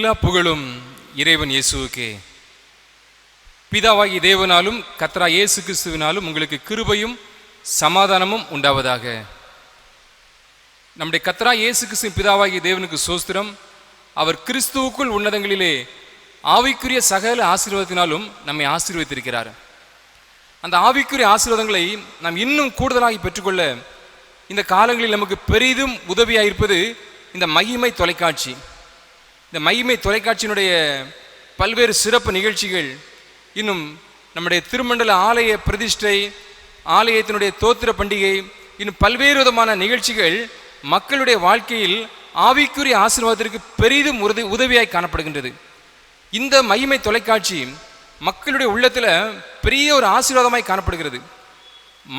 எல்லா புகழும் இறைவன் இயேசுவுக்கே. பிதாவாகி தேவனாலும் கர்த்தரா இயேசு கிறிஸ்துவினாலும் உங்களுக்கு கிருபையும் சமாதானமும் உண்டாவதாக. நம்முடைய கர்த்தரா இயேசு கிறிஸ்துவின் பிதாவாகி தேவனுக்கு சோஸ்திரம். அவர் கிறிஸ்துவுக்குள் உன்னதங்களிலே ஆவிக்குரிய சகல ஆசீர்வாதத்தினாலும் நம்மை ஆசீர்வதித்திருக்கிறார். அந்த ஆவிக்குரிய ஆசீர்வாதங்களை நாம் இன்னும் கூடுதலாகி பெற்றுக்கொள்ள இந்த காலங்களில் நமக்கு பெரிதும் உதவியாயிருப்பது இந்த மகிமை தொலைக்காட்சி. இந்த மகிமை தொலைக்காட்சியினுடைய பல்வேறு சிறப்பு நிகழ்ச்சிகள், இன்னும் நம்முடைய திருமண்டல ஆலய பிரதிஷ்டை, ஆலயத்தினுடைய தோத்திர பண்டிகை, இன்னும் பல்வேறு விதமான நிகழ்ச்சிகள் மக்களுடைய வாழ்க்கையில் ஆவிக்குரிய ஆசீர்வாதத்திற்கு பெரிதும் உதவியாய் காணப்படுகின்றது. இந்த மகிமை தொலைக்காட்சி மக்களுடைய உள்ளத்தில் பெரிய ஒரு ஆசீர்வாதமாய் காணப்படுகிறது.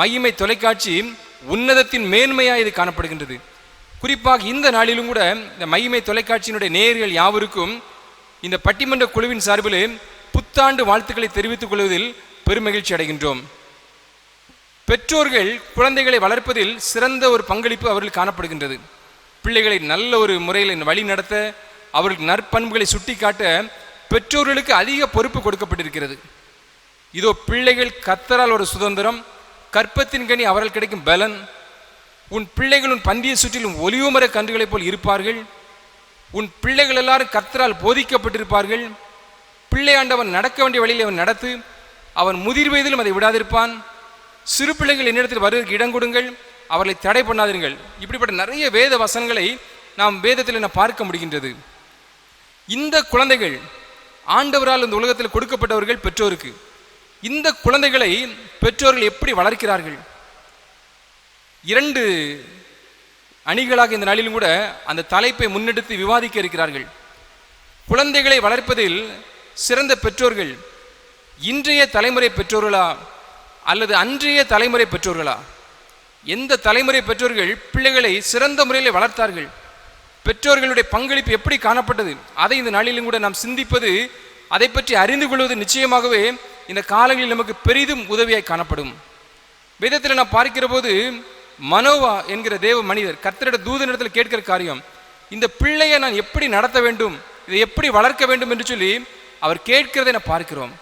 மகிமை தொலைக்காட்சி உன்னதத்தின் மேன்மையாக இது காணப்படுகின்றது. குறிப்பாக இந்த நாளிலும் கூட இந்த மகிமை தொலைக்காட்சியினுடைய நேயர்கள் யாவருக்கும் இந்த பட்டிமன்ற குழுவின் சார்பில் புத்தாண்டு வாழ்த்துக்களை தெரிவித்துக் கொள்வதில் பெருமகிழ்ச்சி அடைகின்றோம். பெற்றோர்கள் குழந்தைகளை வளர்ப்பதில் சிறந்த ஒரு பங்களிப்பு அவர்கள் காணப்படுகின்றது. பிள்ளைகளை நல்ல ஒரு முறையில் வழி நடத்த, அவர்களுக்கு நற்பண்புகளை சுட்டி காட்ட பெற்றோர்களுக்கு அதிக பொறுப்பு கொடுக்கப்பட்டிருக்கிறது. இதோ பிள்ளைகள் கர்த்தரால் ஒரு சுதந்திரம், கற்பத்தின் கனி அவர்கள் கிடைக்கும் பலன். உன் பிள்ளைகள் உன் பந்தியை சுற்றிலும் ஒலிவுமர கன்றுகளைப் போல் இருப்பார்கள். உன் பிள்ளைகள் எல்லாரும் கர்த்தரால் போதிக்கப்பட்டிருப்பார்கள். பிள்ளையாண்டவன் நடக்க வேண்டிய வழியில் அவன் நடத்து, அவன் முதிர் வயதிலும் அதை விடாதிருப்பான். சிறு பிள்ளைகள் என்னிடத்தில் வருவதற்கு இடம் கொடுங்கள், அவர்களை தடை பண்ணாதீர்கள். இப்படிப்பட்ட நிறைய வேத வசனங்களை நாம் வேதத்தில் பார்க்க முடிகின்றது. இந்த குழந்தைகள் ஆண்டவரால் இந்த உலகத்தில் கொடுக்கப்பட்டவர்கள் பெற்றோருக்கு. இந்த குழந்தைகளை பெற்றோர்கள் எப்படி வளர்க்கிறார்கள்? இரண்டு அணிகளாக இந்த நாளிலும் கூட அந்த தலைப்பை முன்னெடுத்து விவாதிக்க இருக்கிறார்கள். குழந்தைகளை வளர்ப்பதில் சிறந்த பெற்றோர்கள் இன்றைய தலைமுறை பெற்றோர்களா அல்லது அன்றைய தலைமுறை பெற்றோர்களா? எந்த தலைமுறை பெற்றோர்கள் பிள்ளைகளை சிறந்த முறையில் வளர்த்தார்கள்? பெற்றோர்களுடைய பங்களிப்பு எப்படி காணப்பட்டது? அதை இந்த நாளிலும் கூட நாம் சிந்திப்பது, அதை பற்றி அறிந்து கொள்வது நிச்சயமாகவே இந்த காலங்களில் நமக்கு பெரிதும் உதவியாய் காணப்படும். வேதத்தில் நாம் பார்க்கிற போது மனோவா என்கிற தேவ மனிதர் கர்த்தருடைய தூதனிடத்தில் கேட்கிற காரியம், இந்த பிள்ளையை நான் எப்படி நடத்த வேண்டும், இதை எப்படி வளர்க்க வேண்டும் என்று சொல்லி அவர் கேட்கிறதை நான் பார்க்கிறோம்.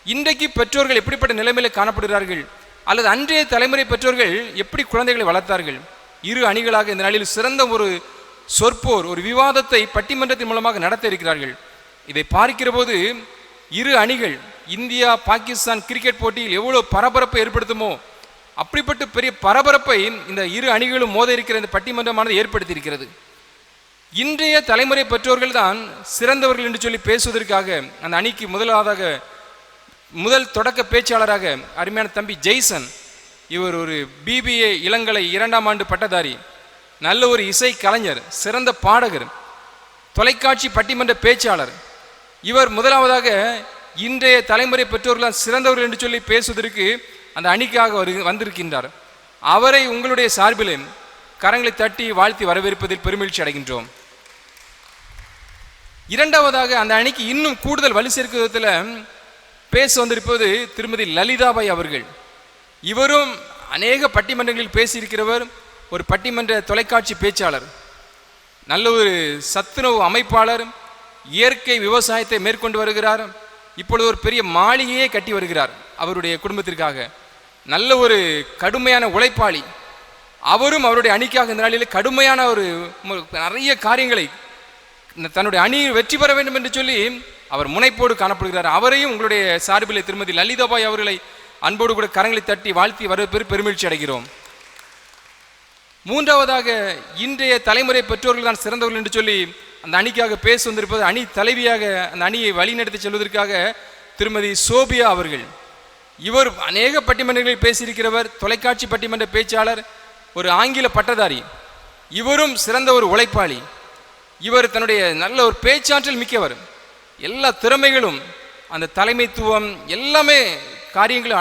இன்றைக்கு பெற்றோர்கள் எப்படிப்பட்ட நிலைமையில காணப்படுகிறார்கள், அல்லது அன்றைய தலைமுறை பெற்றோர்கள் எப்படி குழந்தைகளை வளர்த்தார்கள்? இரு அணிகளாக இந்த நாளில் சிறந்த ஒரு சொற்போர், ஒரு விவாதத்தை பட்டிமன்றத்தின் மூலமாக நடத்த இருக்கிறார்கள். இதை பார்க்கிற போது இரு அணிகள் இந்தியா பாகிஸ்தான் கிரிக்கெட் போட்டியில் எவ்வளோ பரபரப்பை ஏற்படுத்துமோ அப்படிப்பட்ட பெரிய பரபரப்பை இந்த இரு அணிகளும் மோத இருக்கிற இந்த பட்டிமன்றமானது ஏற்படுத்தியிருக்கிறது. இன்றைய தலைமுறை பெற்றோர்கள் தான் சிறந்தவர்கள் என்று சொல்லி பேசுவதற்காக அந்த அணிக்கு முதல் தொடக்க பேச்சாளராக அருமையான தம்பி ஜெய்சன், இவர் ஒரு BBA இளங்கலை 2ஆம் ஆண்டு பட்டதாரி, நல்ல ஒரு இசை கலைஞர், சிறந்த பாடகர், தொலைக்காட்சி பட்டிமன்ற பேச்சாளர். இவர் முதலாவதாக இன்றைய தலைமுறை பெற்றோர்கள் சிறந்தவர்கள் என்று சொல்லி பேசுவதற்கு அந்த அணிக்காக வந்திருக்கின்றார். அவரை உங்களுடைய சார்பில் கரங்களை தட்டி வாழ்த்தி வரவேற்பதில் பெருமகிழ்ச்சி அடைகின்றோம். இரண்டாவதாக அந்த அணிக்கு இன்னும் கூடுதல் வலு சேர்க்கும் விதத்தில் பேச வந்திருப்பது திருமதி லலிதாபாய் அவர்கள். இவரும் அநேக பட்டிமன்றங்களில் பேசியிருக்கிறவர், ஒரு பட்டிமன்ற தொலைக்காட்சி பேச்சாளர், நல்ல ஒரு சத்துணவு அமைப்பாளர், இயற்கை விவசாயத்தை மேற்கொண்டு வருகிறார். இப்பொழுது ஒரு பெரிய மாளிகையே கட்டி வருகிறார் அவருடைய குடும்பத்திற்காக. நல்ல ஒரு கடுமையான உழைப்பாளி. அவரும் அவருடைய அணிக்காக இந்த நாளில் கடுமையான ஒரு நிறைய காரியங்களை தன்னுடைய அணியை வெற்றி பெற வேண்டும் என்று சொல்லி அவர் முனைப்போடு காணப்படுகிறார். அவரையும் உங்களுடைய சார்பில் திருமதி லலிதாபாய் அவர்களை அன்போடு கூட கரங்களை தட்டி வாழ்த்தி வரவேற்பது பெருமகிழ்ச்சி அடைகிறோம். மூன்றாவதாக இன்றைய தலைமுறை பெற்றோர்கள் தான் சிறந்தவர்கள் என்று சொல்லி அந்த அணிக்காக பேச வந்திருப்பது, அணி தலைவியாக அந்த அணியை வழிநடத்தி செல்வதற்காக திருமதி சோபியா அவர்கள். இவர் அநேக பட்டிமன்றங்களில் பேசியிருக்கிறவர், தொலைக்காட்சி பட்டிமன்ற பேச்சாளர், ஒரு ஆங்கில பட்டதாரி. இவரும் சிறந்த ஒரு உழைப்பாளி. இவர் தன்னுடைய நல்ல ஒரு பேச்சாற்றல் மிக்கவர். எல்லா திறமைகளும், அந்த தலைமைத்துவம் எல்லாமே காரியங்களும்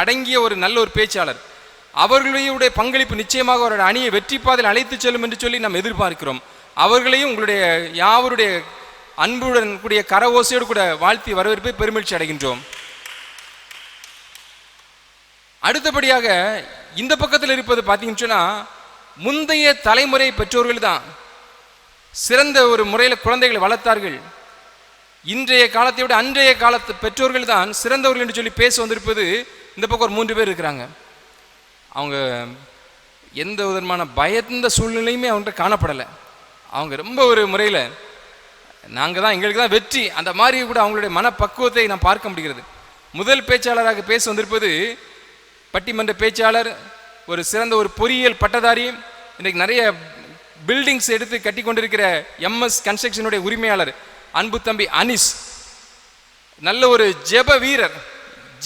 அடங்கிய ஒரு நல்ல ஒரு பேச்சாளர். அவர்களுடைய பங்களிப்பு நிச்சயமாக அவருடைய அணியை வெற்றி பாதையில் அழைத்து செல்லும் என்று சொல்லி நாம் எதிர்பார்க்கிறோம். அவர்களையும் உங்களுடைய யாவருடைய அன்புடன் கூடிய கரவோசையோடு கூட வாழ்த்தி வரவேற்பை பெருமகிழ்ச்சி அடைகின்றோம். அடுத்தபடியாக இந்த பக்கத்தில் இருப்பது பார்த்தீங்கன்னு சொன்னால், முந்தைய தலைமுறை பெற்றோர்கள் தான் சிறந்த ஒரு முறையில் குழந்தைகளை வளர்த்தார்கள். இன்றைய காலத்தை விட அன்றைய காலத்து பெற்றோர்கள் தான் சிறந்தவர்கள் என்று சொல்லி பேச வந்திருப்பது இந்த பக்கம் ஒரு 3 பேர் இருக்கிறாங்க. அவங்க எந்த விதமான பயந்த சூழ்நிலையுமே அவங்கள்ட்ட காணப்படலை. அவங்க ரொம்ப ஒரு முறையில் நாங்கள் தான் எங்களுக்கு தான் வெற்றி அந்த மாதிரி கூட அவங்களுடைய மனப்பக்குவத்தை நான் பார்க்க முடிகிறது. முதல் பேச்சாளராக பேச வந்திருப்பது பட்டிமன்ற பேச்சாளர், ஒரு சிறந்த ஒரு பொறியியல் பட்டதாரி, இன்றைக்கு நிறைய பில்டிங்ஸ் எடுத்து கட்டி கொண்டிருக்கிற எம்எஸ் கன்ஸ்ட்ரக்ஷனுடைய உரிமையாளர் அன்பு தம்பி அனிஸ். நல்ல ஒரு ஜெப வீரர்,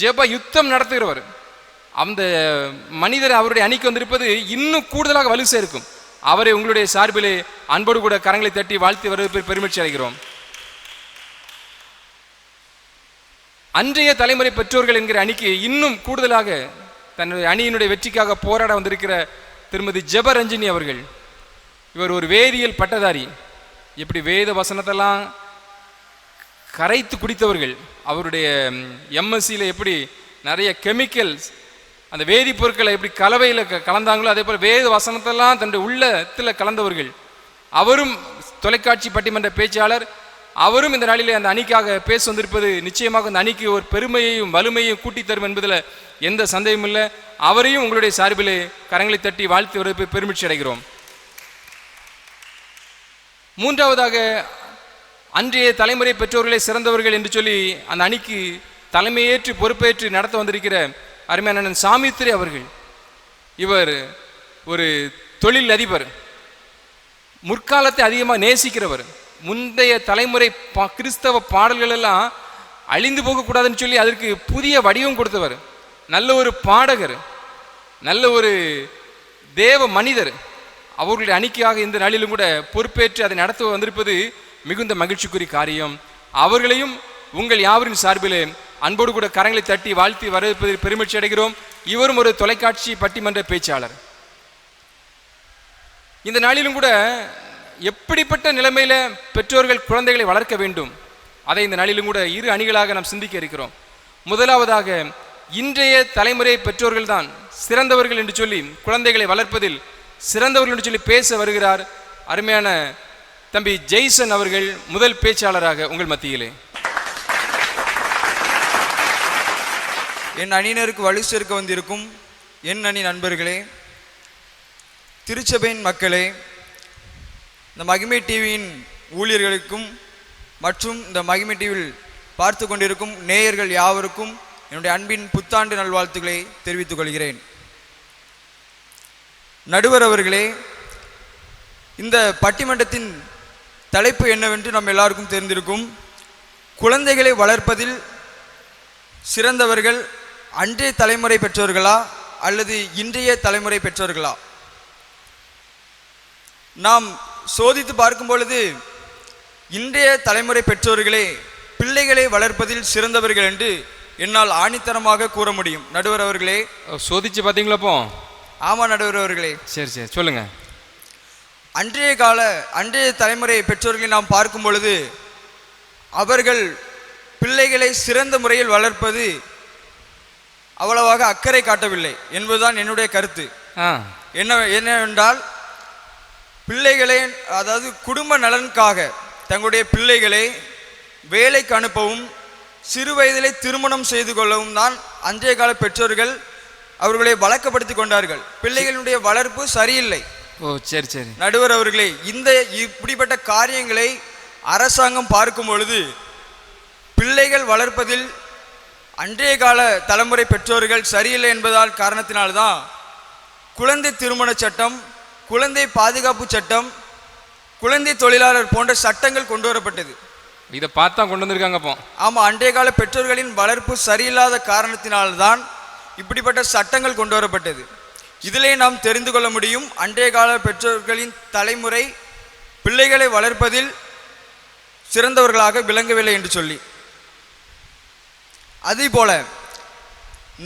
ஜெப யுத்தம் நடத்துகிறவர். அந்த மனிதர் அவருடைய அணிக்கு வந்திருப்பது இன்னும் கூடுதலாக வலு சேர்க்கும். அவரை உங்களுடைய சார்பிலே அன்போடு கூட கரங்களை தட்டி வாழ்த்தி வருவதற்கு பெருமகிழ்ச்சி அடைகிறோம். அன்றைய தலைமுறை பெற்றோர்கள் என்கிற அணிக்கு இன்னும் கூடுதலாக தன்னுடைய அணியினுடைய வெற்றிக்காக போராட வந்திருக்கிற திருமதி ஜெபரஞ்சினி அவர்கள். இவர் ஒரு வேதியியல் பட்டதாரி. எப்படி வேத வசனத்தெல்லாம் கரைத்து குடித்தவர்கள். அவருடைய எம்எஸ்சியில் எப்படி நிறைய கெமிக்கல்ஸ், அந்த வேதிப்பொருட்களை எப்படி கலவையில் கலந்தாங்களோ அதே போல் வேத வசனத்தெல்லாம் தன்னுடைய உள்ளத்தில் கலந்தவர்கள். அவரும் தொலைக்காட்சி பட்டிமன்ற பேச்சாளர். அவரும் இந்த நாளிலே அந்த அணிக்காக பேச வந்திருப்பது நிச்சயமாக அந்த அணிக்கு ஒரு பெருமையையும் வலிமையும் கூட்டி தரும் என்பதில் எந்த சந்தேகமும் இல்லை. அவரையும் உங்களுடைய சார்பிலே கரங்களை தட்டி வாழ்த்து வருவதற்கு பெருமகிழ்ச்சி அடைகிறோம். மூன்றாவதாக அன்றைய தலைமுறை பெற்றோர்களே சிறந்தவர்கள் என்று சொல்லி அந்த அணிக்கு தலைமையேற்று பொறுப்பேற்று நடத்த வந்திருக்கிற அருமையான சாமித்திரி அவர்கள். இவர் ஒரு தொழில் அதிபர், முற்காலத்தை அதிகமாக நேசிக்கிறவர். முந்தைய தலைமுறை கிறிஸ்தவ பாடல்கள் எல்லாம் அழிந்து போகக்கூடாதுன்னு சொல்லி அதற்கு புதிய வடிவம் கொடுத்தவர். நல்ல ஒரு பாடகர், நல்ல ஒரு தேவ மனிதர். அவர்களுடைய அணிக்காக இந்த நாளிலும் கூட பொறுப்பேற்று அதை நடத்த வந்திருப்பது மிகுந்த மகிழ்ச்சிக்குரிய காரியம். அவர்களையும் உங்கள் யாவரின் சார்பிலே அன்போடு கூட கரங்களை தட்டி வாழ்த்தி வரவேற்பதில் பெருமகிழ்ச்சி அடைகிறோம். இவரும் ஒரு தொலைக்காட்சி பட்டிமன்ற பேச்சாளர். இந்த நாளிலும் கூட எப்படிப்பட்ட நிலைமையில பெற்றோர்கள் குழந்தைகளை வளர்க்க வேண்டும் அதை இந்த நாளிலும் கூட 2 அணிகளாக நாம் சிந்திக்க இருக்கிறோம். முதலாவதாக இன்றைய தலைமுறை பெற்றோர்கள் தான் சிறந்தவர்கள் என்று சொல்லி குழந்தைகளை வளர்ப்பதில் சிறந்தவர்கள் என்று சொல்லி பேச வருகிறார் அருமையான தம்பி ஜெய்சன் அவர்கள் முதல் பேச்சாளராக உங்கள் மத்தியிலே. என் அணியினருக்கு வலு சேர்க்க வந்திருக்கும் என் அணி நண்பர்களே, திருச்சபையின் மக்களே, இந்த மகிமை டிவியின் ஊழியர்களுக்கும் மற்றும் இந்த மகிமை டிவியில் பார்த்து கொண்டிருக்கும் நேயர்கள் யாவருக்கும் என்னுடைய அன்பின் புத்தாண்டு நல்வாழ்த்துக்களை தெரிவித்துக் கொள்கிறேன். நடுவர் அவர்களே, இந்த பட்டிமன்றத்தின் தலைப்பு என்னவென்று நம்ம எல்லாருக்கும் தெரிந்திருக்கும். குழந்தைகளை வளர்ப்பதில் சிறந்தவர்கள் அன்றைய தலைமுறை பெற்றோர்களா அல்லது இன்றைய தலைமுறை பெற்றோர்களா? நாம் சோதித்து பார்க்கும் பொழுது இன்றைய தலைமுறை பெற்றோர்களே பிள்ளைகளை வளர்ப்பதில் சிறந்தவர்கள் என்று என்னால் ஆணித்தரமாக கூற முடியும். நடுவர் அவர்களே, சோதிச்சு பார்த்தீங்களா? அப்போ ஆமா நடுவர் அவர்களே. சரி சொல்லுங்க. அன்றைய தலைமுறை பெற்றோர்களை நாம் பார்க்கும் பொழுது அவர்கள் பிள்ளைகளை சிறந்த முறையில் வளர்ப்பது அவ்வளவாக அக்கறை காட்டவில்லை என்பதுதான் என்னுடைய கருத்து. என்னவென்றால் பிள்ளைகளை, அதாவது குடும்ப நலனுக்காக தங்களுடைய பிள்ளைகளை வேலைக்கு அனுப்பவும் சிறு வயதிலே திருமணம் செய்து கொள்ளவும் தான் அன்றைய கால பெற்றோர்கள் அவர்களை வழக்கப்படுத்தி கொண்டார்கள். பிள்ளைகளுடைய வளர்ப்பு சரியில்லை. சரி நடுவர் அவர்களே, இப்படிப்பட்ட காரியங்களை அரசாங்கம் பார்க்கும் பொழுது பிள்ளைகள் வளர்ப்பதில் அன்றைய கால தலைமுறை பெற்றோர்கள் சரியில்லை என்பதால் காரணத்தினால்தான் குழந்தை திருமண சட்டம், குழந்தை பாதுகாப்பு சட்டம், குழந்தை தொழிலாளர் போன்ற சட்டங்கள் கொண்டு வரப்பட்டது. இதை பார்த்தா கொண்டு வந்திருக்காங்க. ஆமா, அன்றைய கால பெற்றோர்களின் வளர்ப்பு சரியில்லாத காரணத்தினால்தான் இப்படிப்பட்ட சட்டங்கள் கொண்டு வரப்பட்டது. இதிலே நாம் தெரிந்து கொள்ள முடியும் அன்றைய கால பெற்றோர்களின் தலைமுறை பிள்ளைகளை வளர்ப்பதில் சிறந்தவர்களாக விளங்கவில்லை என்று சொல்லி. அதே போல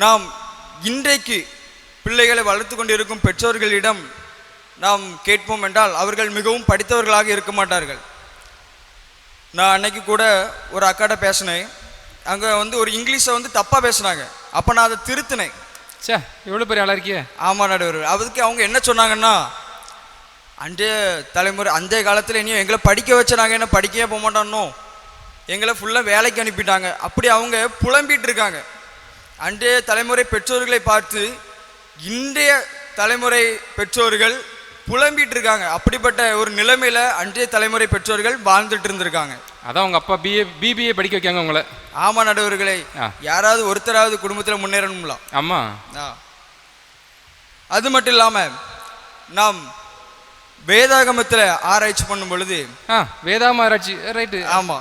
நாம் இன்றைக்கு பிள்ளைகளை வளர்த்து கொண்டிருக்கும் பெற்றோர்களிடம் நாம் கேட்போம் என்றால் அவர்கள் மிகவும் படித்தவர்களாக இருக்க மாட்டார்கள். நான் அன்னைக்கு கூட ஒரு அக்காட்ட பேசினேன். அங்கே ஒரு இங்கிலீஷை தப்பாக பேசினாங்க. அப்போ நான் அதை திருத்தினேன். எவ்வளோ பெரிய ஆளாக இருக்கிய? ஆமாம் நடுவர். அதுக்கு அவங்க என்ன சொன்னாங்கன்னா, அன்றைய தலைமுறை அன்றைய காலத்தில் இனியும் எங்களை படிக்க வச்ச நாங்கள் என்ன படிக்கவே போக மாட்டோன்னோ எங்களை ஃபுல்லாக வேலைக்கு அனுப்பிட்டாங்க. அப்படி அவங்க புலம்பிட்டு இருக்காங்க. அன்றைய தலைமுறை பெற்றோர்களை பார்த்து இன்றைய தலைமுறை பெற்றோர்கள் புலம்பிட்டு இருக்காங்க. அப்படிப்பட்ட ஒரு நிலைமையில அன்றைய தலைமுறை பெற்றோர்கள் வாழ்ந்துட்டு இருந்திருக்காங்க. அதான் உங்க அப்பா பிபிஏ படிக்க வைக்காங்க உங்களை. ஆமா நடுவர்களே, யாராவது ஒருத்தராவது குடும்பத்தில் முன்னேறணும்ல. ஆமா. அது மட்டும் இல்லாம நாம் வேதாகமத்தில் ஆராய்ச்சி பண்ணும் பொழுது வேதாகம ஆராய்ச்சி ரைட்டு. ஆமா,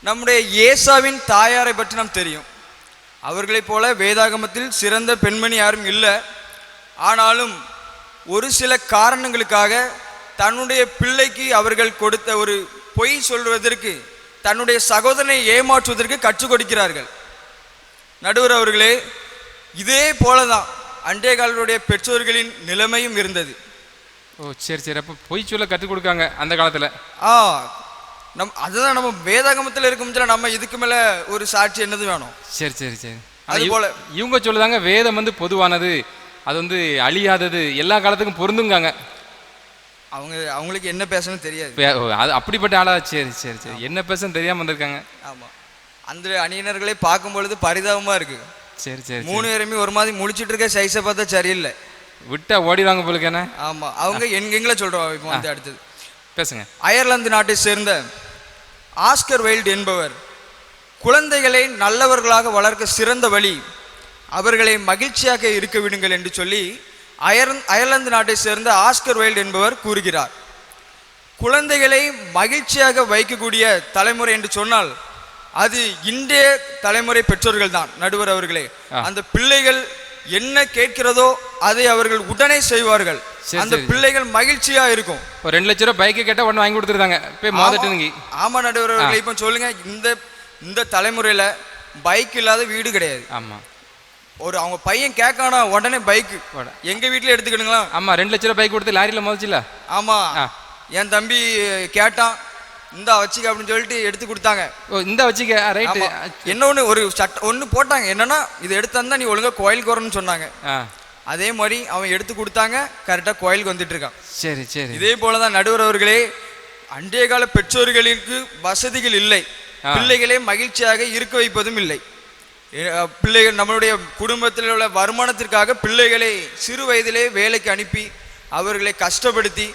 நம்முடைய ஏசாவின் தாயாரை பற்றி நாம் தெரியும். அவர்களைப் போல வேதாகமத்தில் சிறந்த பெண்மணி யாரும் இல்லை. ஆனாலும் ஒரு சில காரணங்களுக்காக தன்னுடைய பிள்ளைக்கு அவர்கள் கொடுத்த ஒரு பொய் சொல்வதற்கு, தன்னுடைய சகோதரனை ஏமாற்றுவதற்கு கற்றுக் கொடுக்கிறார்கள். நடுவர் அவர்களே, இதே போலதான் அன்றைய காலத்துடைய பெற்றோர்களின் நிலைமையும் இருந்தது. ஓ சரி சரி. அப்போ பொய் சொல்ல கற்றுக் கொடுக்காங்க அந்த காலத்தில். அதுதான் நம்ம வேதாகமத்தில் இருக்கும். நம்ம இதுக்கு மேல ஒரு சாட்சி என்னது வேணும்? சரி சரி சரி. அது போல இவங்க சொல்லுதாங்க வேதம் வந்து பொதுவானது, அது வந்து அழியாதது, எல்லா காலத்துக்கும் பொருந்துங்காங்க. அவங்களுக்கு என்ன பேசணும்னு தெரியாது. அது அப்படிப்பட்ட ஆளா? சரி சரி சரி. என்ன பேசணும் தெரியாம வந்திருக்காங்க. ஆமா, அந்த அணியினர்களை பார்க்கும் பொழுது பரிதாபமா இருக்கு. சரி சரி. 3 பேருமே ஒரு மாதிரி முழிச்சிட்டு இருக்க சைஸை பார்த்தா சரியில்லை. விட்டா ஓடிடுவாங்க போலுக்கு. என்ன? ஆமா, அவங்க எங்களை சொல்றோம். இப்போ வந்து அடுத்தது பேசுங்க. அயர்லாந்து நாட்டை சேர்ந்த ஆஸ்கர் வைல்டு என்பவர் குழந்தைகளை நல்லவர்களாக வளர்க்க சிறந்த வழி அவர்களை மகிழ்ச்சியாக இருக்க விடுங்கள் என்று சொல்லி அயர்லாந்து நாட்டை சேர்ந்த ஆஸ்கர் வைல்டு என்பவர் கூறுகிறார். குழந்தைகளை மகிழ்ச்சியாக வைக்கக்கூடிய தலைமுறை என்று சொன்னால் அது இன்றைய தலைமுறை பெற்றோர்கள் தான். நடுவர் அவர்களே, அந்த பிள்ளைகள் என்ன கேட்கிறதோ அதை அவர்கள் உடனே செய்வார்கள். அந்த பிள்ளைகள் மகிழ்ச்சியா இருக்கும். 2 லட்சம் ரூபாய் பைக்கு கேட்டா உடனே வாங்கி கொடுத்துருந்தாங்க. ஆமா நடுவர் அவர்களே, இப்ப சொல்லுங்க, இந்த தலைமுறையில பைக் இல்லாத வீடு கிடையாது. ஆமா, அவங்க பையன் கேட்கானா உடனே பைக். எங்க வீட்டுல எடுத்துக்கிடுங்களா? ஆமா, 2 லட்சம் ரூபாய் பைக் கொடுத்து லாரியில மோதிச்சுல. ஆமா, என் தம்பி கேட்டான், இந்த வச்சுக்க அப்படின்னு சொல்லிட்டு எடுத்து கொடுத்தாங்க. இந்த வச்சுக்க ரைட். என்ன ஒண்ணு ஒரு சட்டம் ஒண்ணு போட்டாங்க, என்னன்னா இது எடுத்தா நீ ஒழுங்கா கோயிலுக்கு வரணும்னு சொன்னாங்க. அதே மாதிரி அவன் எடுத்து கொடுத்தாங்க, கரெக்டா கோயிலுக்கு வந்துட்டு இருக்கான். சரி சரி. இதே போலதான் நடுவர் அவர்களே, அன்றைய கால பெற்றோர்களுக்கு வசதிகள் இல்லை, பிள்ளைகளே மகிழ்ச்சியாக இருக்க வைப்பதும் இல்லை. பிள்ளைகள் நம்மளுடைய குடும்பத்தில் உள்ள வருமானத்திற்காக பிள்ளைகளை சிறு வயதிலே வேலைக்கு அனுப்பி அவர்களை கஷ்டப்படுத்தி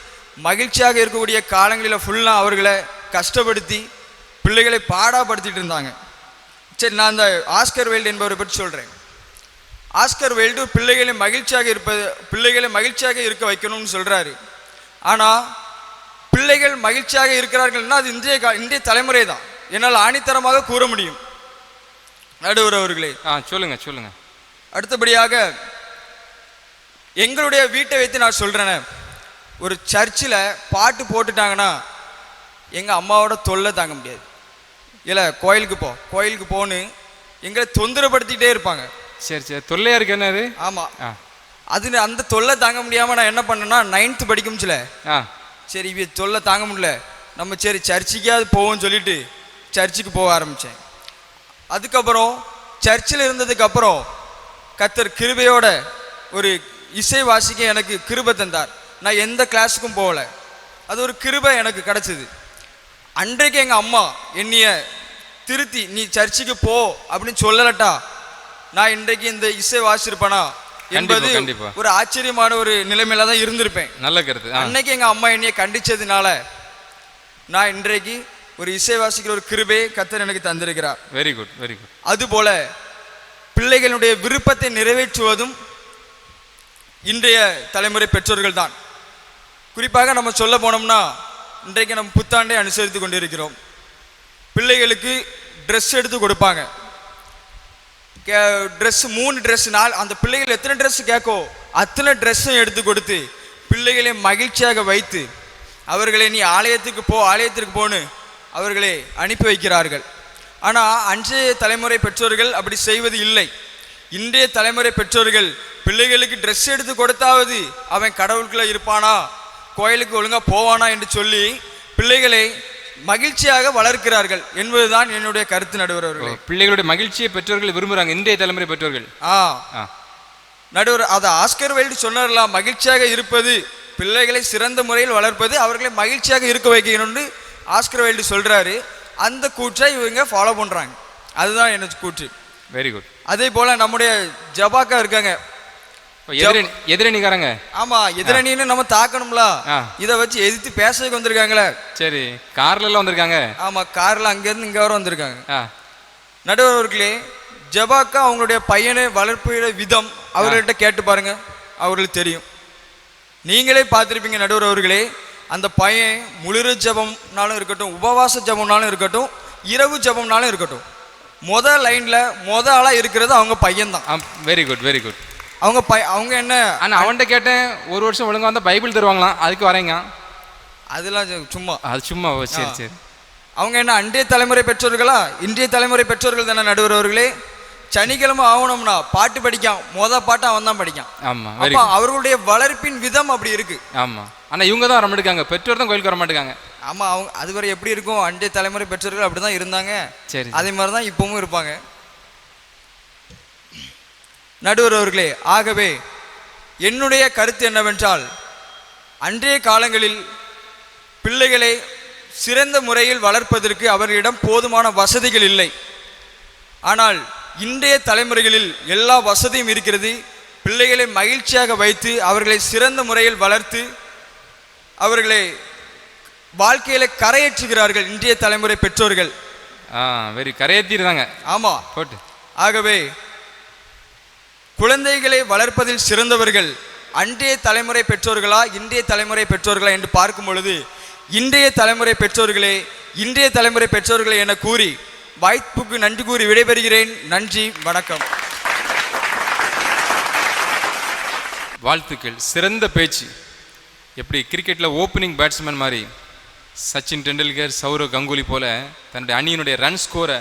மகிழ்ச்சியாக இருக்கக்கூடிய காலங்களில் ஃபுல்லாக அவர்களை கஷ்டப்படுத்தி பிள்ளைகளை பாடாப்படுத்திட்டு இருந்தாங்க. சரி, நான் அந்த ஆஸ்கர் வைல்டு என்பவரை பற்றி சொல்கிறேன். ஆஸ்கர் வைல்டு பிள்ளைகளை மகிழ்ச்சியாக இருக்க வைக்கணும்னு சொல்கிறாரு. ஆனால் பிள்ளைகள் மகிழ்ச்சியாக இருக்கிறார்கள்னா அது இன்றைய தலைமுறை தான் என்னால் ஆணித்தரமாக கூற முடியும். நடுவர் அவர்களே, சொல்லுங்க சொல்லுங்க. அடுத்தபடியாக எங்களுடைய வீட்டை வைத்து நான் சொல்கிறேன். ஒரு சர்ச்சில் பாட்டு போட்டுட்டாங்கன்னா எங்கள் அம்மாவோட தொல்லை தாங்க முடியாது. இல்லை கோயிலுக்கு போன்னு எங்களை தொந்தரப்படுத்திக்கிட்டே இருப்பாங்க. சரி சரி, தொல்லையா இருக்கு. என்ன அது? ஆமாம், அந்த தொல்லை தாங்க முடியாமல் நான் என்ன பண்ணேன்னா 9th படிக்கும்ல, சரி இவ தொல்லை தாங்க முடியல, நம்ம சரி சர்ச்சுக்காவது போவோம்னு சொல்லிட்டு சர்ச்சுக்கு போக ஆரம்பித்தேன். அதுக்கப்புறம் சர்ச்சில் இருந்ததுக்கப்புறம் கர்த்தர் கிருபையோட ஒரு இசை வாசிக்க எனக்கு கிருபை தந்தார். நான் எந்த கிளாஸுக்கும் போகல, அது ஒரு கிருபை எனக்கு கிடைச்சது. அன்றைக்கு எங்கள் அம்மா என்னைய திருத்தி நீ சர்ச்சுக்கு போ அப்படின்னு சொல்லலட்டா நான் இன்றைக்கு இந்த இசை வாசிருப்பேனா என்பது ஒரு ஆச்சரியமான ஒரு நிலைமையில தான் இருந்திருப்பேன். நல்ல கருத்து. அன்னைக்கு எங்கள் அம்மா என்னைய கண்டிச்சதுனால நான் இன்றைக்கு ஒரு இசை வாசிக்கிற ஒரு கிருபையை கர்த்தர் எனக்கு தந்திருக்கிறார். Very good very good. அதுபோல பிள்ளைகளுடைய விருப்பத்தை நிறைவேற்றுவதும் இன்றைய தலைமுறை பெற்றோர்கள் தான். குறிப்பாக நம்ம சொல்ல போனோம்னா இன்றைக்கு நம்ம புத்தாண்டை அனுசரித்து கொண்டிருக்கிறோம். பிள்ளைகளுக்கு ட்ரெஸ் எடுத்து கொடுப்பாங்க. ட்ரெஸ் 3 ட்ரெஸ், அந்த பிள்ளைகள் எத்தனை ட்ரெஸ் கேட்கோ அத்தனை ட்ரெஸ்ஸும் எடுத்து கொடுத்து பிள்ளைகளை மகிழ்ச்சியாக வைத்து அவர்களை நீ ஆலயத்திற்கு போன்னு அவர்களை அனுப்பி வைக்கிறார்கள். ஆனால் அன்றைய தலைமுறை பெற்றோர்கள் அப்படி செய்வது இல்லை. இன்றைய தலைமுறை பெற்றோர்கள் பிள்ளைகளுக்கு ட்ரெஸ் எடுத்து கொடுத்தாவது அவன் கடவுளுக்குள்ள இருப்பானா, கோயிலுக்கு ஒழுங்கா போவானா என்று சொல்லி பிள்ளைகளை மகிழ்ச்சியாக வளர்க்கிறார்கள் என்பதுதான் என்னுடைய கருத்து. நடுவர் அவர்களே, பிள்ளைகளுடைய மகிழ்ச்சியை பெற்றோர்கள் விரும்புகிறாங்க இன்றைய தலைமுறை பெற்றோர்கள். நடுவர், அதை ஆஸ்கர் வைல்டு சொன்னார்லாம், மகிழ்ச்சியாக இருப்பது பிள்ளைகளை சிறந்த முறையில் வளர்ப்பது அவர்களை மகிழ்ச்சியாக இருக்க வைக்கணும்னு ஆஸ்கர் வைல்டு சொல்றாரு. அந்த கூற்றை இவங்க ஃபாலோ பண்றாங்க. அதுதான் எனக்கு கூற்று. Very good. அதே போல நம்முடைய ஜபாக்கா இருக்காங்க, எதிரணிக்காரங்க. ஆமா, எதிரணின்னு நம்ம தாக்கணும்ல, இதை வச்சு எதிர்த்து பேசுறதுக்கு வந்திருக்காங்களே. சரி, கார்ல எல்லாம் வந்திருக்காங்க. ஆமா, கார்ல அங்க இருந்து இங்க வர வந்திருக்காங்க. நடுவர் அவர்களே, ஜபாக்கா அவங்களுடைய பையனை வளர்ப்பு விதம் அவர்கள்ட்ட கேட்டு பாருங்க, அவர்களுக்கு தெரியும். நீங்களே பார்த்துருப்பீங்க நடுவர் அவர்களே, அந்த பையன் முழுரு ஜபம்னாலும் இருக்கட்டும், உபவாச ஜபம்னாலும் இருக்கட்டும், இரவு ஜபம்னாலும் இருக்கட்டும், முதல் லைன்ல ஆளா இருக்கிறது அவங்க பையன் தான். Very good, very good. அவங்க என்ன, ஆனா அவன்கிட்ட கேட்டேன், ஒரு வருஷம் ஒழுங்கா வந்தா பைபிள் தருவாங்களாம், அதுக்கு வரேங்க. அதெல்லாம் சும்மா, அது சும்மா. சரி சரி. அவங்க என்ன அன்றைய தலைமுறை பெற்றோர்களா? இன்றைய தலைமுறை பெற்றோர்கள் தானே நடுவர் அவர்களே. சனிக்கிழமை ஆகணும்னா பாட்டு படிக்கான், பாட்டு அவன் தான் படிக்கான். ஆமா, அவர்களுடைய வளர்ப்பின் விதம் அப்படி இருக்கு. ஆமா, ஆனா இவங்க தான் வர மாட்டேங்காங்க, பெற்றோர் தான் கோயிலுக்கு வர மாட்டேங்காங்க. ஆமா, அவங்க அதுவரை எப்படி இருக்கும், அன்றைய தலைமுறை பெற்றோர்கள் அப்படிதான் இருந்தாங்க. சரி, அதே மாதிரிதான் இப்பவும் இருப்பாங்க நடுவர் அவர்களே. ஆகவே என்னுடைய கருத்து என்னவென்றால், அன்றைய காலங்களில் பிள்ளைகளை சிறந்த முறையில் வளர்ப்பதற்கு அவர்களிடம் போதுமான வசதிகள் இல்லை. ஆனால் இன்றைய தலைமுறைகளில் எல்லா வசதியும் இருக்கிறது. பிள்ளைகளை மகிழ்ச்சியாக வைத்து அவர்களை சிறந்த முறையில் வளர்த்து அவர்களை வாழ்க்கையில கரையேற்றுகிறார்கள் இன்றைய தலைமுறை பெற்றோர்கள். வெரி கரையேற்றிருந்தாங்க. ஆமா, போட்டு. ஆகவே குழந்தைகளை வளர்ப்பதில் சிறந்தவர்கள் அன்றைய தலைமுறை பெற்றோர்களா இன்றைய தலைமுறை பெற்றோர்களா என்று பார்க்கும் பொழுது இன்றைய தலைமுறை பெற்றோர்களே என கூறி வாய்ப்புக்கு நன்றி கூறி விடைபெறுகிறேன். நன்றி, வணக்கம். வாழ்த்துக்கள். சிறந்த பேச்சு. எப்படி கிரிக்கெட்ல ஓப்பனிங் பேட்ஸ்மேன் மாதிரி சச்சின் டெண்டுல்கர், சௌரவ் கங்குலி போல தன்னுடைய அணியினுடைய ரன் ஸ்கோரை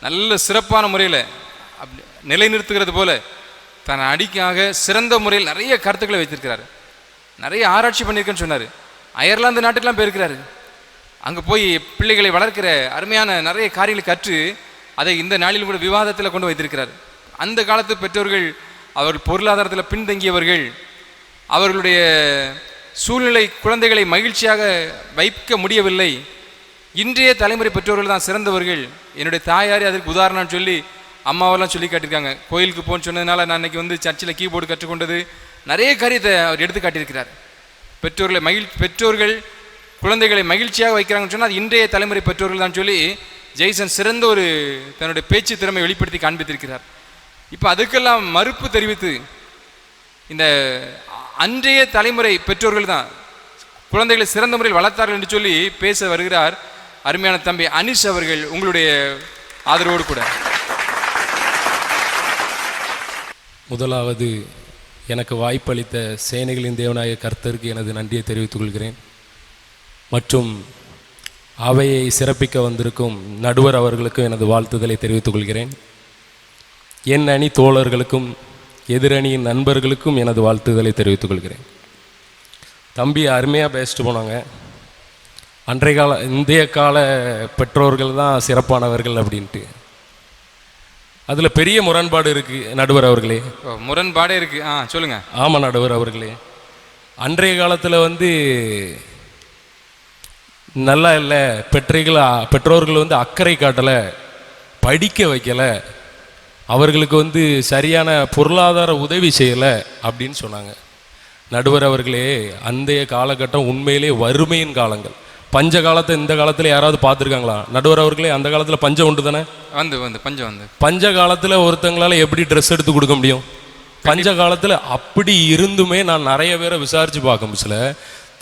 நல்ல சிறப்பான முறையில் நிலைநிறுத்துகிறது போல தன் அடிக்காக சிறந்த முறையில் நிறைய கருத்துக்களை வைத்திருக்கிறார். நிறைய ஆராய்ச்சி பண்ணியிருக்கேன்னு சொன்னார். அயர்லாந்து நாட்டுக்கெல்லாம் போயிருக்கிறாரு. அங்கே போய் பிள்ளைகளை வளர்க்கிற அருமையான நிறைய காரியங்களை கற்று அதை இந்த நாளில் கூட விவாதத்தில் கொண்டு வைத்திருக்கிறார். அந்த காலத்து பெற்றோர்கள் அவர்கள் பொருளாதாரத்தில் பின்தங்கியவர்கள், அவர்களுடைய சூழ்நிலை குழந்தைகளை மகிழ்ச்சியாக வைக்க முடியவில்லை. இன்றைய தலைமுறை பெற்றோர்கள் தான் சிறந்தவர்கள். என்னுடைய தாயாரே அதற்கு உதாரணம் சொல்லி அம்மாவெல்லாம் சொல்லி காட்டியிருக்காங்க. கோயிலுக்கு போன்னு சொன்னதுனால நான் இன்னைக்கு சர்ச்சில் கீபோர்டு கற்றுக்கொண்டது நிறைய காரியத்தை அவர் எடுத்து காட்டியிருக்கிறார். பெற்றோர்கள் குழந்தைகளை மகிழ்ச்சியாக வைக்கிறாங்கன்னு சொன்னால் அது இன்றைய தலைமுறை பெற்றோர்கள் தான் சொல்லி ஜெய்சன் சிறந்த ஒரு தன்னுடைய பேச்சு திறமை வெளிப்படுத்தி காண்பித்திருக்கிறார். இப்போ அதுக்கெல்லாம் மறுப்பு தெரிவித்து இந்த அன்றைய தலைமுறை பெற்றோர்கள் தான் குழந்தைகளை சிறந்த முறையில் வளர்த்தார்கள் என்று சொல்லி பேச வருகிறார் அருமையான தம்பி அனிஷ் அவர்கள். உங்களுடைய ஆதரவோடு கூட. முதலாவது எனக்கு வாய்ப்பளித்த சேனைகளின் தேவனாய கர்த்தருக்கு எனது நன்றியை தெரிவித்துக் கொள்கிறேன். மற்றும் அவையை சிறப்பிக்க வந்திருக்கும் நடுவர் அவர்களுக்கும் எனது வாழ்த்துதலை தெரிவித்துக் கொள்கிறேன். என் அணி தோழர்களுக்கும் எதிரணியின் நண்பர்களுக்கும் எனது வாழ்த்துதலை தெரிவித்துக் கொள்கிறேன். தம்பி அருமையாக பேசிட்டு போனாங்க. இந்திய கால பெற்றோர்கள் தான் சிறப்பானவர்கள் அப்படின்ட்டு. அதில் பெரிய முரண்பாடு இருக்குது நடுவர் அவர்களே. முரண்பாடே இருக்குது, சொல்லுங்க. ஆமாம் நடுவர் அவர்களே, அன்றைய காலத்தில் நல்லா இல்லை, பெற்றோர்கள் அக்கறை காட்டலை, படிக்க வைக்கலை, அவர்களுக்கு சரியான பொருளாதார உதவி செய்யலை அப்படின்னு சொன்னாங்க. நடுவர் அவர்களே, அந்தைய காலகட்டம் உண்மையிலே வறுமையின் காலங்கள். பஞ்ச காலத்தை இந்த காலத்தில் யாராவது பார்த்துருக்காங்களா நடுவர் அவர்களே? அந்த காலத்தில் பஞ்சம் உண்டு தானே? பஞ்ச காலத்தில் ஒருத்தங்களால் எப்படி ட்ரெஸ் எடுத்து கொடுக்க முடியும்? பஞ்ச காலத்தில் அப்படி இருந்துமே நான் நிறைய பேரை விசாரித்து பார்க்க சில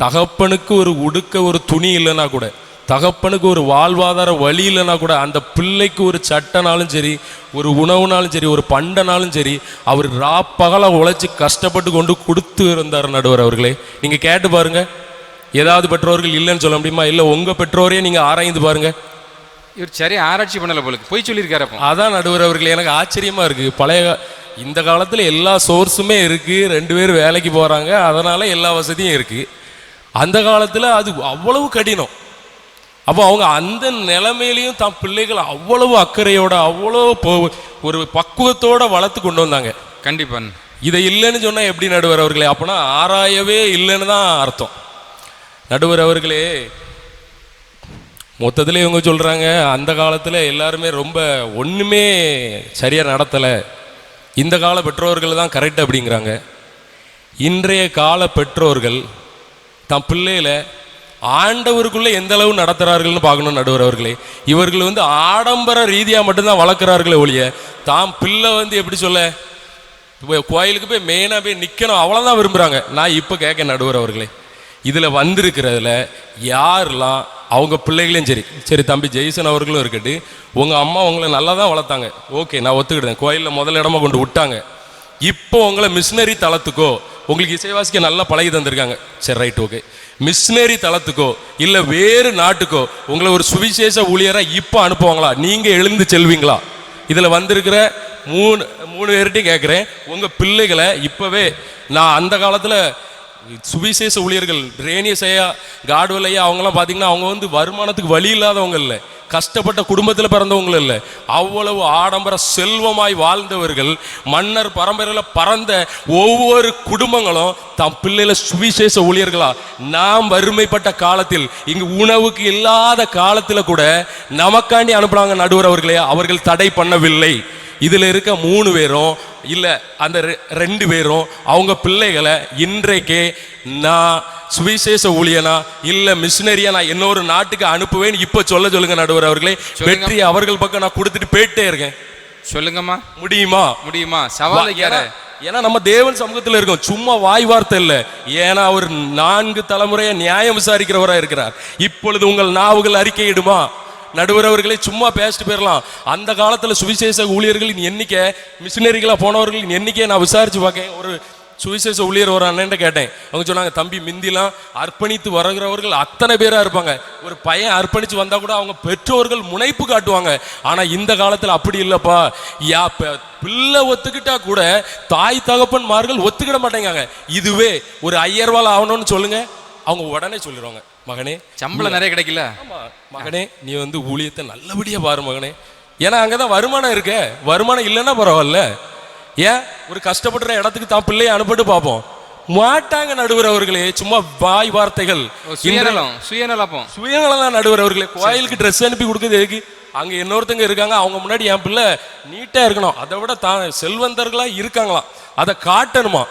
தகப்பனுக்கு ஒரு உடுக்க ஒரு துணி இல்லைன்னா கூட, தகப்பனுக்கு ஒரு வாழ்வாதார வழி இல்லைன்னா கூட, அந்த பிள்ளைக்கு ஒரு சட்டைனாலும் சரி, ஒரு உணவுனாலும் சரி, ஒரு பண்டனாலும் சரி, அவர் ராப்பகலாக உழைச்சி கஷ்டப்பட்டு கொண்டு கொடுத்து இருந்தார் நடுவர் அவர்களே. நீங்கள் கேட்டு பாருங்க, ஏதாவது பெற்றோர்கள் இல்லைன்னு சொல்ல முடியுமா? இல்லை உங்கள் பெற்றோரையே நீங்கள் ஆராய்ந்து பாருங்க. இவர் சரி ஆராய்ச்சி பண்ணலை போல, போய் சொல்லியிருக்காரு. அதான் நடுவர் அவர்களே, எனக்கு ஆச்சரியமாக இருக்குது. இந்த காலத்தில் எல்லா சோர்ஸுமே இருக்குது, 2 பேர் வேலைக்கு போகிறாங்க, அதனால் எல்லா வசதியும் இருக்குது. அந்த காலத்தில் அது அவ்வளவு கடினம். அப்போ அவங்க அந்த நிலைமையிலையும் தம் பிள்ளைகள் அவ்வளவு அக்கறையோட அவ்வளோ ஒரு பக்குவத்தோட வளர்த்து கொண்டு வந்தாங்க. கண்டிப்பா. இதை இல்லைன்னு சொன்னால் எப்படி நடுவர் அவர்களே? அப்போனா ஆராயவே இல்லைன்னு தான் அர்த்தம். நடுவர் அவர்களே, மொத்தத்தில் இவங்க சொல்கிறாங்க அந்த காலத்தில் எல்லாருமே ரொம்ப ஒன்றுமே சரியாக நடத்தலை, இந்த கால பெற்றோர்கள் தான் கரெக்ட் அப்படிங்கிறாங்க. இன்றைய கால பெற்றோர்கள் தம் பிள்ளைகளை ஆண்டவருக்குள்ளே எந்த அளவு நடத்துகிறார்கள்னு பார்க்கணும் நடுவர் அவர்களே. இவர்கள் வந்து ஆடம்பர ரீதியாக மட்டும்தான் வளர்க்குறார்களே ஒழிய தாம் பிள்ளை வந்து எப்படி சொல்ல கோயிலுக்கு போய் மெயினாக போய் நிற்கணும் அவ்வளோதான் விரும்புகிறாங்க. நான் இப்போ கேட்க நடுவர் அவர்களே, இதில் வந்திருக்கிறதுல யாரெல்லாம் அவங்க பிள்ளைகளையும் சரி சரி தம்பி ஜெய்சன் அவர்களும் இருக்கட்டு, உங்கள் அம்மா உங்களை நல்லா தான் வளர்த்தாங்க, ஓகே நான் ஒத்துக்கிட்டேன், கோயிலில் முதல் இடமா கொண்டு விட்டாங்க, இப்போ உங்களை மிஷினரி தளத்துக்கோ உங்களுக்கு இசைவாசிக்க நல்லா பழகி தந்திருக்காங்க, சரி ரைட் ஓகே, மிஷினரி தளத்துக்கோ இல்லை வேறு நாட்டுக்கோ உங்களை ஒரு சுவிசேஷ ஊழியராக இப்போ அனுப்புவாங்களா? நீங்கள் எழுந்து செல்வீங்களா? இதில் வந்திருக்கிற மூணு பேர்கிட்டையும் கேட்குறேன், உங்கள் பிள்ளைகளை இப்போவே நான் அந்த காலத்தில் சுவிசேஷ ஊழியர்கள் ரேனியசையா காடுவலையா அவங்களாம் பார்த்தீங்கன்னா அவங்க வந்து வருமானத்துக்கு வழி இல்லாதவங்க இல்லை, கஷ்டப்பட்ட குடும்பத்தில் பிறந்தவங்க இல்லை, அவ்வளவு ஆடம்பர செல்வமாய் வாழ்ந்தவர்கள், மன்னர் பரம்பரையில் பறந்த ஒவ்வொரு குடும்பங்களும் தம் பிள்ளைல சுவிசேஷ ஊழியர்களா. நாம் வறுமைப்பட்ட காலத்தில் இங்கு உணவுக்கு இல்லாத காலத்தில் கூட நமக்காண்டி அனுப்புனாங்க நடுவர் அவர்களே, அவர்கள் தடை பண்ணவில்லை. இதில் இருக்க 3 பேரும் இல்லை அந்த 2 பேரும் அவங்க பிள்ளைகளை இன்றைக்கே நான் சுவிசேஷ ஊழியனா இல்லை மிஷினரியா நான் இன்னொரு நாட்டுக்கு அனுப்புவேன் இப்போ சொல்லுங்க நடுவர் அவர்களே. வெற்றி அவர்கள் பக்கம் நான் கொடுத்துட்டு போயிட்டே இருக்கேன். சொல்லுங்கம்மா, முடியுமா சவால். ஏன்னா நம்ம தேவன் சமூகத்தில் இருக்கோம், சும்மா வாய் வார்த்தை இல்லை. ஏன்னா அவர் 4 தலைமுறையை நியாயம் விசாரிக்கிறவராக இருக்கிறார். இப்பொழுது உங்கள் நாவுகள் அறிக்கையிடுமா? நடுவர் அவர்களை சும்மா பேசிட்டு போயிடலாம். அந்த காலத்தில் சுவிசேஷ ஊழியர்களின் எண்ணிக்கை, மிஷினரிகளாக போனவர்களின் எண்ணிக்கையை நான் விசாரிச்சு பார்க்கேன். ஒரு சுவிசேஷ ஊழியர் ஒரு அண்ணன் கேட்டேன், அவங்க சொன்னாங்க, தம்பி மிந்திலாம் அர்ப்பணித்து வருகிறவர்கள் அத்தனை பேராக இருப்பாங்க, ஒரு பையன் அர்ப்பணித்து வந்தால் கூட அவங்க பெற்றோர்கள் முனைப்பு காட்டுவாங்க. ஆனால் இந்த காலத்தில் அப்படி இல்லைப்பா, பிள்ளை ஒத்துக்கிட்டா கூட தாய் தகப்பன்மார்கள் ஒத்துக்கிட மாட்டேங்காங்க. இதுவே ஒரு 5000 ரூபாய் ஆகணும்னு சொல்லுங்க, அவங்க உடனே சொல்லிடுவாங்க, மகனே சம்பளம் நிறைய கிடைக்கல, மகனே நீ வந்து ஊழியத்தை நல்லபடியா பாரு மகனே. ஏன்னா அங்கதான் வருமானம் இருக்க, வருமானம் இல்லைன்னா பரவாயில்ல. ஏன் ஒரு கஷ்டப்படுற இடத்துக்கு தான் பிள்ளைய அனுப்பிட்டு பார்ப்போம் மாட்டாங்க நடுவர் அவர்களே. சும்மா வாய் வார்த்தைகள், சுயநலம் தான் நடுவர் அவர்களே. கோயிலுக்கு ட்ரெஸ் அனுப்பி கொடுக்குறது எதுக்கு? அங்க இன்னொருத்தங்க இருக்காங்க, அவங்க முன்னாடி என் பிள்ளை நீட்டா இருக்கணும், அதை விட தான் செல்வந்தர்களா இருக்காங்களாம், அதை காட்டணுமா,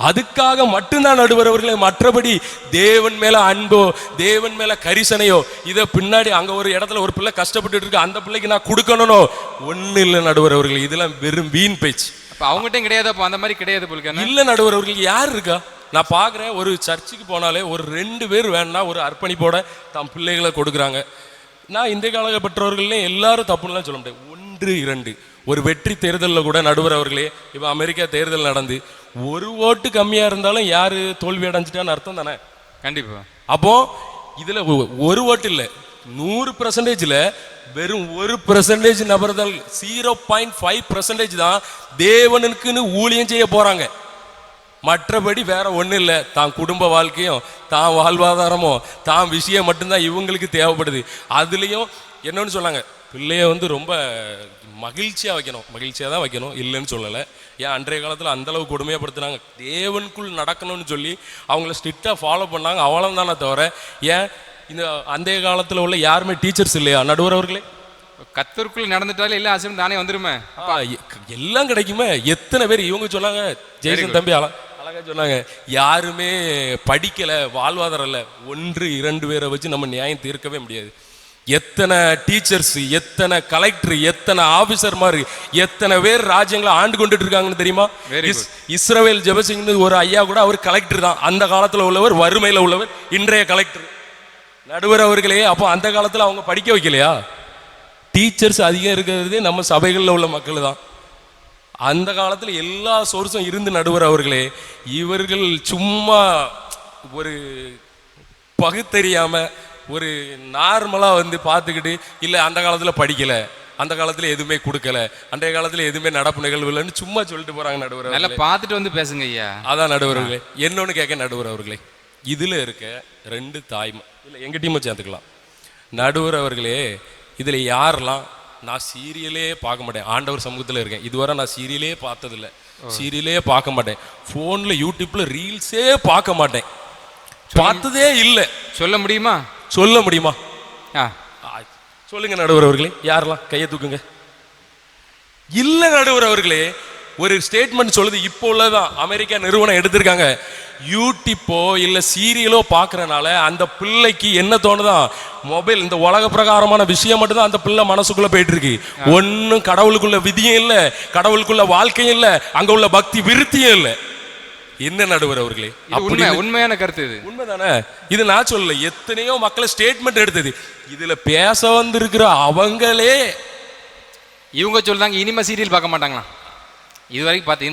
அதுக்காக மட்டும்தான் நடுவர் அவர்களே. மற்றபடி தேவன் மேல அன்போ தேவன் மேல கரிசனையோ இதை பின்னாடி அங்க ஒரு இடத்துல ஒரு பிள்ளை கஷ்டப்பட்டு இருக்கு, அந்த பிள்ளைக்கு நான் கொடுக்கணும் ஒண்ணு இல்லை நடுவர் அவர்களே. இதெல்லாம் வெறும் வீண் பேச்சு. அவங்ககிட்ட கிடையாது, அந்த மாதிரி கிடையாது போல இல்ல நடுவர் அவர்களுக்கு. யார் இருக்கா? நான் பாக்குறேன், ஒரு சர்ச்சுக்கு போனாலே ஒரு 2 பேர் வேணா ஒரு அர்ப்பணிப்போட தம் பிள்ளைகளை கொடுக்குறாங்க. நான் இந்த கால பெற்றவர்களே எல்லாரும் தப்புலாம் சொல்ல முடியாது, 1 2 ஒரு வெற்றி தேர்தலில் கூட நடுவர் அவர்களே, இப்போ அமெரிக்கா தேர்தல் நடந்து 1 ஓட்டு கம்மியா இருந்தாலும் யாரு தோல்வி அடைஞ்சிட்டான்னு அர்த்தம் தானே? கண்டிப்பா. அப்போ இதுல 1 ஓட்டு இல்லை, 100%ல வெறும் 1% நபர்கள் 0.5% தான் தேவனுக்குன்னு ஊழியம் செய்ய போறாங்க. மற்றபடி வேற ஒன்றும் இல்லை. தான் குடும்ப வாழ்க்கையும் தான் வாழ்வாதாரமோ தான் விஷயம் மட்டும்தான் இவங்களுக்கு தேவைப்படுது. அதுலேயும் என்னன்னு சொன்னாங்க, பிள்ளைய வந்து ரொம்ப மகிழ்ச்சியாக வைக்கணும், மகிழ்ச்சியாக தான் வைக்கணும், இல்லைன்னு சொல்லலை. ஏன் அன்றைய காலத்தில் அந்தளவு கொடுமையப்படுத்தினாங்க, தேவனுக்குள் நடக்கணும்னு சொல்லி அவங்கள ஸ்ட்ரிக்டாக ஃபாலோ பண்ணாங்க, அவ்வளோதானே தவிர. ஏன் இந்த அந்த காலத்தில் உள்ள யாருமே டீச்சர்ஸ் இல்லையா நடுவர் அவர்களே? கத்தருக்குள் நடந்துட்டாலே எல்லா ஆசையும் தானே வந்துருமே, எல்லாம் கிடைக்குமே. எத்தனை பேர் இவங்க சொன்னாங்க, ஜெய்சன் தம்பி அழகா சொன்னாங்க, யாருமே படிக்கலை, வாழ்வாதாரம் இல்லை, 1 2 பேரை வச்சு நம்ம நியாயம் தீர்க்கவே முடியாது. எத்தனை டீச்சர்ஸ், எத்தனை கலெக்டர், எத்தனை ஆபீசர் மாதிரி எத்தனை பேர் ராஜ்யங்களை ஆண்டு கொண்டுட்டு இருக்காங்கன்னு தெரியுமா? இஸ்ரவேல் ஜெபசிங் ஒரு ஐயா கூட அவர் கலெக்டர் தான், அந்த காலத்தில் உள்ளவர், வறுமையில் உள்ளவர், இன்றைய கலெக்டர் நடுவர் அவர்களே. அப்போ அந்த காலத்தில் அவங்க படிக்க வைக்கலையா? டீச்சர்ஸ் அதிகம் இருக்கிறது நம்ம சபைகளில் உள்ள மக்கள் தான். அந்த காலத்தில் எல்லா சோர்ஸும் இருந்து நடுவர் அவர்களே, இவர்கள் சும்மா ஒரு பகுத்தறியாம ஒரு நார்மலாக வந்து பார்த்துக்கிட்டு, இல்லை அந்த காலத்தில் படிக்கலை, அந்த காலத்தில் எதுவுமே கொடுக்கல, அன்றைய காலத்தில் எதுவுமே நடப்பு நிகழ்வு இல்லைன்னு சும்மா சொல்லிட்டு போகிறாங்க நடுவர். நல்லா பார்த்துட்டு வந்து பேசுங்க ஐயா. அதான் நடுவர்களே. என்னொன்று கேட்க நடுவர் அவர்களே, இதில் இருக்க 2 தாய்மா இல்லை எங்கள் டீமை சேர்த்துக்கலாம் நடுவர் அவர்களே. இதில் யாரெல்லாம் நான் சீரியலே பார்க்க மாட்டேன், ஆண்டவர் சமூகத்தில் இருக்கேன், இதுவரை நான் சீரியலே பார்த்ததில்லை, சீரியலே பார்க்க மாட்டேன், ஃபோனில் யூடியூப்பில் ரீல்ஸே பார்க்க மாட்டேன், பார்த்ததே இல்லை. சொல்ல முடியுமா? சொல்லுங்க நடுவர் அவர்களே, யாரெல்லாம் கையை தூக்குங்க. இல்ல நடுவர் அவர்களே, ஒரு ஸ்டேட்மெண்ட் சொல்லுது. இப்போ உள்ளதான் அமெரிக்கா நிறுவனம் எடுத்திருக்காங்க. யூடியூப்போ இல்ல சீரியலோ பாக்குறனால அந்த பிள்ளைக்கு என்ன தோணுதான், மொபைல் இந்த உலக பிரகாரமான விஷயம் மட்டும்தான் அந்த பிள்ளை மனசுக்குள்ள போயிட்டு இருக்கு. ஒன்னும் கடவுளுக்குள்ள விதியும் இல்ல, கடவுளுக்குள்ள வாழ்க்கையும் இல்ல, அங்க உள்ள பக்தி விருத்தியும் இல்ல. என்ன நடுவர் அவர்களே, உண்மையான கருத்து இது. உண்மைதானே? இது நான் சொல்லல, எத்தனையோ மக்களை ஸ்டேட்மெண்ட் எடுத்தது. இதுல பேச வந்திருக்கிற அவங்களே இவங்க சொல்றாங்க இனிமே சீரியல் பார்க்க மாட்டாங்களா, இது வரைக்கும் பார்த்து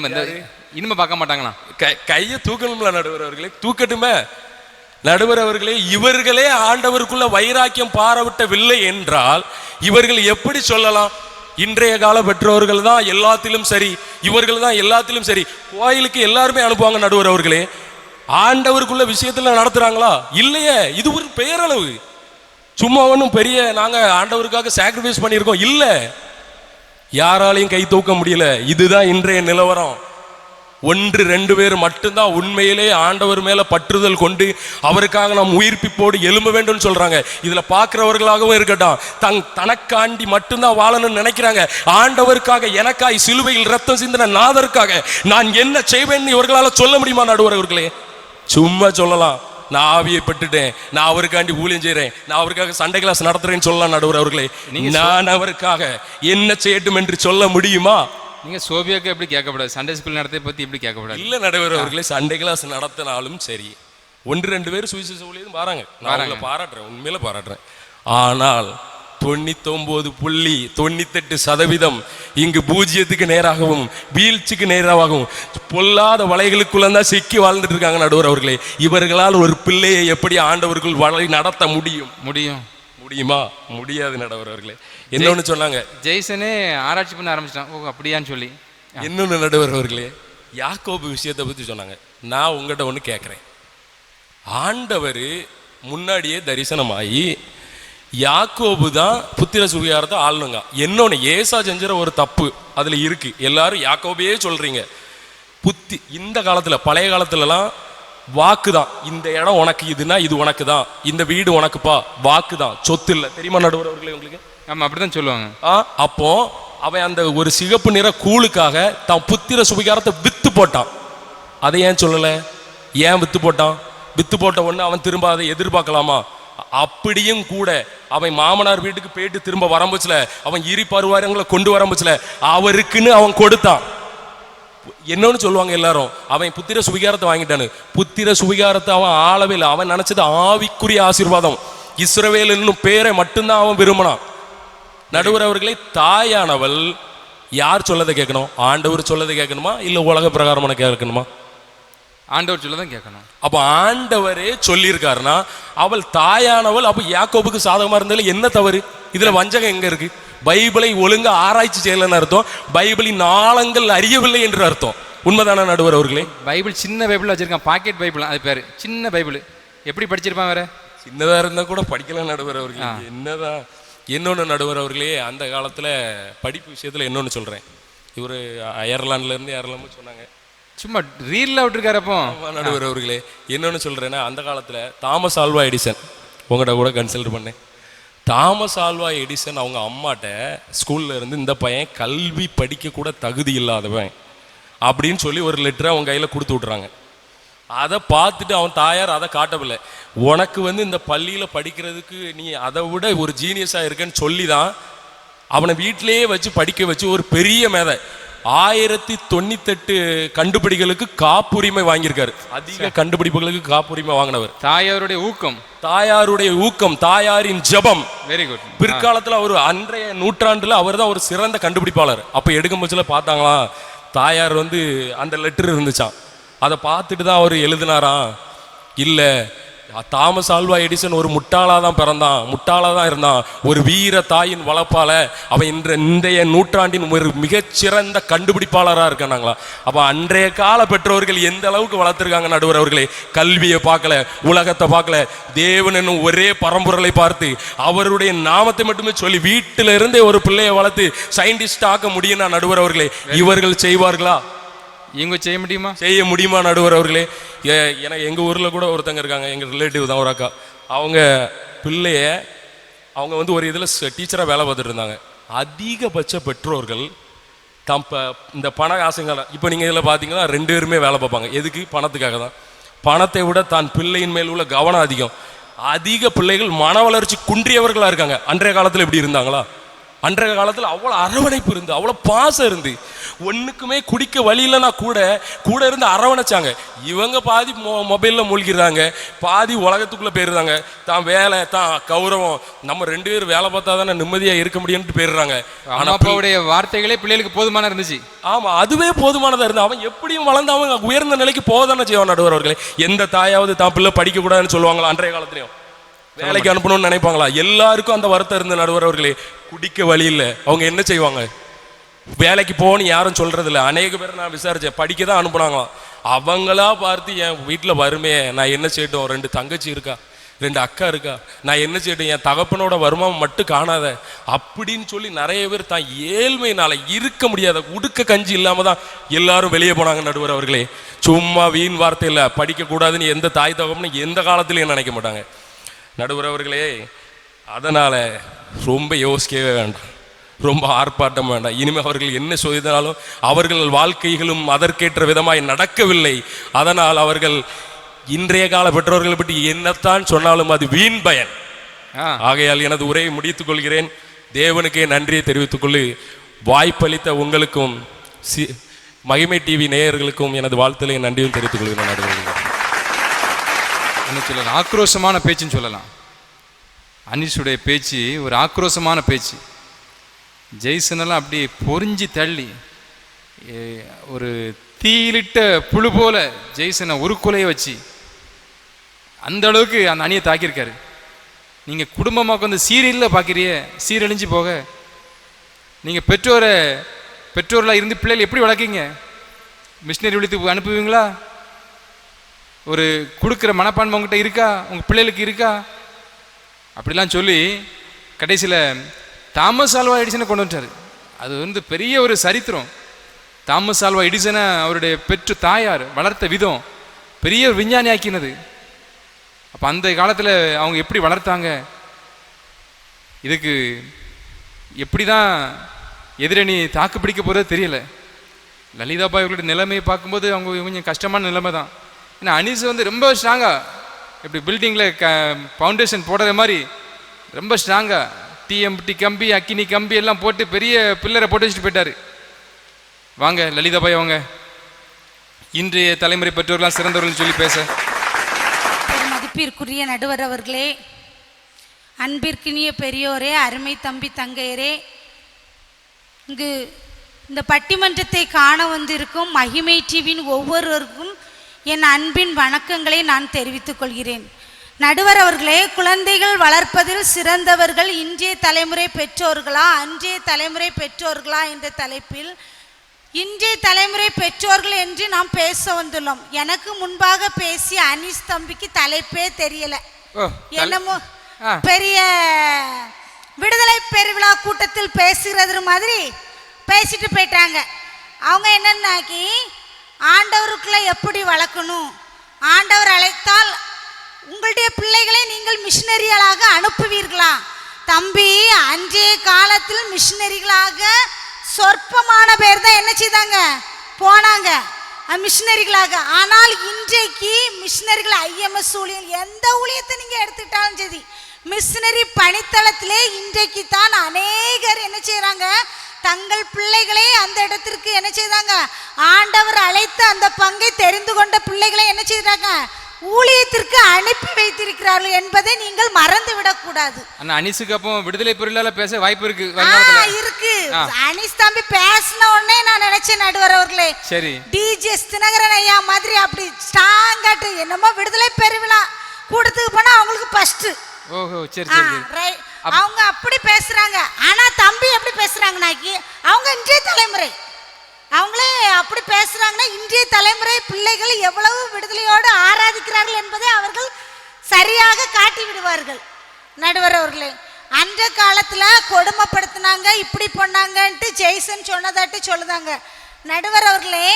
இனிமே பார்க்க மாட்டாங்களா. கையை தூக்கணும்ல நடுவர் அவர்களே, தூக்கட்டுமே நடுவர் அவர்களே. இவர்களே ஆண்டவருக்குள்ள வைராக்கியம் பாராட்டவில்லை என்றால் இவர்கள் எப்படி சொல்லலாம் இன்றைய கால பெற்றோர்கள் தான் எல்லாத்திலும் சரி, இவர்கள் தான் எல்லாத்திலும் சரி? கோயிலுக்கு எல்லாருமே அனுப்புவாங்க நடுவர் அவர்களே, ஆண்டவருக்குள்ள விஷயத்துல நடத்துறாங்களா? இல்லையே. இது ஒரு பெயரளவு, சும்மா ஒன்றும் பெரிய நாங்க ஆண்டவருக்காக சாக்ரிஃபைஸ் பண்ணியிருக்கோம் இல்ல. யாராலையும் கை தூக்க முடியல. இதுதான் இன்றைய நிலவரம். 1-2 பேர் மட்டும்தான் உண்மையிலே ஆண்டவர் மேல பற்றுதல் கொண்டு அவருக்காக நாம் உயிர்ப்பிப்போடு எழும்ப வேண்டும் சொல்றாங்க. இதுல பாக்குறவர்களாகவும் இருக்கட்டும், தனக்காண்டி மட்டும்தான் வாழணும்னு நினைக்கிறாங்க. ஆண்டவருக்காக, எனக்காய் சிலுவையில் ரத்தம் சிந்தின நாதருக்காக நான் என்ன செய்வேன்னு இவர்களால சொல்ல முடியுமா நடுவர் அவர்களே? சும்மா சொல்லலாம், நான் ஆவியை பெற்றுட்டேன், நான் அவருக்காண்டி ஊழியம் செய்றேன், நான் அவருக்காக சண்டே கிளாஸ் நடத்துறேன்னு சொல்லலாம் நடுவர் அவர்களே. நான் அவருக்காக என்ன செய்யட்டும் என்று சொல்ல முடியுமா? நீங்க சோபியாக்கு எப்படி கேட்கப்படாது, சண்டே ஸ்கூல் நடத்தை பத்தி எப்படி கேட்கப்படாது? இல்ல நடுவர் அவர்களே, சண்டே கிளாஸ் நடத்தினாலும் சரி, 1-2 பேர் சுவிசேஷ ஊழியம் வராங்க, நான் பாராட்டுறேன், உண்மையில பாராட்டுறேன். ஆனால் 99.98% இங்கு பூஜ்ஜியத்துக்கு நேராகவும் வீழ்ச்சிக்கு நேராகவும் பொல்லாத வலைகளுக்குள்ள தான் சிக்கி வாழ்ந்துட்டு இருக்காங்க நடுவர் அவர்களே. இவர்களால் ஒரு பிள்ளையை எப்படி ஆண்டவருக்குள் வலை நடத்த முடியுமா? முடியாது நடுவர் அவர்களே. என்னொன்னு சொன்னாங்க, ஜெய்சனே ஆராய்ச்சி பண்ண ஆரம்பிச்சிட்டான். ஓ அப்படியான்னு சொல்லி. இன்னொன்னு நடுவர் அவர்களே, யாக்கோபு விஷயத்தை பத்தி சொன்னாங்க. நான் உங்ககிட்ட ஒண்ணு கேட்கிறேன். ஆண்டவர் முன்னாடியே தரிசனமாயி யாக்கோபு தான் புத்திர சுவிகாரத்தை ஆளணுங்க. என்னொன்னு, ஏசா செஞ்சுற ஒரு தப்பு அதுல இருக்கு. எல்லாரும் யாக்கோபையே சொல்றீங்க. இந்த காலத்துல, பழைய காலத்துலலாம் வாக்கு தான், இந்த இடம் உனக்கு, இதுனா இது உனக்கு தான், இந்த வீடு உனக்குப்பா, வாக்கு தான், சொத்து இல்லை. தெரியுமா நடுவர் அவர்களே உங்களுக்கு? ஆமா, அப்படிதான் சொல்லுவாங்க. அப்போ அவன் அந்த ஒரு சிகப்பு நிற கூழுக்காக தான் புத்திர சுவிகாரத்தை வித்து போட்டான். அதை ஏன் சொல்லல? ஏன் வித்து போட்டான்? வித்து போட்ட உடனே அவன் திரும்ப அதை எதிர்பார்க்கலாமா? அப்படியும் கூட அவன் மாமனார் வீட்டுக்கு போயிட்டு திரும்ப வரம்புச்சுல, அவன் இரு பருவாரங்களை கொண்டு வரம்புச்சுல, அவருக்குன்னு அவன் கொடுத்தான். என்னன்னு சொல்லுவாங்க எல்லாரும், அவன் புத்திர சுவிகாரத்தை வாங்கிட்டானு. புத்திர சுவிகாரத்தை அவன் ஆளவே இல்லை. அவன் நினைச்சது ஆவிக்குரிய ஆசீர்வாதம், இஸ்ரவேல் என்னும் பேரை மட்டும்தான் அவன் விரும்பினான். நடுவர் அவர்களை, தாயானவள் யார் சொல்லதை கேட்கணும்? ஆண்டவர் சொல்லதை கேட்கணுமா இல்ல உலக பிரகாரமான கேட்கணுமா? ஆண்டவர் சொல்லதான் கேட்கணும். அப்ப ஆண்டவரே சொல்லியிருக்காருன்னா அவள் தாயானவள். அப்ப யாக்கோபுக்கு சாதகமா இருந்தாலும் என்ன தவறு? இதுல வஞ்சகம் எங்க இருக்கு? பைபிளை ஒழுங்கா ஆராய்ச்சி செய்யலன்னு அர்த்தம், பைபிளின் ஆழங்கள் அறியவில்லை என்று அர்த்தம். உண்மைதான நடுவர் அவர்களே? பைபிள் சின்ன பைபிள் வச்சிருக்கான், பாக்கெட் பைபிள், அது பேரு சின்ன பைபிள். எப்படி படிச்சிருப்பான்? வேற சின்னதா இருந்தா கூட படிக்கலாம் நடுவர் அவர்களே. என்னதான் இன்னொன்னு நடுவர் அவர்களே, அந்த காலத்துல படிப்பு விஷயத்துல இன்னொன்னு சொல்றேன். இவரு அயர்லாந்துல இருந்து யாரெல்லாமோ சொன்னாங்க, சும்மா ரீல்ல விட்டுருக்காரப்போ நடுவர் அவர்களே. என்னன்னு சொல்றேன்னா, அந்த காலத்துல தாமஸ் ஆல்வா எடிசன், உங்கள்கிட்ட கூட கன்சல்ட் பண்ணேன். தாமஸ் ஆல்வா எடிசன் அவங்க அம்மாட்ட ஸ்கூல்ல இருந்து இந்த பையன் கல்வி படிக்க கூட தகுதி இல்லாதவன் அப்படின்னு சொல்லி ஒரு லெட்டரை அவன் கையில கொடுத்து விட்றாங்க. அதை பார்த்துட்டு அவன் தாயார் அதை காட்டவில்லை. உனக்கு இந்த பள்ளியில படிக்கிறதுக்கு நீ அதை விட ஒரு ஜீனியஸா இருக்கன்னு சொல்லி தான் அவனை வீட்டிலேயே வச்சு படிக்க வச்சு ஒரு பெரிய மேதை 1098 கண்டுபிடிகளுக்கு காப்புரிமை வாங்கியிருக்காரு. அதிக கண்டுபிடிப்புகளுக்கு காப்புரிமை வாங்கினவர். தாயாருடைய ஊக்கம், தாயாரின் ஜபம். Very good. பிற்காலத்துல அவர் அன்றைய நூற்றாண்டுல அவர் தான் ஒரு சிறந்த கண்டுபிடிப்பாளர். அப்ப எடுக்கும் பட்சத்துல பார்த்தாங்களா, தாயார் அந்த லெட்டர் இருந்துச்சான். அதை பார்த்துட்டு தான் அவர் எழுதினாராம். இல்ல, தாமஸ் ஆல்வா எடிசன் ஒரு முட்டாளாதான் பிறந்தான், முட்டாளாதான் இருந்தான். ஒரு வீர தாயின் வளர்ப்பால அவன் இன்றைய நூற்றாண்டின் ஒரு மிகச்சிறந்த கண்டுபிடிப்பாளராக இருக்காங்களா. அப்ப அன்றைய கால பெற்றோர்கள் எந்த அளவுக்கு வளர்த்துருக்காங்க நடுவர் அவர்களே. கல்வியை பார்க்கல, உலகத்தை பார்க்கல, தேவன் என்னும் ஒரே பரம்பொருளை பார்த்து அவருடைய நாமத்தை மட்டுமே சொல்லி வீட்டில இருந்தே ஒரு பிள்ளையை வளர்த்து சயின்டிஸ்ட் ஆக்க முடியும்னா நடுவர் அவர்களே, இவர்கள் செய்வார்களா? இவங்க செய்ய முடியுமா நடுவர் அவர்களே? எனக்கு எங்க ஊர்ல கூட ஒருத்தங்க இருக்காங்க, எங்க ரிலேட்டிவ் தான் ஒரு அக்கா. அவங்க பிள்ளைய அவங்க வந்து ஒரு இதில் டீச்சராக வேலை பார்த்துட்டு இருந்தாங்க. அதிகபட்ச பெற்றோர்கள் இந்த பண ஆசைங்களை, இப்போ நீங்கள் இதில் பார்த்தீங்கன்னா 2 பேருமே வேலை பார்ப்பாங்க. எதுக்கு? பணத்துக்காக தான். பணத்தை விட தான் பிள்ளையின் மேல் உள்ள கவனம் அதிகம். அதிக பிள்ளைகள் மன வளர்ச்சி குன்றியவர்களாக இருக்காங்க. அன்றைய காலத்தில் எப்படி இருந்தாங்களா? அன்றைய காலத்தில் அவ்வளோ அரவணைப்பு இருந்து, அவ்வளோ பாசம் இருந்து, ஒன்றுக்குமே குடிக்க வழி இல்லைன்னா கூட இருந்து அரவணைச்சாங்க. இவங்க பாதி மொபைலில் மூழ்கிறாங்க, பாதி உலகத்துக்குள்ளே போயிடுறாங்க. தான் வேலை, தான் கௌரவம், நம்ம 2 பேரும் வேலை பார்த்தா தானே நிம்மதியாக இருக்க முடியும்னு போயிடுறாங்க. ஆனால் அப்பாவுடைய வார்த்தைகளே பிள்ளைகளுக்கு போதுமான இருந்துச்சு. ஆமாம், அதுவே போதுமானதாக இருந்து அவன் எப்படியும் வளர்ந்து அவன் உயர்ந்த நிலைக்கு போதானே செய்வான். நடுவர் அவர்களே, எந்த தாயாவது தான் பிள்ளை படிக்கக்கூடாதுன்னு சொல்லுவாங்களா? அன்றைய காலத்துலையும் வேலைக்கு அனுப்பணும்னு நினைப்பாங்களா? எல்லாருக்கும் அந்த வருத்தம் இருந்த நடுவர் அவர்களே. குடிக்க வழி இல்லை, அவங்க என்ன செய்வாங்க? வேலைக்கு போகணும்னு யாரும் சொல்றது இல்லை. அநேக பேர் நான் விசாரிச்சேன், படிக்க தான் அனுப்புனாங்களாம். அவங்களா பார்த்து என் வீட்டில் வருமே, நான் என்ன செய்யட்டும், 2 தங்கச்சி இருக்கா, 2 அக்கா இருக்கா, நான் என்ன செய்யட்டும், என் தகப்பனோட வருமானம் மட்டும் காணாத அப்படின்னு சொல்லி நிறைய பேர் தான் ஏழ்மையினால இருக்க முடியாத உடுக்க கஞ்சி இல்லாம தான் எல்லாரும் வெளியே போனாங்க. நடுவர் அவர்களே, சும்மா வீண் வார்த்தை இல்லை, படிக்கக்கூடாதுன்னு எந்த தாய் தகப்பனும் எந்த காலத்திலையும் நினைக்க மாட்டாங்க. நடுவர் அவர்களே, அதனால் ரொம்ப யோசிக்கவே வேண்டாம், ரொம்ப ஆர்ப்பாட்டம் வேண்டாம். இனிமேல் அவர்கள் என்ன செய்தாலும் அவர்கள் வாழ்க்கைகளும் அதற்கேற்ற விதமாய் நடக்கவில்லை. அதனால் அவர்கள் இன்றைய கால பெற்றோர்களை பற்றி என்னத்தான் சொன்னாலும் அது வீண் பயன். ஆகையால் எனது உரையை முடித்துக் கொள்கிறேன். தேவனுக்கே நன்றியை தெரிவித்துக் கொள்ளு. வாய்ப்பளித்த உங்களுக்கும் மகிமை டிவி நேயர்களுக்கும் எனது வாழ்த்தலை நன்றியும் தெரிவித்துக் கொள்கிறேன். என்ன சொல்லலாம், ஆக்ரோஷமான பேச்சுன்னு சொல்லலாம். அனிஷுடைய பேச்சு ஒரு ஆக்ரோஷமான பேச்சு. ஜெய்சனெல்லாம் அப்படி பொறிஞ்சி தள்ளி ஒரு தீயிலிட்ட புழு போல ஜெய்சனை ஒரு கொலையை வச்சு அந்த அளவுக்கு அந்த அணியை தாக்கியிருக்காரு. நீங்கள் குடும்பமாக வந்து சீரியலில் பார்க்குறிய, சீரழிஞ்சு போக. நீங்கள் பெற்றோர்களாக இருந்து பிள்ளைகள் எப்படி வளர்க்கீங்க? மிஷினரி விழித்து அனுப்புவீங்களா? ஒரு கொடுக்குற மனப்பான்மை உங்ககிட்ட இருக்கா? உங்கள் பிள்ளைகளுக்கு இருக்கா? அப்படிலாம் சொல்லி கடைசியில் தாமஸ் ஆல்வா எடிசனை கொண்டு வந்துட்டார். அது வந்து பெரிய ஒரு சரித்திரம். தாமஸ் ஆல்வா எடிசனை அவருடைய பெற்று தாயார் வளர்த்த விதம் பெரிய ஒரு விஞ்ஞானி ஆக்கினது. அப்போ அந்த காலத்தில் அவங்க எப்படி வளர்த்தாங்க? இதுக்கு எப்படி தான் எதிரணி தாக்கு பிடிக்க போகிறது தெரியல. லலிதாபாய் அவர்களுடைய நிலைமையை பார்க்கும்போது அவங்க கொஞ்சம் கஷ்டமான நிலைமை தான். ஏன்னா அனீஸ் வந்து ரொம்ப ஸ்ட்ராங்காக இப்படி பில்டிங்கில் ஃபவுண்டேஷன் போடுற மாதிரி ரொம்ப ஸ்ட்ராங்காக டிஎம்டி கம்பி, அக்கினி கம்பி எல்லாம் போட்டு பெரிய பில்லரை போட்டு வச்சுட்டு போயிட்டார். வாங்க லலிதாபாய், அவங்க இன்றைய தலைமுறை பெற்றோர்களாம் சிறந்தவர்கள் சொல்லி பேச. மதிப்பிற்குரிய நடுவர் அவர்களே, அன்பிற்கினிய பெரியோரே, அருமை தம்பி தங்கையரே, இங்கு இந்த பட்டிமன்றத்தை காண வந்திருக்கும் மகிமை டிவியின் ஒவ்வொருவருக்கும் என் அன்பின் வணக்கங்களை நான் தெரிவித்துக் கொள்கிறேன். நடுவர் அவர்களே, குழந்தைகள் வளர்ப்பதில் சிறந்தவர்கள் இன்றைய தலைமுறை பெற்றோர்களா அன்றைய தலைமுறை பெற்றோர்களா என்ற தலைப்பில் இன்றைய தலைமுறை பெற்றோர்கள் என்று நாம் பேச வந்துள்ளோம். எனக்கு முன்பாக பேசிய அனீஸ் தம்பிக்கு தலைப்பே தெரியல. என்னமோ பெரிய விடுதலை பெருவிழா கூட்டத்தில் பேசுகிறது மாதிரி பேசிட்டு போயிட்டாங்க. அவங்க என்னன்னாக்கி ஆண்டவருக்குள்ள எப்படி வளர்க்கணும், ஆண்டவர் அழைத்தால் உங்களுடைய பிள்ளைகளை நீங்கள் மிஷினரிகளாக அனுப்புவீர்களா? தம்பி, அன்றைய காலத்தில் மிஷினரிகளாக சொற்பமான பேர் தான் என்ன செய்தாங்க, போனாங்க மிஷினரிகளாக. ஆனால் இன்றைக்கு மிஷினரிகள் ஐஎம்எஸ் ஊழியர் எந்த ஊழியத்தை நீங்கள் எடுத்துக்கிட்டாலும் சரி, மிஷினரி பணித்தளத்திலே இன்றைக்கு தான் அநேகர் என்ன செய்கிறாங்க, தங்கள் பிள்ளைகளை அந்த இடத்திற்கு என்ன செய்தாங்க, ஆண்டவர் அழைத்து அந்த பங்கை தெரிந்து கொண்ட பிள்ளைகளை என்ன செய்தாங்க, ஊழியத்திற்கு அனுப்பி வைத்திருக்கிறார்கள் என்பதை நீங்கள் மறந்து விடக்கூடாது. அனீஸுக்கு அப்போ விடுதலை பொருளால பேச வாய்ப்பு இருக்கு. இருக்கு. அனீஸ் தம்பி பேசின உடனே நான் நினைச்சேன் நடுவர் அவர்களே, சரி டிஜிஎஸ் தினகரன் ஐயா மாதிரி அப்படி ஸ்ட்ராங்காட்டு என்னமோ விடுதலை பெருவிழா கூட்டத்துக்கு போனா அவங்களுக்கு ஃபர்ஸ்ட். ஓஹோ, சரி சரி. அவங்க அப்படி பேசுறாங்க. ஆனா தம்பி எப்படி பேசுறாங்கனாக்கி அவங்க இன்றைய தலைமுறை அவங்களே அப்படி பேசுறாங்கன்னா இன்றைய தலைமுறை பிள்ளைகள் எவ்வளவு விடுதலையோடு ஆராதிக்கிறார்கள் என்பதை அவர்கள் சரியாக காட்டி விடுவார்கள். நடுவர் அவர்களே, அந்த காலத்துல கொடுமைப்படுத்தினாங்க, இப்படி பண்ணாங்கன்ட்டு ஜெய்சன் சொன்னதாட்டு சொல்லுதாங்க. நடுவர் அவர்களே,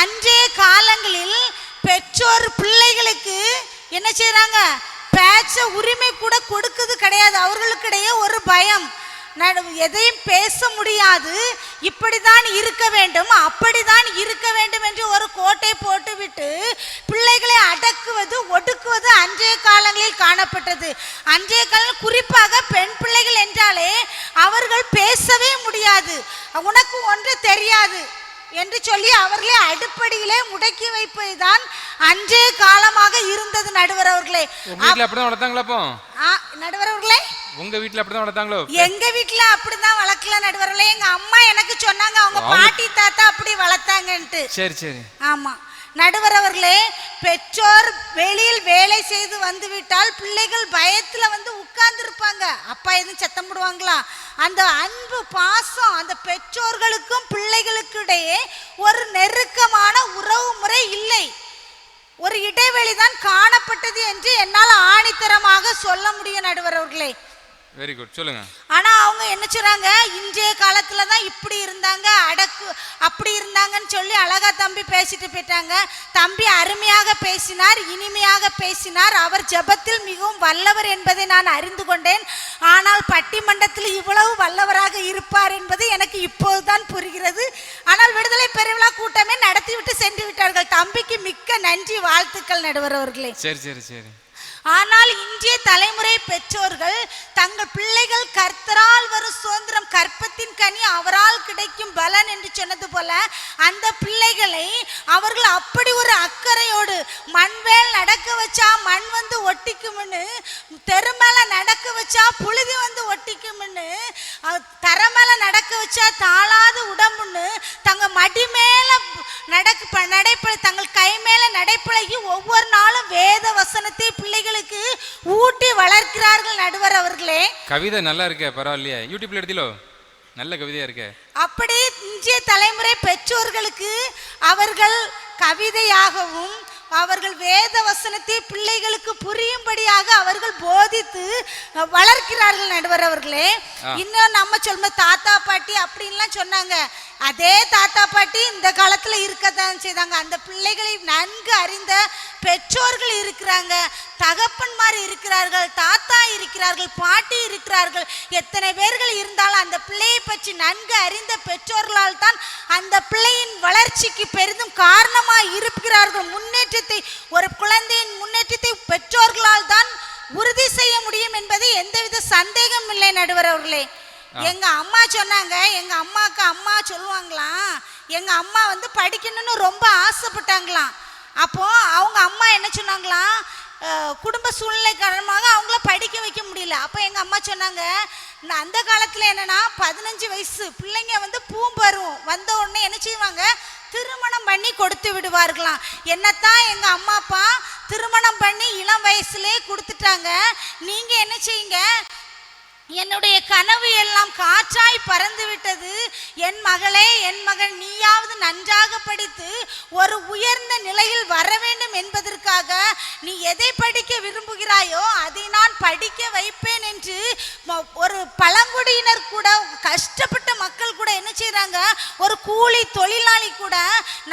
அன்றைய காலங்களில் பெற்றோர் பிள்ளைகளுக்கு என்ன செய்யறாங்க, பேச்ச உரிமை கூட கொடுக்குது கிடையாது. அவர்களுக்கிடையே ஒரு பயம், எதையும் பேச முடியாது, இப்படிதான் இருக்க வேண்டும், அப்படிதான் இருக்க வேண்டும் என்று ஒரு கோட்டை போட்டுவிட்டு பிள்ளைகளை அடக்குவது ஒடுக்குவது அன்றைய காலங்களில் காணப்பட்டது. அன்றைய காலம் குறிப்பாக பெண் பிள்ளைகள் என்றாலே அவர்கள் பேசவே முடியாது, உனக்கு ஒன்று தெரியாது என்று சொல்லி அவர்களே அடுப்படியிலே முடக்கி வைப்பதுதான் அன்றைய காலமாக இருந்தது. நடுவர் அவர்களே, நடுவர் அவர்களே, உங்க வீட்டுல அப்படிதான் வளர்த்தாங்களோ? எங்க வீட்டுல அப்படிதான் வளர்க்கல நடுவர்களே. எங்க அம்மா எனக்கு சொன்னாங்க அவங்க பாட்டி தாத்தா அப்படி வளர்த்தாங்கன்ட்டு. சரி சரி. ஆமா நடுவர் அவர்களே, பெற்றோர் வெளியில் வேலை செய்து வந்து விட்டால் பிள்ளைகள் பயத்துல வந்து உட்கார்ந்து இருப்பாங்க. அப்பா எதுவும் சத்தம் போடுவாங்களா? அந்த அன்பு பாசம் அந்த பெற்றோர்களுக்கும் பிள்ளைகளுக்கு இடையே ஒரு நெருக்கமான உறவு முறை இல்லை, ஒரு இடைவெளி தான் காணப்பட்டது என்று என்னால் ஆணித்தரமாக சொல்ல முடியும் நடுவர் அவர்களே. வெரி குட், சொல்லுங்க. ஆனா அவங்க என்ன சொல்றாங்க, இன்றைய காலத்துல தான் இப்படி இருந்தாங்க, அடக்கு அப்படி இருந்தாங்கன்னு சொல்லி அழகா தம்பி பேசிட்டு போயிட்டாங்க. தம்பி அருமையாக பேசினார், இனிமையாக பேசினார், அவர் ஜெபத்தில் மிகவும் வல்லவர் என்பதை நான் அறிந்து கொண்டேன். ஆனால் பட்டிமன்றத்தில் இவ்வளவு வல்லவராக இருப்பார் என்பது எனக்கு இப்போதுதான் புரிகிறது. ஆனால் விடுதலை பெருவிழா கூட்டமே நடத்திவிட்டு சென்று விட்டார்கள். தம்பிக்கு மிக்க நன்றி, வாழ்த்துக்கள் நடுவர் அவர்களே. சரி சரி சரி. ஆனால் இன்றைய தலைமுறை பெற்றோர்கள் தங்கள் பிள்ளைகள் கர்த்தரால் வரும் சுதந்திரம், கற்பத்தின் கனி அவரால் கிடைக்கும் பலன் என்று சொன்னது போல அந்த பிள்ளைகளை அவர்கள் அப்படி ஒரு அக்கறையோடு மண்வேல் நடக்க வச்சா மண் வந்து ஒட்டிக்கும்னு, தெருமேல நடக்க வச்சா புழுதி வந்து ஒட்டிக்கும்னு, தரமேல நடக்க வச்சா தாளாது உடம்புன்னு தங்க மடி மேல நடைப்பழகி தங்கள் கை மேல நடைப்பழகி ஒவ்வொரு நாளும் வேத வசனத்தை பிள்ளைகளுக்கு ஊட்டி வளர்க்கிறார்கள் நடுவர் அவர்களே. கவிதை நல்லா இருக்கே, பரவாயில்லையே, யூடியூப்ல எடுத்தீங்களோ? நல்ல கவிதையா இருக்கே. அப்படி இன்றைய தலைமுறை பெற்றோர்களுக்கு அவர்கள் கவிதையாகவும் அவர்கள் வேத வசனத்தை பிள்ளைகளுக்கு புரியும்படியாக அவர்கள் போதித்து வளர்க்கிறார்கள் நடுவர் அவர்களே. இன்னும் நம்ம சொல்ல தாத்தா பாட்டி அப்படின்லாம் சொன்னாங்க, அதே தாத்தா பாட்டி இந்த காலத்துல இருக்கத்தான் செய்தாங்க. அந்த பிள்ளைகளை நன்கு அறிந்த பெற்றோர்கள் இருக்கிறாங்க, தகப்பன்மார் இருக்கிறார்கள், தாத்தா இருக்கிறார்கள், பாட்டி இருக்கிறார்கள். எத்தனை பேர்கள் இருந்தாலும் அந்த பிள்ளையை பற்றி நன்கு அறிந்த பெற்றோர்களால் தான் அந்த பிள்ளையின் வளர்ச்சிக்கு பெரிதும் காரணமாக இருக்கிறார்கள். முன்னேற்றத்தை, ஒரு குழந்தையின் முன்னேற்றத்தை பெற்றோர்களால் தான் உறுதி செய்ய முடியும் என்பது எந்தவித சந்தேகம் இல்லை நடுவர் அவர்களே. எங்க அம்மா சொன்னாங்க, எங்க அம்மாக்கு அம்மா சொல்லுவாங்களாம், எங்க அம்மா வந்து படிக்கணும்னு ரொம்ப ஆசைப்பட்டாங்களாம். அப்போ அவங்க அம்மா என்ன சொன்னாங்களாம், குடும்ப சூழ்நிலை காரணமாக அவங்கள படிக்க வைக்க முடியல. அப்போ எங்க அம்மா சொன்னாங்க, அந்த காலத்துல என்னன்னா 15 வயசு பிள்ளைங்க வந்து பூம்பருவம் வந்த உடனே என்ன செய்வாங்க, திருமணம் பண்ணி கொடுத்து விடுவார்களாம். என்னத்தான் எங்க அம்மா அப்பா திருமணம் பண்ணி இளம் வயசுலே கொடுத்துட்டாங்க. நீங்க என்ன செய்யுங்க, என்னுடைய கனவு எல்லாம் காற்றாய் பறந்து விட்டது, என் மகளே என் மகன் நீயாவது நன்றாக படித்து ஒரு உயர்ந்த நிலையில் வர வேண்டும் என்பதற்காக நீ எதை படிக்க விரும்புகிறாயோ அதை நான் படிக்க வைப்பேன் என்று ஒரு பழங்குடியினர் கூட, கஷ்டப்பட்ட மக்கள் கூட என்ன செய்றாங்க, ஒரு கூலி தொழிலாளி கூட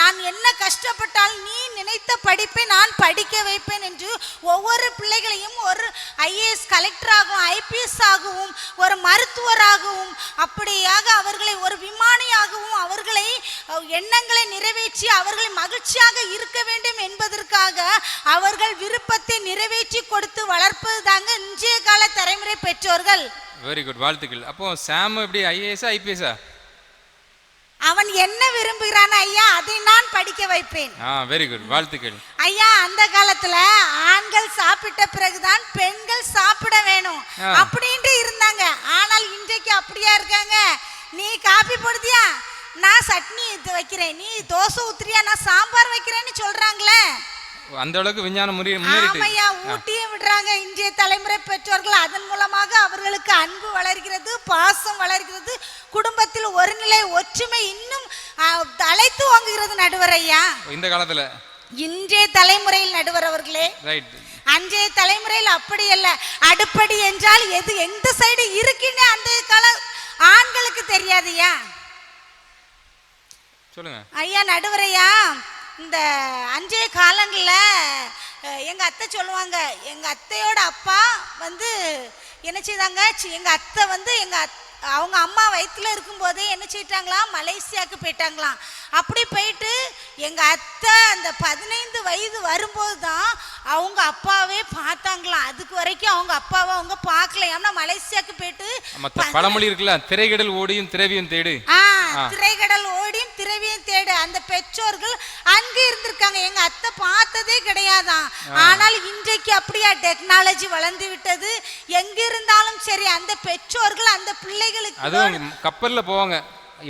நான் என்ன கஷ்டப்பட்டால் நீ நினைத்த படிப்பை நான் படிக்க வைப்பேன் என்று ஒவ்வொரு பிள்ளைகளையும் ஒரு IAS கலெக்டராகவும் IPS ஆகவும் ஒரு மருத்துவராகவும் அப்படியாக அவர்களை ஒரு விமானியாகவும் அவர்களை எண்ணங்களை நிறைவேற்றி அவர்களை மகிழ்ச்சியாக இருக்க வேண்டும் என்பதற்காக அவர்கள் விருப்பத்தை நிறைவேற்றி கொடுத்து வளர்ப்பது தாங்க இன்றைய கால தலைமுறை பெற்றோர்கள். வெரி குட், வாழ்த்துக்கள். அப்போ சாம் எப்படி IAS IPS? அவன் என்ன விரும்புகிறான் ஐயா அதை நான் படிக்க வைப்பேன். வெரி குட், வாழ்த்துக்கள் ஐயா. அந்த காலத்துல ஆண்கள் சாப்பிட்ட பிறகுதான் பெண்கள் சாப்பிட வேணும் அப்படின்ட்டு இருந்தாங்க. ஆனால் இன்றைக்கு அப்படியா இருக்காங்க, நீ காபி போடுதியா நான் சட்னி வைக்கிறேன், நீ தோசை ஊத்துறியா நான் சாம்பார் வைக்கிறேன்னு சொல்றாங்களே. அந்த அளவுக்கு விஞ்ஞானம் ஆமையா ஊட்டியும் விடுறாங்க இன்றைய தலைமுறை பெற்றோர்கள். அதன் மூலமாக அவர்களுக்கு அன்பு வளர்கிறது, பாசம் வளர்கிறது, குடும்பத்தில் ஒரு நிலை ஒற்றுமை இன்னும் தலைத்து வாங்குகிறது நடுவர் ஐயா. இந்த காலத்துல இன்றைய தலைமுறையில் நடுவர் அவர்களே, அன்றைய தலைமுறையில் அப்படி அல்ல. அடுப்படி என்றால் எது எந்த சைடு இருக்குன்னு அந்த கால ஆண்களுக்கு தெரியாதுயா. சொல்லுங்க ஐயா. நடுவரையா, இந்த அன்றைய காலங்களில் எங்கள் அத்தை சொல்லுவாங்க, எங்கள் அத்தையோட அப்பா வந்து என்ன செய்தாங்க, எங்கள் அத்தை வந்து அவங்க அம்மா வயிற்றுல இருக்கும்போதே என்ன செய்யிட்டாங்களாம், மலேசியாவுக்கு போயிட்டாங்களாம். அப்படி போயிட்டு எங்கள் அத்தை அந்த 15 வயது வரும்போது தான் அவங்க அப்பாவே பார்த்தாங்களாம். அதுக்கு வரைக்கும் அவங்க அப்பாவை அவங்க பார்க்கல. ஏன்னா மலேசியாவுக்கு போயிட்டு பழமொழி இருக்குல்ல, திரைகடல் ஓடியும் திரவியம் தேடு. திரைகடல் ஓடியும் திரவியம் தேடு. அந்த பெற்றோர்கள் அங்கே இருந்திருக்காங்க, எங்க அத்தை பார்த்ததே கிடையாதான். ஆனால் இன்றைக்கு அப்படியா டெக்னாலஜி வளர்ந்து விட்டது. எங்க இருந்தாலும் சரி அந்த பெற்றோர்கள் அந்த பிள்ளைகளுக்கு அதுவும் கப்பல்ல போவாங்க,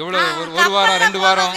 எவ்வளவு ஒரு வாரம் 2 வாரம்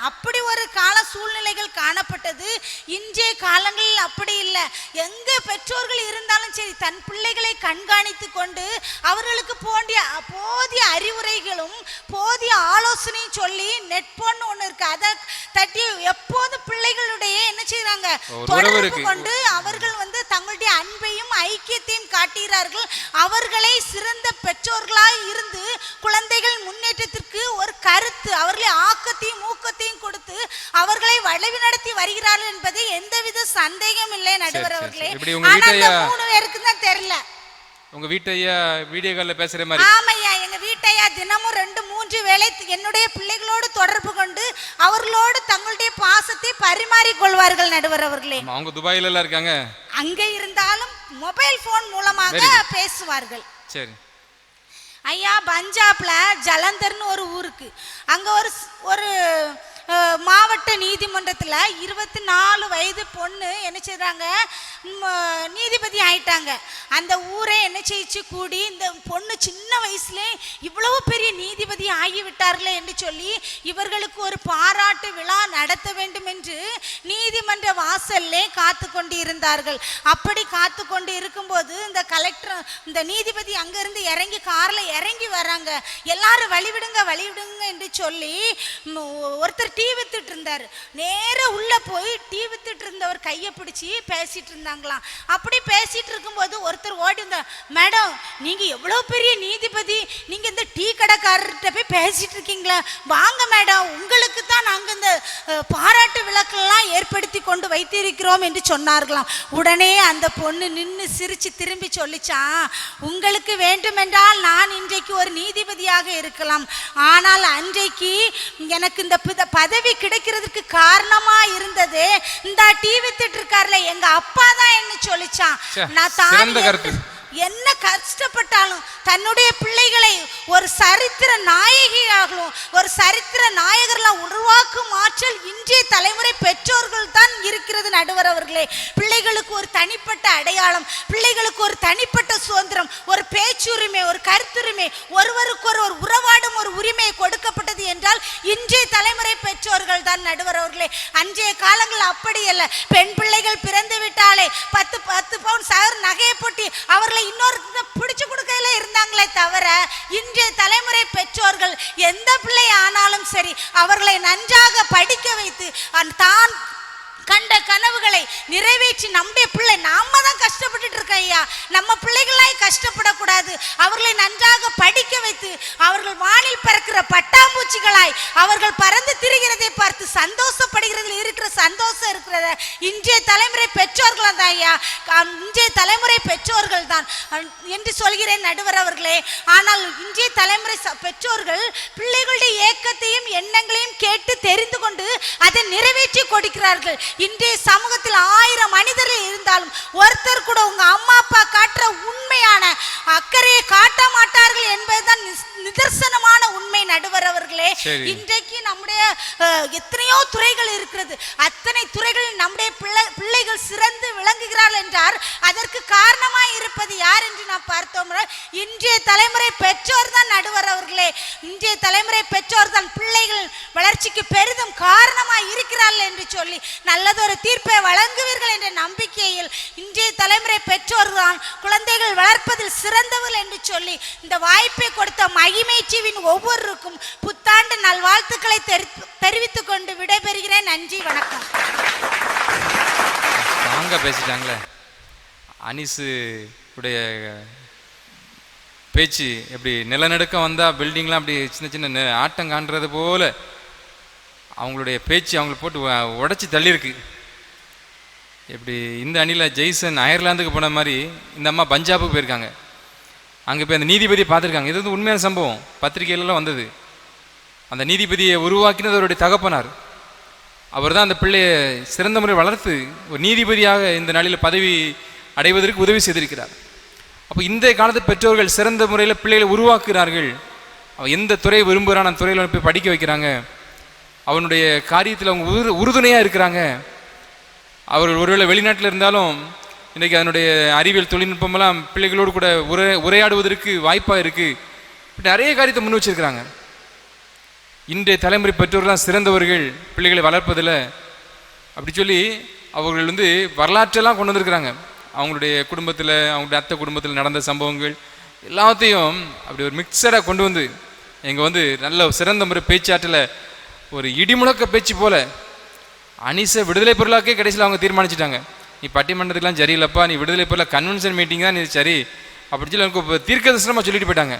அப்படி ஒரு கால சூழ்நிலைகள் காணப்பட்டது. இன்றைய காலங்களில் அப்படி இல்லை. எங்க பெற்றோர்கள் இருந்தாலும் சரி தன் பிள்ளைகளை கண்காணித்து கொண்டு அவர்களுக்கு போதிய அறிவுரைகளும் போதிய ஆலோசனையும் சொல்லி நெட்போன்னு ஒண்ணு இருக்கு, அதை தட்டி எப்போது பிள்ளைகளுடைய என்ன செய்யறாங்க, தொடர்பு கொண்டு அவர்கள் வந்து தங்களுடைய அன்பையும் ஐக்கியத்தையும் காட்டுகிறார்கள். அவர்களை சிறந்த பெற்றோர்களாய் இருந்து குழந்தைகள் முன்னேற்றத்திற்கு ஒரு கருத்து, அவர்களை ஆக்கத்தையும் ஊக்கத்தையும் கொடுத்து அவர்களை வழி நடத்தி வருகிறார்கள் என்பது எந்தவித சந்தேகம் இல்லை நடுவர் அவர்களே. ஆனா அந்த 3 பேருக்கு தான் தெரியல. உங்க வீட்டையா வீடியோ கால்ல பேசுற மாதிரி? ஆமையா, எங்க வீட்டையா தினமும் 2-3 வேளை என்னுடைய பிள்ளைகளோடு தொடர்பு கொண்டு அவர்களோடு தங்களுடைய பாசத்தை பரிமாறிக் கொள்வார்கள் நடுவர் அவர்களே. அவங்க துபாயில எல்லாம் இருக்காங்க, அங்க இருந்தாலும் மொபைல் போன் மூலமாக பேசுவார்கள். சரி ஐயா, பஞ்சாப்ல ஜலந்தர்னு ஒரு ஊருக்கு, அங்க ஒரு மாவட்ட நீதிமன்றத்தில் 24 வயது பொண்ணு என்ன செய்றாங்க, நீதிபதி ஆயிட்டாங்க. அந்த ஊரே என்ன செய்ச்சு கூடி, இந்த பொண்ணு சின்ன வயசுலே இவ்வளவு பெரிய நீதிபதி ஆகிவிட்டார்களே என்று சொல்லி இவர்களுக்கு ஒரு பாராட்டு விழா நடத்த வேண்டும் என்று நீதிமன்ற வாசல்லே காத்து கொண்டு இருந்தார்கள். அப்படி காத்து கொண்டு இருக்கும்போது இந்த கலெக்டர், இந்த நீதிபதி அங்கிருந்து இறங்கி கார்ல இறங்கி வராங்க. எல்லாரும் வழிவிடுங்க வழிவிடுங்க என்று சொல்லி ஒருத்தர் டீ வித்துட்டு இருந்தாரு. நேர உள்ள போய் டீ வித்துட்டு இருந்தவர் கையை பிடிச்சி பேசிட்டு இருந்தாங்களாம். அப்படி பேசிட்டு இருக்கும்போது ஒருத்தர் ஓடி இருந்தார், மேடம் நீங்க எவ்வளவு பெரிய நீதிபதி, நீங்க இந்த டீ கடைக்காரர்கிட்ட போய் பேசிட்டு இருக்கீங்களா, வாங்க மேடம் உங்களுக்கு தான் நாங்க இந்த பாராட்டு விளக்கெல்லாம் ஏற்படுத்தி கொண்டு வைத்திருக்கிறோம் என்று சொன்னார்களாம். உடனே அந்த பொண்ணு நின்று சிரிச்சு திரும்பி சொல்லிச்சான், உங்களுக்கு வேண்டுமென்றால் நான் இன்றைக்கு ஒரு நீதிபதியாக இருக்கலாம், ஆனால் அன்றைக்கு எனக்கு இந்த பதவி கிடைக்கிறதுக்கு காரணமா இருந்தது இந்த டீ வித்துட்டு இருக்காருல எங்க அப்பா தான் என்ன சொல்லிச்சான். நான் தான் என்ன கஷ்டப்பட்டாலும் தன்னுடைய பிள்ளைகளை ஒரு சரித்திர நாயகியாகவும் ஒரு சரித்திர நாயகர்களாக உருவாக்கும் ஆற்றல் இன்றைய தலைமுறை பெற்றோர்கள் தான் இருக்கிறது நடுவர் அவர்களே. பிள்ளைகளுக்கு ஒரு தனிப்பட்ட அடையாளம், பிள்ளைகளுக்கு ஒரு தனிப்பட்ட சுதந்திரம், ஒரு பேச்சுரிமை, ஒரு கருத்துரிமை, ஒருவருக்கு ஒரு உறவாடும் ஒரு உரிமை கொடுக்கப்பட்டது என்றால் இன்றைய தலைமுறை பெற்றோர்கள் தான் நடுவர் அவர்களே. அன்றைய காலங்கள் அப்படி அல்ல. பெண் பிள்ளைகள் பிறந்து விட்டாலே 10 பவுன் சவர நகையை போட்டி அவர்களை இன்னொரு பிடிச்சு கொடுக்கையில இருந்தாங்களே தவிர இன்றைய தலைமுறை பெற்றோர்கள் எந்த பிள்ளை ஆனாலும் சரி அவர்களை நன்றாக படிக்க வைத்து தான் கண்ட கனவுகளை நிறைவேற்றி நம்முடைய பிள்ளை, நாம தான் கஷ்டப்பட்டுட்டு இருக்கோம் ஐயா, நம்ம பிள்ளைகளாய் கஷ்டப்படக்கூடாது. அவர்களை நன்றாக படிக்க வைத்து அவர்கள் வானில் பறக்கிற பட்டாம்பூச்சிகளாய் அவர்கள் பறந்து திரிகிறதை பார்த்து சந்தோஷப்படுகிறதில் இருக்கிற சந்தோஷம் இருக்கிறத இன்றைய தலைமுறை பெற்றோர்கள் தான் ஐயா, இன்றைய தலைமுறை பெற்றோர்கள் தான் என்று சொல்கிறேன் நடுவர் அவர்களே. ஆனால் இன்றைய தலைமுறை பெற்றோர்கள் பிள்ளைகளுடைய ஏக்கத்தையும் எண்ணங்களையும் கேட்டு தெரிந்து கொண்டு அதை நிறைவேற்றி கொடுக்கிறார்கள். இன்றைய சமூகத்தில் 1000 மனிதர்கள் இருந்தாலும் ஒருத்தர் கூட உங்க அம்மா அப்பா காட்டுற உண்மையான அக்கறையை காட்ட மாட்டார்கள் என்பதுதான் நிதர்சனமான உண்மை நடுவர் அவர்களே. இன்றைக்கு நம்முடைய எத்தனையோ துறைகள் இருக்கிறது, அத்தனை துறைகளில் நம்முடைய பிள்ளைகள் சிறந்து விளங்குகிறார்கள் என்றார். அதற்கு காரணமாய் இருப்பது யார் என்று நாம் பார்த்தோம், இன்றைய தலைமுறை பெற்றோர் தான் நடுவர் அவர்களே. இன்றைய தலைமுறை பெற்றோர் தான் பிள்ளைகள் வளர்ச்சிக்கு பெரிதும் காரணமாய் இருக்கிறார்கள் என்று சொல்லி நல்லதொரு தீர்ப்பை வழங்குவீர்கள் என்ற நம்பிக்கையில் இன்றைய தலைமுறை பெற்றோர் தான் குழந்தைகள் வளர்ப்பதில் சிறந்தவர்கள் என்று சொல்லி இந்த வாய்ப்பை கொடுத்த மகிமை டிவியின் ஒவ்வொருவருக்கும் புத்தாண்டு நல்வாழ்த்துக்களை தெரிவித்துக் கொண்டு விடைபெறுகிறேன். நன்றி, வணக்கம். பேசிட்டாங்களே அனிசு உடைய பேச்சு எப்படி நிலநடுக்கம் வந்தால் பில்டிங்லாம் அப்படி சின்ன சின்ன ஆட்டம் காண்றது போல அவங்களுடைய பேச்சு அவங்களை போட்டு உடச்சி தள்ளியிருக்கு. எப்படி இந்த அணியில் ஜெய்சன் அயர்லாந்துக்கு போன மாதிரி இந்த அம்மா பஞ்சாபுக்கு போயிருக்காங்க. அங்கே போய் அந்த நீதிபதியை பார்த்துருக்காங்க. இது வந்து உண்மையான சம்பவம், பத்திரிகையிலலாம் வந்தது. அந்த நீதிபதியை உருவாக்கினது அவருடைய தகப்பனார். அவர் தான் அந்த பிள்ளையை சிறந்த முறை வளர்த்து ஒரு நீதிபதியாக இந்த நாளில் பதவி அடைவதற்கு உதவி செய்திருக்கிறார். அப்போ இந்த காலத்து பெற்றோர்கள் சிறந்த முறையில் பிள்ளைகளை உருவாக்குகிறார்கள். அவன் எந்த துறையை விரும்புகிறான் அந்த துறையில் போய் படிக்க வைக்கிறாங்க. அவனுடைய காரியத்தில் அவங்க உறுதுணையாக இருக்கிறாங்க. அவர்கள் ஒருவேளை வெளிநாட்டில் இருந்தாலும் இன்றைக்கி அதனுடைய அறிவியல் தொழில்நுட்பமெல்லாம் பிள்ளைகளோடு கூட உரையாடுவதற்கு வாய்ப்பாக இருக்குது. இப்படி நிறைய காரியத்தை முன் வச்சிருக்கிறாங்க. இன்றைய தலைமுறை பெற்றோர்கள்லாம் சிறந்தவர்கள் பிள்ளைகளை வளர்ப்பதில் அப்படி சொல்லி அவர்கள் வந்து வரலாற்றெல்லாம் கொண்டு வந்திருக்கிறாங்க. அவங்களுடைய குடும்பத்தில், அவங்களுடைய அத்தை குடும்பத்தில் நடந்த சம்பவங்கள் எல்லாத்தையும் அப்படி ஒரு மிக்சடாக கொண்டு வந்து எங்கே வந்து நல்ல சிறந்த முறை பேச்சாற்றில் ஒரு இடிமுழக்க பேச்சு போல் அனிசை விடுதலை பொருளாக்கே கடைசியில் அவங்க தீர்மானிச்சிட்டாங்க. நீ பட்டிமன்றத்துக்குலாம் சரியில்லைப்பா, நீ விடுதலை பொருளாக கன்வென்ஷன் மீட்டிங் தான் நீ சரி அப்படி சொல்லி எனக்கு தீர்க்கதரிசனமாக சொல்லிட்டு போயிட்டாங்க.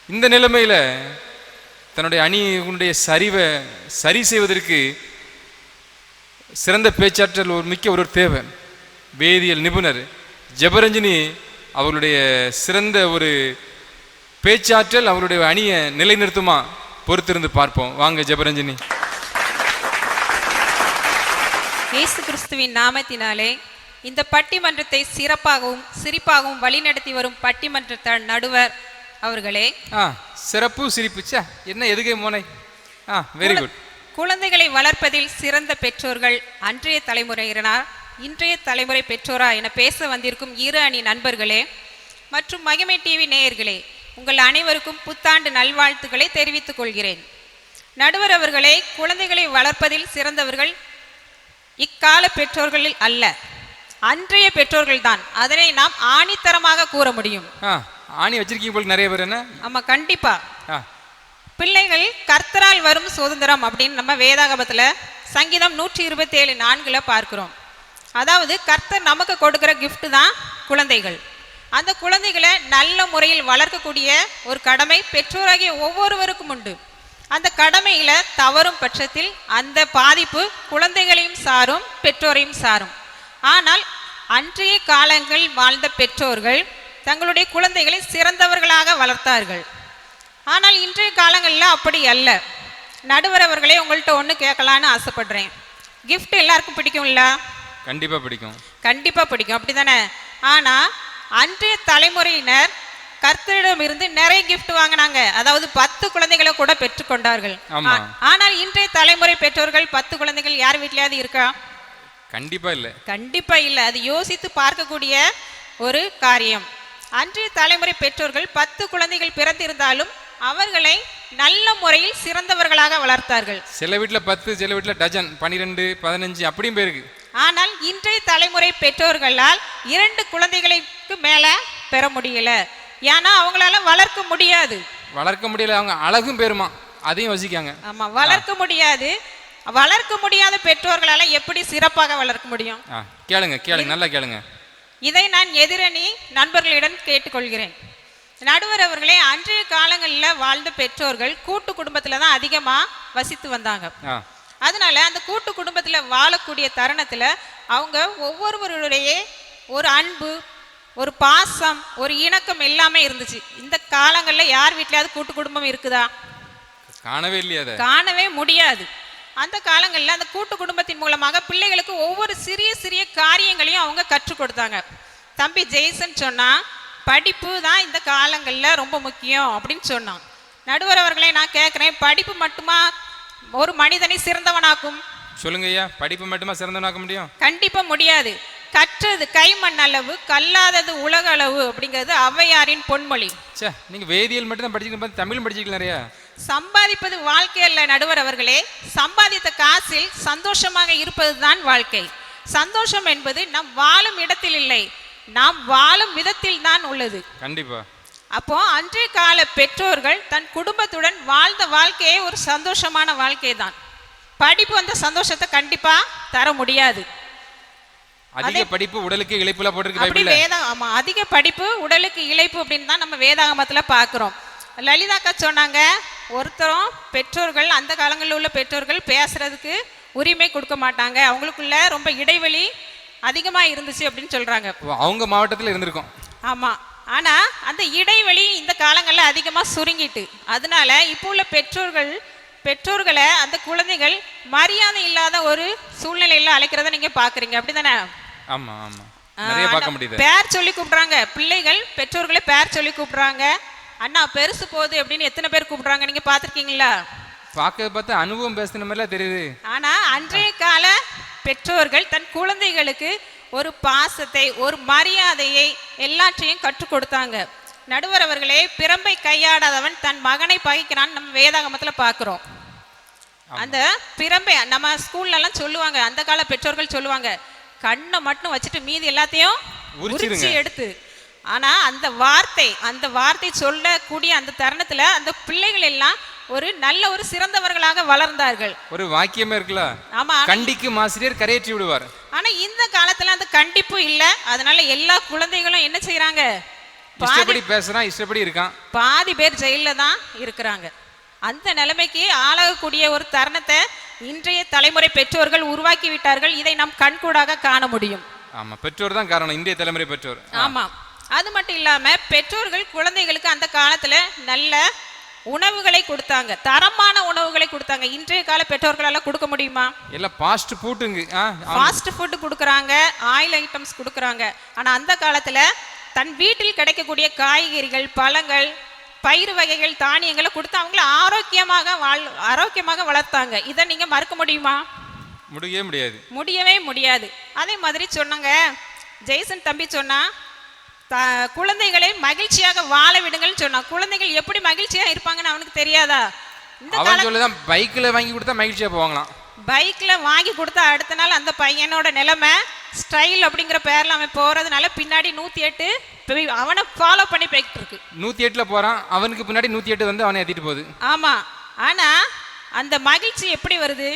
இந்த நிலைமையில் தன்னுடைய அணியினுடைய சரிவை சரி செய்வதற்கு சிறந்த பேச்சாற்றல் ஒரு மிக்க ஒரு தேவை. வேதியியல் நிபுணர் ஜெபரஞ்சினி அவர்களுடைய சிறந்த ஒரு பேச்சாற்றல் அவருடைய அணியை நிலைநிறுத்துமா? பொறுத்திருந்து பார்ப்போம். வாங்க ஜெபரஞ்சினி. இயேசு கிறிஸ்துவின் நாமத்தினாலே இந்த பட்டிமன்றத்தை சிறப்பாகவும் சிரிப்பாகவும் வழிநடத்தி வரும் பட்டிமன்ற நடுவர் அவர்களே. சிறப்பு சிரிப்பு என்ன எதுகை மோனை. Very good. குழந்தைகளை வளர்ப்பதில் சிறந்த பெற்றோர்கள் அன்றைய தலைமுறையினர், இன்றைய தலைமுறை பெற்றோரா என பேச வந்திருக்கும் இரு அணி நண்பர்களே மற்றும் மகிமை டிவி நேயர்களே, உங்கள் அனைவருக்கும் புத்தாண்டு நல்வாழ்த்துக்களை தெரிவித்துக் கொள்கிறேன். நடுவர் அவர்களே, குழந்தைகளை வளர்ப்பதில் சிறந்தவர்கள் இக்கால பெற்றோர்களில் அல்ல, அன்றைய பெற்றோர்கள் தான். அதனை நாம் ஆணித்தரமாக கூற முடியும். ஆணி வச்சிருக்கீங்க போல நிறைய பேர். என்ன? ஆமா, கண்டிப்பா. பிள்ளைகள் கர்த்தரால் வரும் சுதந்திரம் அப்படின்னு நம்ம வேதாகமத்துல சங்கீதம் 127:4 பார்க்கிறோம். அதாவது கர்த்தர் நமக்கு கொடுக்கிற கிஃப்ட் தான் குழந்தைகள். அந்த குழந்தைகளை நல்ல முறையில் வளர்க்கக்கூடிய ஒரு கடமை பெற்றோராகிய ஒவ்வொருவருக்கும் உண்டு. அந்த கடமையில தவறும் பட்சத்தில் அந்த பாதிப்பு குழந்தைகளையும் சாரும், பெற்றோரையும் சாரும். ஆனால் அன்றைய காலங்கள் வாழ்ந்த பெற்றோர்கள் தங்களுடைய குழந்தைகளை சிறந்தவர்களாக வளர்த்தார்கள். ஆனால் இன்றைய காலங்களில் அப்படி அல்ல. நடுவர் அவர்களே, உங்கள்கிட்ட ஒன்று கேட்கலான்னு ஆசைப்படுறேன். கிஃப்ட் எல்லாருக்கும் பிடிக்கும்ல? கண்டிப்பாக பிடிக்கும். கண்டிப்பாக பிடிக்கும், அப்படி தானே? ஆனால் அன்றைய தலைமுறையினர் கர்த்தரிடம் இருந்து நிறைய கிஃப்ட் வாங்கினாங்க. அதாவது 10 குழந்தைகளை கூட பெற்றுக்கொண்டார்கள். ஆனால் இன்றைய தலைமுறை பெற்றோர்கள் 10 குழந்தைகள் யார் வீட்லயாவது இருக்கா? கண்டிப்பா இல்லை. கண்டிப்பா இல்லை. அது யோசித்து பார்க்கக்கூடிய ஒரு காரியம். அன்றைய தலைமுறை பெற்றோர்கள் 10 குழந்தைகள் பிறந்திருந்தாலும் அவர்களை நல்ல முறையில் சிறந்தவர்களாக வளர்த்தார்கள். சில வீட்டில் 10, சில வீட்டில் டஜன், 12, 15 அப்படியும் பேருக்கு. ஆனால் இன்றைய தலைமுறை பெற்றோர்களால் 2 குழந்தைகளுக்கு மேல பெற முடியல. ஏன்னா அவங்களால வளர்க்க முடியாது. அவங்க அழகும் பெருமா அதையும் வசிக்காங்க. ஆமா, வளர்க்க முடியாது. வளர்க்க முடியாத பெற்றோர்களால எப்படி சிறப்பாக வளர்க்க முடியும்? கேளுங்க, நல்லா கேளுங்க. இதை நான் எதிரணி நண்பர்களிடம் கேட்டுக்கொள்கிறேன். நடுவர் அவர்களே, அன்றைய காலங்களில் வாழ்ந்த பெற்றோர்கள் கூட்டு குடும்பத்துல தான் அதிகமா வசித்து வந்தாங்க. அதனால அந்த கூட்டு குடும்பத்துல வாழக்கூடிய தருணத்துல அவங்க ஒவ்வொருவருடைய ஒரு அன்பு, ஒரு பாசம், ஒரு இணக்கம் எல்லாமே இருந்துச்சு. இந்த காலங்கள்ல யார் வீட்லயாவது கூட்டு குடும்பம் இருக்குதா? காணவே இல்லையா? காணவே முடியாது. அந்த காலங்களில் அந்த கூட்டு குடும்பத்தின் மூலமாக பிள்ளைகளுக்கு ஒவ்வொரு சிறிய சிறிய காரியங்களையும் அவங்க கற்றுக் கொடுத்தாங்க. தம்பி ஜெய்சன் சொன்னா படிப்பு தான் இந்த காலங்களில் ரொம்ப முக்கியம் அப்படின்னு சொன்னான். நடுவர் அவர்களே, நான் கேட்குறேன், படிப்பு மட்டுமா ஒரு மனிதனை சிறந்தவனாக்கும்? சொல்லுங்க ஐயா, படிப்பு மட்டுமா சிறந்தவனாக்க முடியும்? கண்டிப்பா முடியாது. கற்றது கைமண் அளவு, கல்லாதது உலக அளவு அப்படிங்கிறது ஔவையாரின் பொன்மொழி. நீங்க வேதியியல் மட்டும் தான் படிச்சிருக்கீங்க, தமிழும் படிச்சிருக்கீங்க நிறைய. சம்பாதிப்பது வாழ்க்கை அல்ல நடுவர் அவர்களே. சம்பாதித்த காசில் சந்தோஷமாக இருப்பது தான் வாழ்க்கை. சந்தோஷம் என்பது நாம் வாழும் இடத்தில் இல்லை, நாம் வாழும் விதத்தில் தான் உள்ளது. கண்டிப்பா. அப்போ அன்றைய கால பெற்றோர்கள் தன் குடும்பத்துடன் வாழ்ந்த வாழ்க்கையே ஒரு சந்தோஷமான வாழ்க்கை தான். படிப்பு அந்த சந்தோஷத்தை கண்டிப்பா தர முடியாது. அதிக படிப்பு உடலுக்கு இளைப்புல போட்டிருக்கு அப்படி ஆமா, அதிக படிப்பு உடலுக்கு இளைப்பு அப்படின்னு தான் நம்ம வேதாகமத்துல பாக்குறோம். லலிதாக்கா சொன்னாங்க, ஒருத்தரும் பெற்றோர்கள், அந்த காலங்களில் உள்ள பெற்றோர்கள் பேசுறதுக்கு உரிமை கொடுக்க மாட்டாங்க, அவங்களுக்குள்ள ரொம்ப இடைவெளி அதிகமாக இருந்துச்சு அப்படின்னு சொல்றாங்க. அவங்க மாவட்டத்தில் இருந்திருக்கும். ஆமா, ஆனா அந்த இடைவெளி இந்த காலங்களில் அதிகமாக சுருங்கிட்டு, அதனால இப்போ உள்ள பெற்றோர்களை அந்த குழந்தைகள் மரியாதை இல்லாத ஒரு சூழ்நிலையில அழைக்கிறத நீங்க பாக்குறீங்க, அப்படிதானே? ஆமா ஆமா, நிறைய பார்க்க முடியுது. பேர் சொல்லி கூப்பிடுறாங்க, பிள்ளைகள் பெற்றோர்களை பேர் சொல்லி கூப்பிடுறாங்க. அண்ணா பெருசு போகுது அப்படின்னு எத்தனை பேர் கூப்பிடுறாங்க, நீங்க பாத்திருக்கீங்களா? பார்த்து அனுபவம் பேசுன மாதிரிலாம் தெரியுது. ஆனா அன்றைய கால பெற்றோர்கள் தன் குழந்தைகளுக்கு ஒரு பாசத்தை, ஒரு மரியாதையை, எல்லாற்றையும் கற்றுக் கொடுத்தாங்க. நடுவர் அவர்களே, பிரம்பை கையாடாதவன் தன் மகனை பகைக்கிறான் நம்ம வேதாகமத்துல பாக்குறோம். அந்த பிரம்பை நம்ம ஸ்கூல்ல எல்லாம் சொல்லுவாங்க, அந்த கால பெற்றோர்கள் சொல்லுவாங்க, கண்ணை மட்டும் வச்சுட்டு மீதி எல்லாத்தையும் உரிச்சு எடுத்து. ஆனா அந்த வார்த்தை சொல்லக்கூடிய அந்த தருணத்துல அந்த பிள்ளைகள் எல்லாம் ஒரு நல்ல ஒரு சிறந்தவர்களாக வளர்ந்தார்கள். ஒரு வாக்கியமே இருக்குல்ல, ஆமா, கண்டிக்கும் ஆசிரியர் கரையேற்றி விடுவார். ஆனா இந்த காலத்துல அந்த கண்டிப்பு இல்ல. அதனால எல்லா குழந்தைகளும் என்ன செய்யறாங்க, இஷ்டப்படி பேசுறான், இஷ்டப்படி இருக்கான். பாதி பேர் ஜெயில தான் இருக்கிறாங்க. அந்த நிலைமைக்கு ஆளாகக்கூடிய ஒரு தருணத்தை இன்றைய தலைமுறை பெற்றோர்கள் உருவாக்கி விட்டார்கள். இதை நாம் கண்கூடாக காண முடியும். ஆமா, பெற்றோர் தான் காரணம், இந்திய தலைமுறை பெற்றோர். ஆமா, அது மட்டும் இல்லாம பெற்றோர்கள் குழந்தைகளுக்கு அந்த காலத்துல நல்ல உணவுகளை கொடுத்தாங்க, தரமான உணவுகளை கொடுத்தாங்க. இன்றைய கால பெற்றோர்களால கொடுக்க முடியுமா? எல்லாம் ஃபாஸ்ட் ஃபுட் கொடுக்கறாங்க, ஆயில் ஐட்டம்ஸ் கொடுக்கறாங்க. ஆனா அந்த காலத்துல தன் வீட்டில் கிடைக்கக்கூடிய காய்கறிகள், பழங்கள், பயிர் வகைகள், தானியங்களை கொடுத்து அவங்கள ஆரோக்கியமாக வளர்த்தாங்க. இதை நீங்க மறுக்க முடியுமா? முடியவே முடியாது. அதே மாதிரி சொன்னாங்க, ஜெய்சன் தம்பி சொன்னா, குழந்தைகளை மகிழ்ச்சியாக வாழ விடுங்கள்னு சொன்னா. குழந்தைகள் எப்படி மகிழ்ச்சியா இருப்பாங்கன்னு அவனுக்கு தெரியாதா? பைக்ல வாங்கி கொடுத்தா மகிழ்ச்சியா போவாங்களாம். பைக்ல வாங்கி கொடுத்தா அடுத்த நாள் அந்த பையனோட நிலைமை ஸ்டைல் அப்படிங்கிற பேர்ல அவன் போறதுனால பின்னாடி 108 அவனை ஃபாலோ பண்ணி போயிட்டு இருக்கு. 108ல போறான், அவனுக்கு பின்னாடி 108 வந்து அவனை ஏத்திட்டு போகுது. ஆமா, ஆனா அந்த மகிழ்ச்சி எப்படி வருது?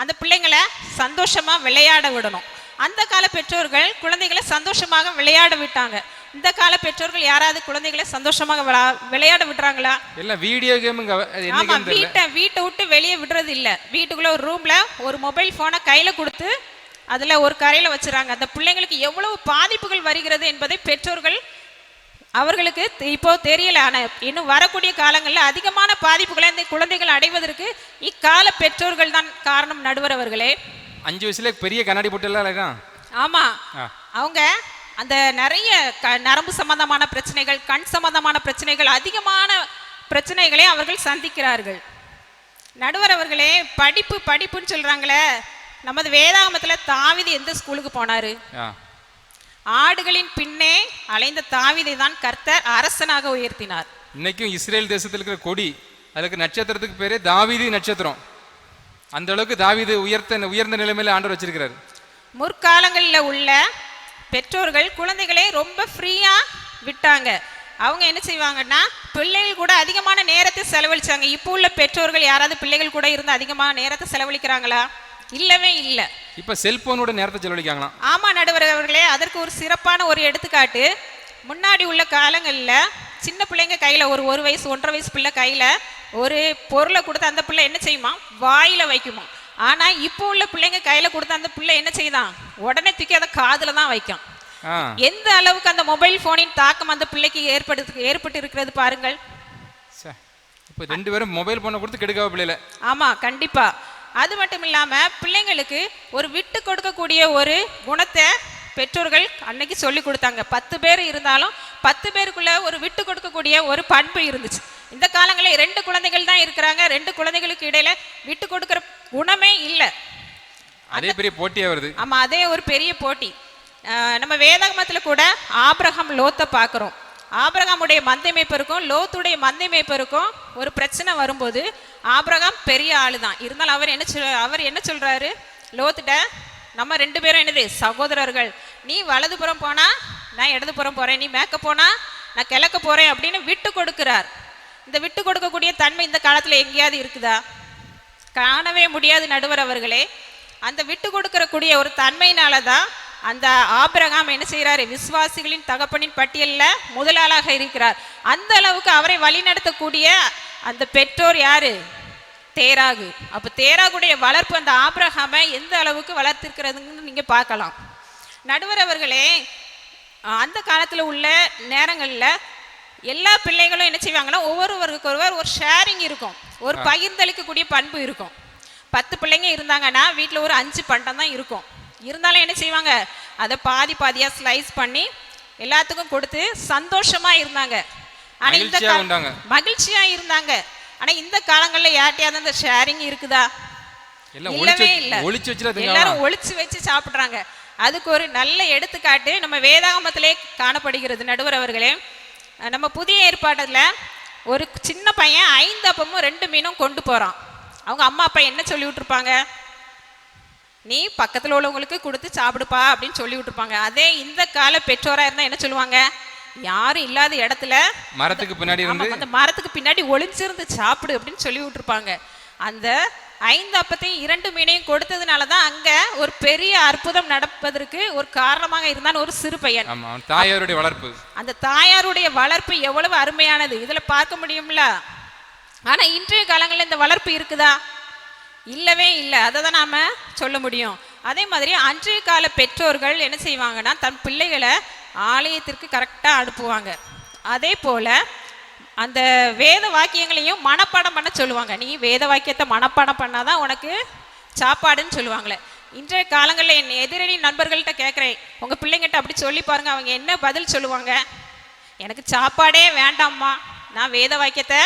அந்த பிள்ளைங்களை சந்தோஷமா விளையாட விடணும். அந்த கால பெற்றோர்கள் குழந்தைகளை சந்தோஷமாக விளையாட விட்டாங்க. இந்த கால பெற்றோர்கள் யாராவது குழந்தைகளை சந்தோஷமாக விளையாட விடுறாங்களா? எல்லாம் வீடியோ கேமுங்க. ஆமா, வீட்டை விட்டு வெளியே விடுறது இல்ல. வீட்டுக்குள்ள ஒரு ரூம்ல ஒரு மொபைல் போனை கையில கொடுத்து அதுல ஒரு கரையில வச்சுறாங்க. அந்த பிள்ளைங்களுக்கு எவ்வளவு பாதிப்புகள் வருகிறது என்பதை பெற்றோர்கள் அவர்களுக்கு இப்போ தெரியல. ஆனா இன்னும் வரக்கூடிய காலங்களில் அதிகமான பாதிப்புகளை இந்த குழந்தைகள் அடைவதற்கு இக்கால பெற்றோர்கள் தான் காரணம். நடுவர் அவர்களே, 5 வயசுல பெரிய கண்ணாடி போட்டு. ஆமா, அவங்க அந்த நிறைய நரம்பு சம்பந்தமான பிரச்சனைகள், கண் சம்பந்தமான பிரச்சனைகள், அதிகமான பிரச்சனைகளை அவர்கள் சந்திக்கிறார்கள். நடுவர் அவர்களே, படிப்புன்னு சொல்றாங்களே, நமது வேதாகமத்துல தாவீது எந்த ஸ்கூலுக்கு போனாரு? ஆடுகளின் பின்னே அலைந்த தாவீதை தான் கர்த்தர் அரசனாக உயர்த்தினார். இன்னைக்கும் இஸ்ரேல் தேசத்தில் இருக்கிற கொடி, அதுக்கு நட்சத்திரத்துக்கு பேரே தாவீது நட்சத்திரம். அந்த அளவுக்கு தாவீது உயர்ந்த நிலைமையில ஆண்டவர் வச்சிருக்கிறார். முற்காலங்களில் உள்ள பெற்றோர்கள் குழந்தைகளை ரொம்ப ஃப்ரீயா விட்டாங்க. அவங்க என்ன செய்வாங்கன்னா பிள்ளைகள் கூட அதிகமான நேரத்தை செலவழிச்சாங்க. இப்போ உள்ள பெற்றோர்கள் யாராவது பிள்ளைகள் கூட இருந்து அதிகமான நேரத்தை செலவழிக்கிறாங்களா? இல்லவே இல்லை. இப்ப செல்போனோட நேரத்தை செலவழிக்காங்களா? ஆமா நடுவர் அவர்களே, அதற்கு ஒரு சிறப்பான ஒரு எடுத்துக்காட்டு. முன்னாடி உள்ள காலங்களில் சின்ன பிள்ளைங்க கையில ஒரு வயசு 1.5 வயசு பிள்ளை கையில ஒரு பொருளை கொடுத்து அந்த பிள்ளை என்ன செய்யுமா? வாயில வைக்குமா. ஆனா இப்போ உள்ள பிள்ளைங்க கையில கொடுத்து அந்த பிள்ளை என்ன செய்யுதான்? உடனே தூக்கி அதை காதுல தான் வைக்கும். எந்த அளவுக்கு அந்த மொபைல் போனின் தாக்கம் அந்த பிள்ளைக்கு ஏற்பட்டு இருக்கிறது பாருங்கள். இப்போ 2 பேரும் மொபைல் போனை கொடுத்து கெடுக்காம பிள்ளைல. ஆமா, கண்டிப்பா. அது மட்டும் இல்லாம பிள்ளைங்களுக்கு ஒரு விட்டு கொடுக்கக்கூடிய ஒரு குணத்தை பெற்றோர்கள் அன்னைக்கு சொல்லி கொடுத்தாங்க. 10 பேர் இருந்தாலும் 10 பேருக்குள்ள ஒரு விட்டு கொடுக்கக்கூடிய ஒரு பண்பு இருந்துச்சு. இந்த காலங்களில் 2 குழந்தைகள் தான் இருக்கிறாங்க. 2 குழந்தைகளுக்கு இடையில விட்டு கொடுக்கிற குணமே இல்லை. அதே பெரிய போட்டியா வருது. ஆமா, அதே ஒரு பெரிய போட்டி. நம்ம வேதாகமத்துல கூட ஆபிரகாம் லோத்தை பார்க்கிறோம். ஆபிரகாமுடைய மந்தை மேய்ப்பருக்கும் லோத்துடைய மந்தை மேய்ப்பருக்கும் ஒரு பிரச்சனை வரும்போது ஆபிரகாம் பெரிய ஆளு தான் இருந்தாலும் அவர் என்ன சொல்றாரு லோத்துட்ட, நம்ம 2 பேரும் என்னது சகோதரர்கள், நீ வலதுபுறம் போனா நான் இடதுபுறம் போறேன், நீ மேற்க போனா நான் கிழக்க போறேன் அப்படின்னு விட்டு கொடுக்கிறார். இந்த விட்டு கொடுக்கக்கூடிய தன்மை இந்த காலத்துல எங்கேயாவது இருக்குதா? காணவே முடியாது நடுவர் அவர்களே. அந்த விட்டு கொடுக்கக்கூடிய ஒரு தன்மையினாலதான் அந்த ஆபிரகாம் என்ன செய்யறாரு? விசுவாசிகளின் தகப்பனின் பட்டியல்ல முதலாளாக இருக்கிறார். அந்த அளவுக்கு அவரை வழி நடத்தக்கூடிய அந்த பெற்றோர் யாரு? தேராகு. அப்ப தேராகுடைய வளர்ப்பு அந்த ஆபிரகாமை எந்த அளவுக்கு வளர்த்திருக்கிறதுன்னு நீங்க பார்க்கலாம். நடுவர் அவர்களே, அந்த காலத்துல உள்ள நேரங்கள்ல எல்லா பிள்ளைகளும் என்ன செய்வாங்கன்னா ஒவ்வொருவருக்கு ஒருவர் ஒரு ஷேரிங் இருக்கும், ஒரு பகிர்ந்தளிக்கக்கூடிய பண்பு இருக்கும். 10 பிள்ளைங்க இருந்தாங்கன்னா வீட்டில் ஒரு 5 பண்டம் தான் இருக்கும். இருந்தாலும் என்ன செய்வாங்க, அதை பாதி பாதியா ஸ்லைஸ் பண்ணி எல்லாத்துக்கும் கொடுத்து சந்தோஷமா இருந்தாங்க. ஆனா இந்த மகிழ்ச்சியா இருந்தாங்க. ஆனா இந்த காலங்கள்ல யார்ட்டையாவது அந்த ஷேரிங் இருக்குதா? இல்லவே இல்லை. எல்லாரும் ஒளிச்சு வச்சு சாப்பிடுறாங்க. அதுக்கு ஒரு நல்ல எடுத்துக்காட்டு நம்ம வேதாகமத்திலே காணப்படுகிறது. நடுவர் அவர்களே, நம்ம புதிய ஏற்பாடுல ஒரு சின்ன பையன் 5 அப்பமும் 2 மீனும் கொண்டு போறான். அவங்க அம்மா அப்பா என்ன சொல்லி விட்டுருப்பாங்க? நீ பக்கத்தில் உள்ளவங்களுக்கு கொடுத்து சாப்பிடுப்பா அப்படின்னு சொல்லி விட்டுருப்பாங்க. அதே இந்த கால பெற்றோரா இருந்தா என்ன சொல்லுவாங்க? யாரும் இல்லாத இடத்துல மரத்துக்கு பின்னாடி அந்த மரத்துக்கு பின்னாடி ஒளிஞ்சிருந்து சாப்பிடு அப்படின்னு சொல்லி விட்டுருப்பாங்க. அந்த 5 அப்பத்தையும் 2 மீனையும் கொடுத்ததுனாலதான் அங்க ஒரு பெரிய அற்புதம் நடப்பதற்கு ஒரு காரணமாக இருந்தான் ஒரு சிறு பையன். தாயாருடைய வளர்ப்பு, அந்த தாயாருடைய வளர்ப்பு எவ்வளவு அருமையானது இதுல பார்க்க முடியும்ல. ஆனா இன்றைய காலங்களில் இந்த வளர்ப்பு இருக்குதா? இல்லவே இல்லை. அதை தான் நாம சொல்ல முடியும். அதே மாதிரி அன்றைய கால பெற்றோர்கள் என்ன செய்வாங்கன்னா தன் பிள்ளைகளை ஆலயத்திற்கு கரெக்டா அனுப்புவாங்க. அதே போல அந்த வேத வாக்கியங்களையும் மனப்பாடம் பண்ண சொல்லுவாங்க. நீ வேத வாக்கியத்தை மனப்பாடம் பண்ணாதான் உனக்கு சாப்பாடுன்னு சொல்லுவாங்களே. இன்றைய காலங்களில் என் எதிரணி நண்பர்கள்ட்ட கேட்குறேன், உங்கள் பிள்ளைங்கிட்ட அப்படி சொல்லி பாருங்க, அவங்க என்ன பதில் சொல்லுவாங்க? எனக்கு சாப்பாடே வேண்டாம்மா, நான் வேத வாக்கியத்தை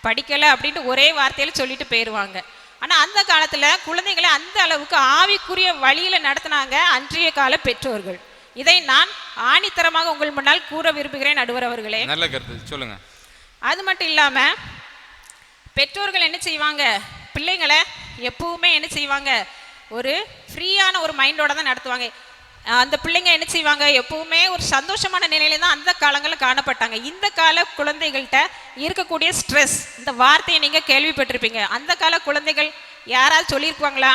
படிக்கலை அப்படின்ட்டு ஒரே வார்த்தையில் சொல்லிட்டு போயிடுவாங்க. ஆனால் அந்த காலத்தில் குழந்தைகளை அந்த அளவுக்கு ஆவிக்குரிய வழியில் நடத்தினாங்க அன்றைய கால பெற்றோர்கள். இதை நான் ஆணித்தரமாக உங்கள் முன்னால் கூற விரும்புகிறேன் நடுவர் அவர்களே. நல்ல கருத்து, சொல்லுங்க. அது மட்டும் இல்லாம பெற்றோர்கள் என்ன செய்வாங்க, பிள்ளைங்களை எப்பவுமே என்ன செய்வாங்க, ஒரு ஃப்ரீயான ஒரு மைண்டோட தான் நடத்துவாங்க. அந்த பிள்ளைங்க என்ன செய்வாங்க, எப்பவுமே ஒரு சந்தோஷமான நிலையில தான் அந்த காலங்களில் காணப்பட்டாங்க. இந்த கால குழந்தைகள்கிட்ட இருக்கக்கூடிய ஸ்ட்ரெஸ், இந்த வார்த்தையை நீங்க கேள்விப்பட்டிருப்பீங்க. அந்த கால குழந்தைகள் யாராவது சொல்லியிருப்பாங்களா?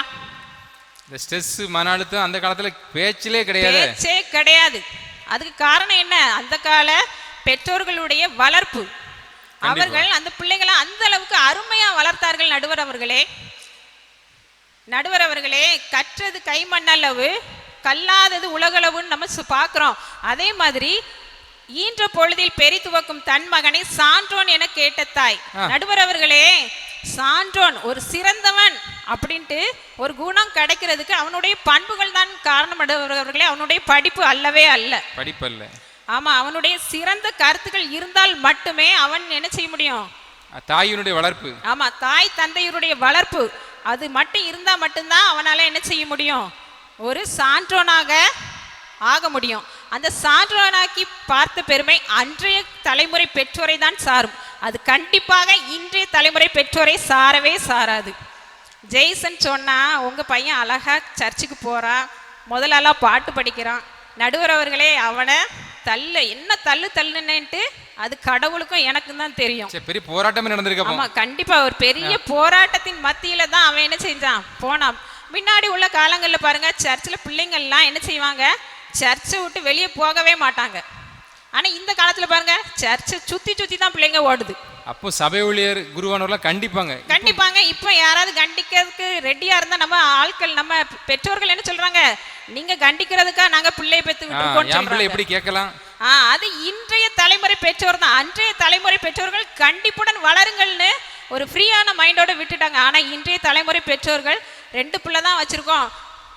இந்த ஸ்ட்ரெஸ், மன அழுத்தம் அந்த காலத்துல பேச்சிலே கிடையாது. அதுக்கு காரணம் என்ன? அந்த கால பெற்றோர்களுடைய வளர்ப்பு. அவர்கள் அந்த பிள்ளைகளை அந்த அளவுக்கு அருமையா வளர்த்தார்கள். நடுவர் அவர்களே, கற்றது கைமண்ணளவு, கல்லாதது உலகளவுன்னு நம்ம பார்க்கிறோம். அதே மாதிரி ஈன்ற பொழுதில் பெரி துவக்கும் தன் மகனை சான்றோன் என கேட்ட தாய். நடுவர் அவர்களே, சான்றோன் ஒரு சிறந்தவன் அப்படின்ட்டு ஒரு குணம் கிடைக்கிறதுக்கு அவனுடைய பண்புகள் தான் காரணம். அவர்களே, அவனுடைய படிப்பு அல்லவே அல்ல. படிப்பு அல்ல. ஆமா, அவனுடைய சிறந்த கருத்துக்கள் இருந்தால் மட்டுமே அவன் என்ன செய்ய முடியும்? தாயினுடைய வளர்ப்பு. ஆமா, தாய் தந்தையருடைய வளர்ப்பு அது மட்டும் இருந்தா மட்டும்தான் அவனால என்ன செய்ய முடியும்? ஒரு சான்றோனாக ஆக முடியும். அந்த சான்றோனாக்கி பார்த்த பெருமை அன்றைய தலைமுறை பெற்றோரை தான் சாரும். அது கண்டிப்பாக இன்றைய தலைமுறை பெற்றோரை சாரவே சாராது. ஜெய்சன் சொன்னா, உங்க பையன் அழகா சர்ச்சுக்கு போறான், முதலெல்லாம் பாட்டு படிக்கிறான். நடுவர் அவர்களே, அவனை என்ன தள்ளுன்னுட்டு அது கடவுளுக்கும் எனக்கும் தான் தெரியும். பெரிய போராட்டமே நடந்திருக்கு. ஆமா, கண்டிப்பா ஒரு பெரிய போராட்டத்தின் மத்தியில தான் அவன் என்ன செஞ்சான், போனான். முன்னாடி உள்ள காலங்களில் பாருங்க, சர்ச்சில் பிள்ளைங்கள்லாம் என்ன செய்வாங்க, சர்ச்சை விட்டு வெளியே போகவே மாட்டாங்க. ஆனா இந்த காலத்துல பாருங்க, சர்ச்சை சுத்தி தான் பிள்ளைங்க ஓடுது. அப்போ சபை ஊழியர் குருவானவர்லாம் கண்டிப்பாங்க. இப்ப யாராவது கண்டிக்கிறதுக்கு ரெடியா இருந்தா நம்ம ஆட்கள், நம்ம பெற்றோர்கள் என்ன சொல்றாங்க, நீங்க கண்டிக்கிறதுக்கா நாங்க பிள்ளையை பெற்று விட்டுருக்கோம் எப்படி கேட்கலாம். அது இன்றைய தலைமுறை பெற்றோர் தான். அன்றைய தலைமுறை பெற்றோர்கள் கண்டிப்புடன் வளருங்கள்னு ஒரு ஃப்ரீயான மைண்டோட விட்டுட்டாங்க. ஆனா இன்றைய தலைமுறை பெற்றோர்கள் 2 பிள்ளை தான் வச்சிருக்கோம்,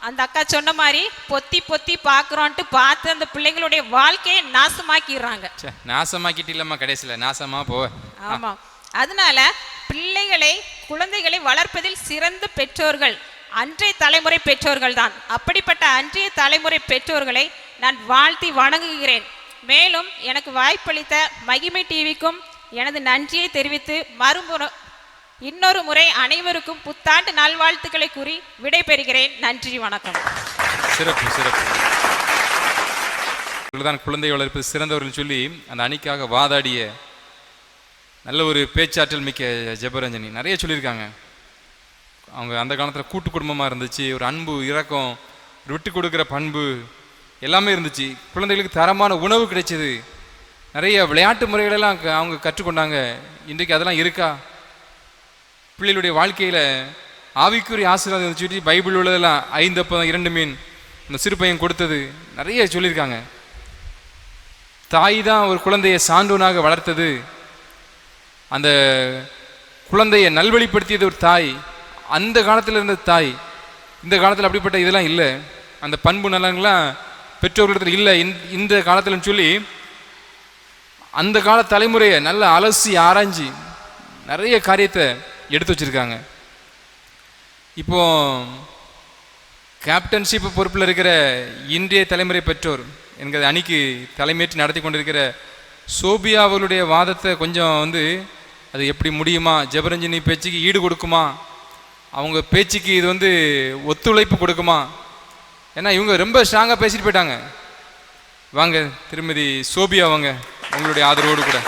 அந்த அக்கா சொன்ன மாதிரி பொத்தி பாக்குறோன்ட்டு பார்த்து அந்த பிள்ளைங்களுடைய வாழ்க்கையை நாசமாக்கிடுறாங்க. நாசமாக்கிட்டு இல்லம்மா, கடைசியில நாசமா போ. ஆமா, அதனால குழந்தைகளை வளர்ப்பதில் சிறந்த பெற்றோர்கள் அன்றைய தலைமுறை பெற்றோர்கள் தான். அப்படிப்பட்ட அன்றைய தலைமுறை பெற்றோர்களை நான் வாழ்த்தி வணங்குகிறேன். மேலும் எனக்கு வாய்ப்பளித்த மகிமை டிவிக்கும் எனது நன்றியை தெரிவித்து இன்னொரு முறை அனைவருக்கும் புத்தாண்டு நல்வாழ்த்துக்களை கூறி விடைபெறுகிறேன். நன்றி, வணக்கம். சிறப்பு. குழந்தை வளர்ப்பு சிறந்தவர்கள் சொல்லி அந்த அணிக்காக வாதாடிய நல்ல ஒரு பேச்சாற்றல் மிக்க ஜெபரஞ்சனி நிறைய சொல்லியிருக்காங்க. அவங்க அந்த காலத்தில் கூட்டு குடும்பமாக இருந்துச்சு, ஒரு அன்பு, இரக்கம், விட்டு கொடுக்குற பண்பு எல்லாமே இருந்துச்சு. குழந்தைகளுக்கு தரமான உணவு கிடைச்சது, நிறைய விளையாட்டு முறைகளெல்லாம் அவங்க கற்றுக்கொண்டாங்க. இன்றைக்கு அதெல்லாம் இருக்கா? பிள்ளைகளுடைய வாழ்க்கையில் ஆவிக்குரிய ஆசீர்வாதம் சொல்லி பைபிள் உள்ளதெல்லாம் 5 அப்பம் 2 மீன் இந்த சிறு பையன் கொடுத்தது நிறைய சொல்லியிருக்காங்க. தாய் தான் ஒரு குழந்தையை சான்றோனாக வளர்த்தது, அந்த குழந்தையை நல்வழிப்படுத்தியது ஒரு தாய். அந்த காலத்தில் இருந்த தாய், இந்த காலத்தில் அப்படிப்பட்ட இதெல்லாம் இல்லை. அந்த பண்பு நலன்கள்லாம் பெற்றோர்களிடத்தில் இல்லை இந்த காலத்தில்னு சொல்லி அந்த கால தலைமுறையை நல்லா அலசி ஆராய்ஞ்சி நிறைய காரியத்தை எடுத்து வச்சிருக்காங்க. இப்போ கேப்டன்ஷிப் பொறுப்பில் இருக்கிற இன்றைய தலைமுறை பெற்றோர் என்கிற அணிக்கு தலைமையேற்று நடத்தி கொண்டிருக்கிற சோபியா அவர்களுடைய வாதத்தை கொஞ்சம் அது எப்படி முடியுமா, ஜெபரஞ்சினி பேச்சுக்கு ஈடு கொடுக்குமா, அவங்க பேச்சுக்கு இது ஒத்துழைப்பு கொடுக்குமா? ஏன்னா இவங்க ரொம்ப ஸ்ட்ராங்காக பேசிட்டு போயிட்டாங்க. வாங்க திருமதி சோபியா, வாங்க உங்களுடைய ஆதரவோடு கூட.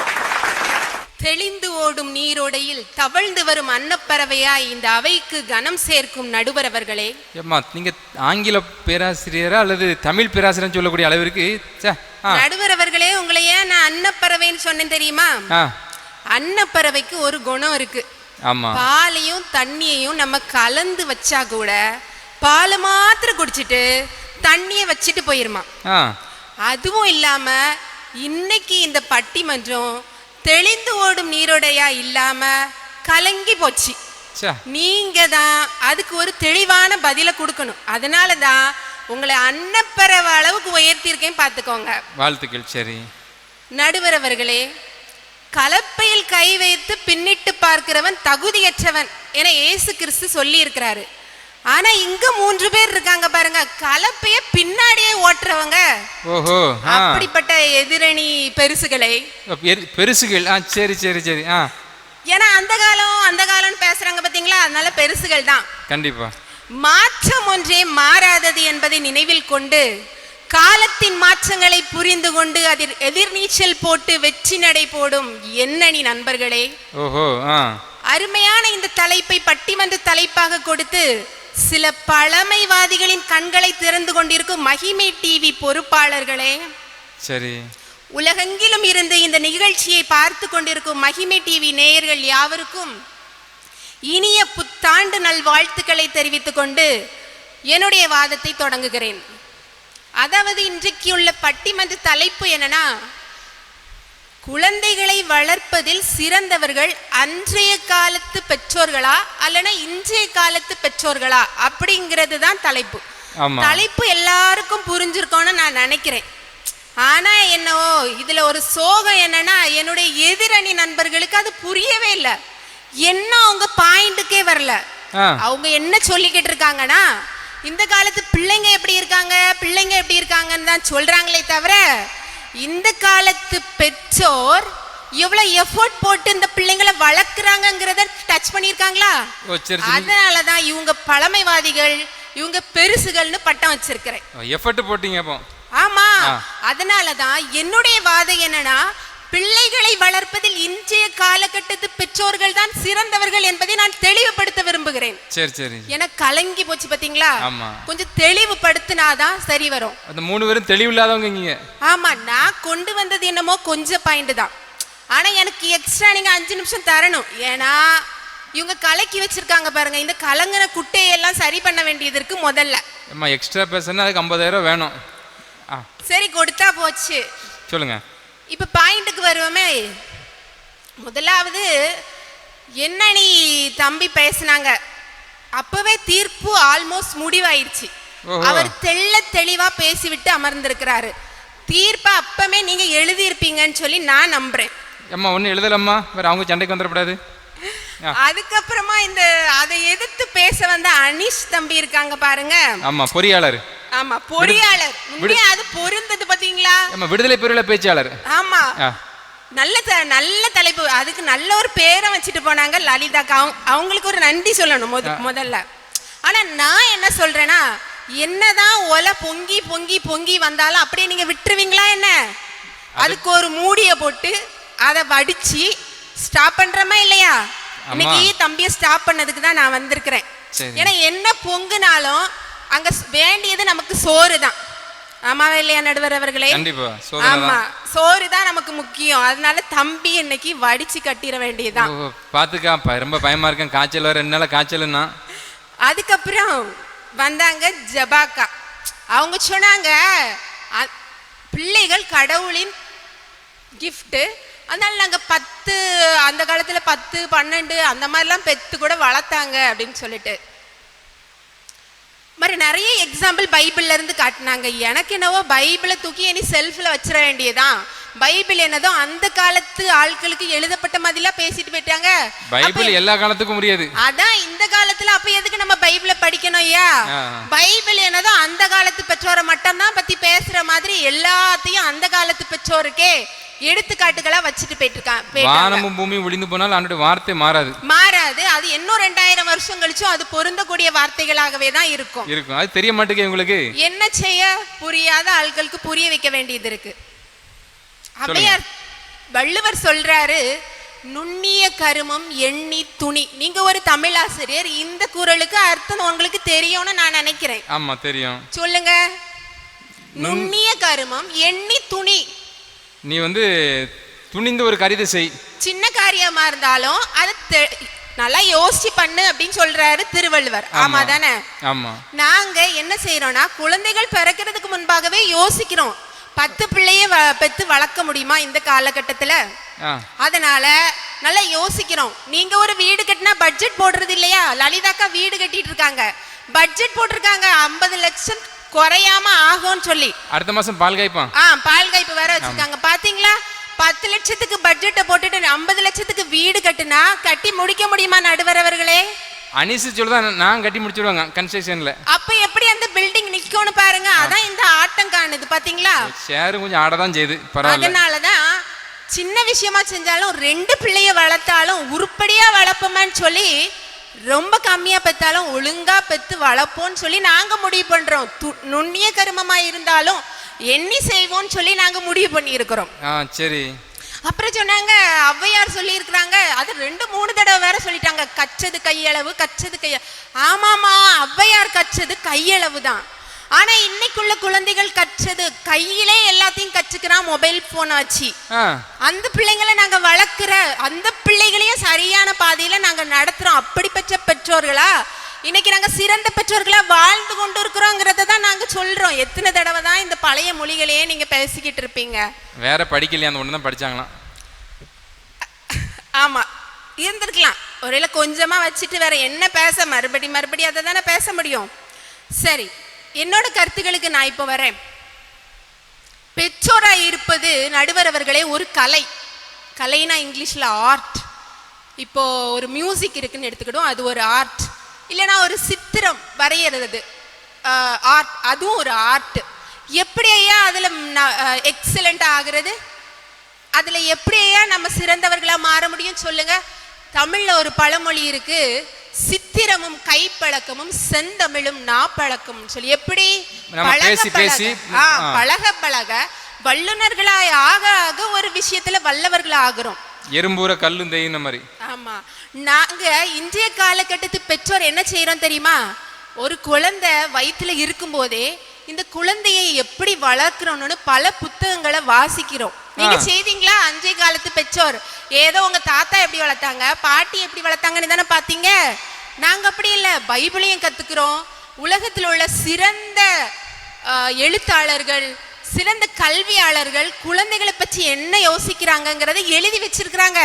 தெளிந்து ஓடும் நீரோடையில் தவழ்ந்து வரும் அன்னப்பறவையாய் இந்த அவைக்கு கனம் சேர்க்கும் நடுவர் அவர்களே. ஏம்மா, நீங்க ஆங்கில பேராசிரியரா அல்லது தமிழ் பேராசிரியர் சொல்லக்கூடிய அளவிற்கு நடுவர் அவர்களே, உங்களை ஏன் நான் அன்னப்பறவைன்னு சொன்னேன் தெரியுமா? அன்னப்பறவைக்கு ஒரு குணம் இருக்கு. ஆமா, பாலையும் தண்ணியையும் நம்ம கலந்து வச்சா கூட பாலை மாத்திரம் குடிச்சிட்டு தண்ணிய வச்சிட்டு போயிருமா. அதுவும் இல்லாம இன்னைக்கு இந்த பட்டிமன்றம் தெளிந்து ஓடும் நீரோடையா இல்லாம கலங்கி போச்சு. நீங்க தான் அதுக்கு ஒரு தெளிவான பதில கொடுக்கணும். அதனாலதான் உங்களை அன்னப்பறவை அளவுக்கு உயர்த்தியிருக்கேன், பார்த்துக்கோங்க. வாழ்த்துக்கள். சரி நடுவர் அவர்களே, கலப்பையில் கை வைத்து பின்னிட்டு பார்க்கிறவன் தகுதியற்றவன் என இயேசு கிறிஸ்து சொல்லி இருக்கிறாரு. ஆனா இங்க 3 பேர் இருக்காங்க பாருங்க, கலப்பைய பின்னாடியே ஓட்டுறவங்க. ஓஹோ, அப்படிப்பட்ட எதிரணி பெருசுகளை பெருசுகள். சரி சரி சரி. ஏன்னா அந்த காலம் பேசுறாங்க பாத்தீங்களா, அதனால பெருசுகள் தான். கண்டிப்பா. மாற்றம் ஒன்றே மாறாதது என்பதை நினைவில் கொண்டு காலத்தின் மாற்றங்களை புரிந்து கொண்டு அதில் எதிர்நீச்சல் போட்டு வெற்றி நடை போடும் எண்ணணி நண்பர்களே. ஓஹோ, அருமையான இந்த தலைப்பை பட்டிமன்ற தலைப்பாக கொடுத்து சில பழமைவாதிகளின் கண்களை திறந்து கொண்டிருக்கும் மகிமை டிவி பொறுப்பாளர்களே, சரி, உலகெங்கிலும் இருந்து இந்த நிகழ்ச்சியை பார்த்து கொண்டிருக்கும் மகிமை டிவி நேயர்கள் யாவருக்கும் இனிய புத்தாண்டு நல்வாழ்த்துக்களை தெரிவித்துக் கொண்டு என்னுடைய வாதத்தை தொடங்குகிறேன். அதாவது இன்றைக்கு உள்ள பட்டிமன்ற தலைப்பு என்னன்னா, குழந்தைகளை வளர்ப்பதில் சிறந்தவர்கள் அன்றைய காலத்து பெற்றோர்களா அல்லனா இன்றைய காலத்து பெற்றோர்களா அப்படிங்கிறது தான் தலைப்பு. தலைப்பு எல்லாருக்கும் புரிஞ்சிருக்கோன்னு நான் நினைக்கிறேன். ஆனா என்னவோ இதுல ஒரு சோகம் என்னன்னா, என்னுடைய எதிரணி நண்பர்களுக்கு அது புரியவே இல்லை. என்ன அவங்க பாயிண்ட்டுக்கே வரல. அவங்க என்ன சொல்லிக்கிட்டு இருக்காங்கன்னா, இந்த காலத்து பிள்ளைங்க எப்படி இருக்காங்கன்னு தான் சொல்றாங்களே தவிர இந்த காலத்து பெற்றோர் எவ்வளவு எஃபோர்ட் போட்டு இந்த பிள்ளைங்களை வளர்க்குறாங்கிறத டச் பண்ணியிருக்காங்களா? அதனாலதான் இவங்க பழமைவாதிகள், இவங்க பெருசுகள்னு பட்டம் வச்சிருக்கிறேன். எஃபோர்ட் போட்டீங்க. ஆமா, அதனாலதான் என்னுடைய வாதம் என்னன்னா, பிள்ளைகளை வளர்ப்பதில் இன்றைய காலகட்டத்து பெற்றோர்கள் தான் சிறந்தவர்கள் என்பதை நான் தெளிவுபடுத்த விரும்புகிறேன். சரி சரி. எனக்கு கலங்கி போச்சு பாத்தீங்களா? கொஞ்சம் தெளிவுபடுத்தினாதான் சரி வரும். அந்த 3 பேரும் தெளிவு இல்லாதவங்க. ஆமா, நான் கொண்டு வந்தது என்னமோ கொஞ்சம் பாயிண்ட் தான். ஆனா எனக்கு எக்ஸ்ட்ரா நீங்க 5 நிமிஷம் தரணும். ஏன்னா இவங்க கலக்கி வச்சிருக்காங்க பாருங்க, இந்த கலங்கின குட்டையெல்லாம் சரி பண்ண வேண்டியது இருக்கு. முதல்ல எக்ஸ்ட்ரா பேசணும், அதுக்கு 50,000 வேணும். சரி, கொடுத்தா போச்சு. சொல்லுங்க. இப்ப பாயிண்ட்டுக்கு வருவோமே. முதலாவது என்ன நீ தம்பி பேசினாங்க, அப்பவே தீர்ப்பு ஆல்மோஸ்ட் முடிவாயிருச்சு. அவர் தெளிவா பேசிவிட்டு அமர்ந்திருக்கிறாரு. தீர்ப்பை அப்பவே நீங்க எழுதியிருப்பீங்கன்னு சொல்லி நான் நம்புறேன். அம்மா ஒன்னும் எழுதலம்மா, வேற அவங்க சண்டைக்கு வந்துடக்கூடாது. அதுக்கப்புறமா இந்த அதை எதிர்த்து பேச வந்த அனிஷ் தம்பி இருக்காங்க பாருங்க. ஆமா, பொறியாளர். ஆமா, பொறியாளர். அது பொருந்தது பாத்தீங்களா? ஆமா, விடுதலை பெருவிழா பேச்சாளர். ஆமா, நல்ல தலைப்பு. அதுக்கு நல்ல ஒரு பேரை வச்சுட்டு போனாங்க லலிதாக்கா. அவங்களுக்கு ஒரு நன்றி சொல்லணும் முதல்ல. ஆனா நான் என்ன சொல்றேன்னா, என்னதான் ஒலை பொங்கி பொங்கி பொங்கி வந்தாலும் அப்படியே நீங்க விட்டுருவீங்களா என்ன? அதுக்கு ஒரு மூடிய போட்டு அதை வடிச்சு ஸ்டாப் பண்றமா இல்லையா? இன்னைக்கு தம்பியை ஸ்டாப் பண்ணதுக்கு தான் நான் வந்திருக்கிறேன். ஏன்னா என்ன பொங்குனாலும் அங்க வேண்டியது நமக்கு சோறு தான். ஆமாவே இல்லையா நடுவர் அவர்களே? கண்டிப்பா ஆமா, சோறு தான் நமக்கு முக்கியம். அதனால தம்பி இன்னைக்கு வடிச்சு கட்டிட வேண்டியதுதான். பாத்துக்கா, ரொம்ப பயமா இருக்கேன், காய்ச்சல் வர 2 நாளா காய்ச்சல்னா. அதுக்கப்புறம் வந்தாங்க ஜபாக்கா. அவங்க சொன்னாங்க பிள்ளைகள் கடவுளின் கிஃப்ட், அதனால நாங்க 10 அந்த காலத்துல 10 12 அந்த மாதிரிலாம் பெத்து கூட வளர்த்தாங்க அப்படின்னு சொல்லிட்டு மாதிரி நிறைய எக்ஸாம்பிள் பைபிள்ல இருந்து காட்டினாங்க. எனக்கு என்னவோ பைபிளை தூக்கி இனி செல்ஃப்ல வச்சிட வேண்டியதான். பைபிள் என்னதோ அந்த காலத்து ஆட்களுக்கு எழுதப்பட்ட மாதிரிலாம் பேசிட்டு போயிட்டாங்க. பைபிள் எல்லா காலத்துக்கும் முடியாது. அதான் இந்த காலத்துல அப்ப எதுக்கு நம்ம பைபிளை படிக்கணும் ஐயா? பைபிள் என்னதோ அந்த காலத்து பெற்றோரை மட்டும் தான் பத்தி பேசுற மாதிரி எல்லாத்தையும் அந்த காலத்து பெற்றோருக்கே எடுத்துக்காட்டுகளா வச்சுட்டு போயிட்டு இருக்காங்க. வானமும் பூமி ஒளிந்து போனால் அவனுடைய வார்த்தை மாறாது. அது இன்னும் 2000 வருஷம் கழிச்சும் அது பொருந்தக்கூடிய வார்த்தைகளாகவே தான் இருக்கும். அது தெரிய மாட்டேங்குது உங்களுக்கு. என்ன செய்ய புரியாத ஆட்களுக்கு புரிய வைக்க வேண்டியது இருக்கு. அவ்வையார் வள்ளுவர் சொல்றாரு, நுண்ணிய கருமம் எண்ணி துணி. நீங்க ஒரு தமிழ் ஆசிரியர், இந்த குறளுக்கு அர்த்தம் உங்களுக்கு தெரியும்னு நான் நினைக்கிறேன். ஆமா தெரியும். சொல்லுங்க. நுண்ணிய கருமம் எண்ணி துணி. நீ துணிந்து ஒரு காரியத்தை செய். சின்ன காரியமா இருந்தாலும் அது நல்லா யோசிச்சு பண்ணு அப்படின்னு சொல்றாரு திருவள்ளுவர். ஆமா தானே? ஆமா. நாங்க என்ன செய்யறோம்னா குழந்தைகள் பிறக்கிறதுக்கு முன்பாகவே யோசிக்கிறோம், 10 பிள்ளைய பெத்து வளர்க்க முடியுமா இந்த காலகட்டத்துல? அதனால நல்லா யோசிக்கிறோம். நீங்க ஒரு வீடு கட்டினா பட்ஜெட் போடுறது இல்லையா? லலிதாக்கா வீடு கட்டிட்டு இருக்காங்க, பட்ஜெட் போட்டிருக்காங்க 50 லட்சம் குறையாம ஆகும்னு சொல்லி. அடுத்த மாசம் பால் காய்ப்பான். பால் காய்ப்பு வேற வச்சிருக்காங்க பாத்தீங்களா? 10 லட்சத்துக்கு பட்ஜெட்டை போட்டுட்டு 50 லட்சத்துக்கு வீடு கட்டுனா கட்டி முடிக்க முடியுமா நடுவர் அவர்களே? அனிசு சொல்லுதான், நான் கட்டி முடிச்சிடுவாங்க கன்ஸ்ட்ரக்ஷன்ல. அப்ப எப்படி அந்த பில்டிங் நிக்கும்னு பாருங்க. அதான் இந்த ஆட்டம் காணுது பாத்தீங்களா? ஷேர் கொஞ்சம் ஆடதான் செய்யுது, பரவாயில்ல. அதனாலதான் சின்ன விஷயமா செஞ்சாலும் 2 பிள்ளைய வளர்த்தாலும் உருப்படியா வளர்ப்போமான்னு சொல்லி, ரொம்ப கம்மியா பெத்தாலும் ஒழுங்கா பெத்து வளர்ப்போம்னு சொல்லி நாங்க முடிவு பண்றோம். நுண்ணிய கருமமா இருந்தாலும் எண்ணி செய்வோம்னு சொல்லி நாங்க முடிவு பண்ணி இருக்கிறோம். சரி. அப்புறம் சொன்னாங்க, ஔவையார் சொல்லி இருக்கிறாங்க, அது 2-3 தடவை வேற சொல்லிட்டாங்க, கச்சது கையளவு கச்சது ஆமாமா, ஔவையார் கச்சது கையளவு தான். ஆனா இன்னைக்குள்ள குழந்தைகள் கச்சது கையிலே எல்லாத்தையும் கச்சுக்கிறான், மொபைல் போனை வச்சு. அந்த பிள்ளைங்களை நாங்க வளர்க்கிற அந்த பிள்ளைகளையும் சரியான பாதையில நாங்க நடத்துறோம். அப்படிப்பட்ட பெற்றோர்களா இன்னைக்கு நாங்க சிறந்த பெற்றோர்களா வாழ்ந்து கொண்டு இருக்கிறோங்கிறத தான் நாங்க சொல்றோம். எத்தனை தடவை தான் இந்த பழைய மொழிகளையே நீங்க பேசிக்கிட்டு இருப்பீங்க? வேற படிக்கலையா? அந்த ஒண்ணுதான் படிச்சாங்களாம். ஆமா, இருந்திருக்கலாம். ஒருவேளை கொஞ்சமா வச்சுட்டு வேற என்ன பேச, மறுபடி அதை தானே பேச முடியும். சரி, என்னோட கருத்துக்களுக்கு நான் இப்போ வரேன். பெற்றோராய் இருப்பது நடுவர் அவர்களே ஒரு கலை. கலைனா இங்கிலீஷ்ல ஆர்ட். இப்போ ஒரு மியூசிக் இருக்குன்னு எடுத்துக்கிட்டோம், அது ஒரு ஆர்ட். இல்லைனா ஒரு சித்திரம் வரைகிறது ஆர்ட், அதுவும் ஒரு ஆர்ட். எப்படி ஐயா அதுல எக்ஸலண்டா ஆகுறது? அதுல எப்படி ஐயா நம்ம சிறந்தவர்களா மாற முடியும் சொல்லுங்க? தமிழ்ல ஒரு பழமொழி இருக்கு, சித்திரமும் கைப்பழக்கமும் செந்தமிழும் நாப்பழக்கம் சொல்லி. எப்படி பழக பழக வல்லுநர்களாய் ஆக ஆக ஒரு விஷயத்துல வல்லவர்களா ஆகிறோம். எறும்பூர கல்லும் தேயின மாதிரி. ஆமா, நாங்க இன்றைய காலகட்டத்து பெற்றோர் என்ன செய்யறோம் தெரியுமா? ஒரு குழந்தை வயிற்றுல இருக்கும் போதே இந்த குழந்தையை எப்படி வளர்க்கிறோம்னு பல புத்தகங்களை வாசிக்கிறோம். நீங்க செய்தீங்களா? அன்றைய காலத்து பெற்றோர் ஏதோ உங்க தாத்தா எப்படி வளர்த்தாங்க, பாட்டி எப்படி வளர்த்தாங்கன்னு தானே பாத்தீங்க. நாங்க அப்படி இல்லை, பைபிளையும் கத்துக்கிறோம். உலகத்தில் உள்ள சிறந்த எழுத்தாளர்கள், சிறந்த கல்வியாளர்கள் குழந்தைகளை பற்றி என்ன யோசிக்கிறாங்கிறத எழுதி வச்சிருக்கிறாங்க.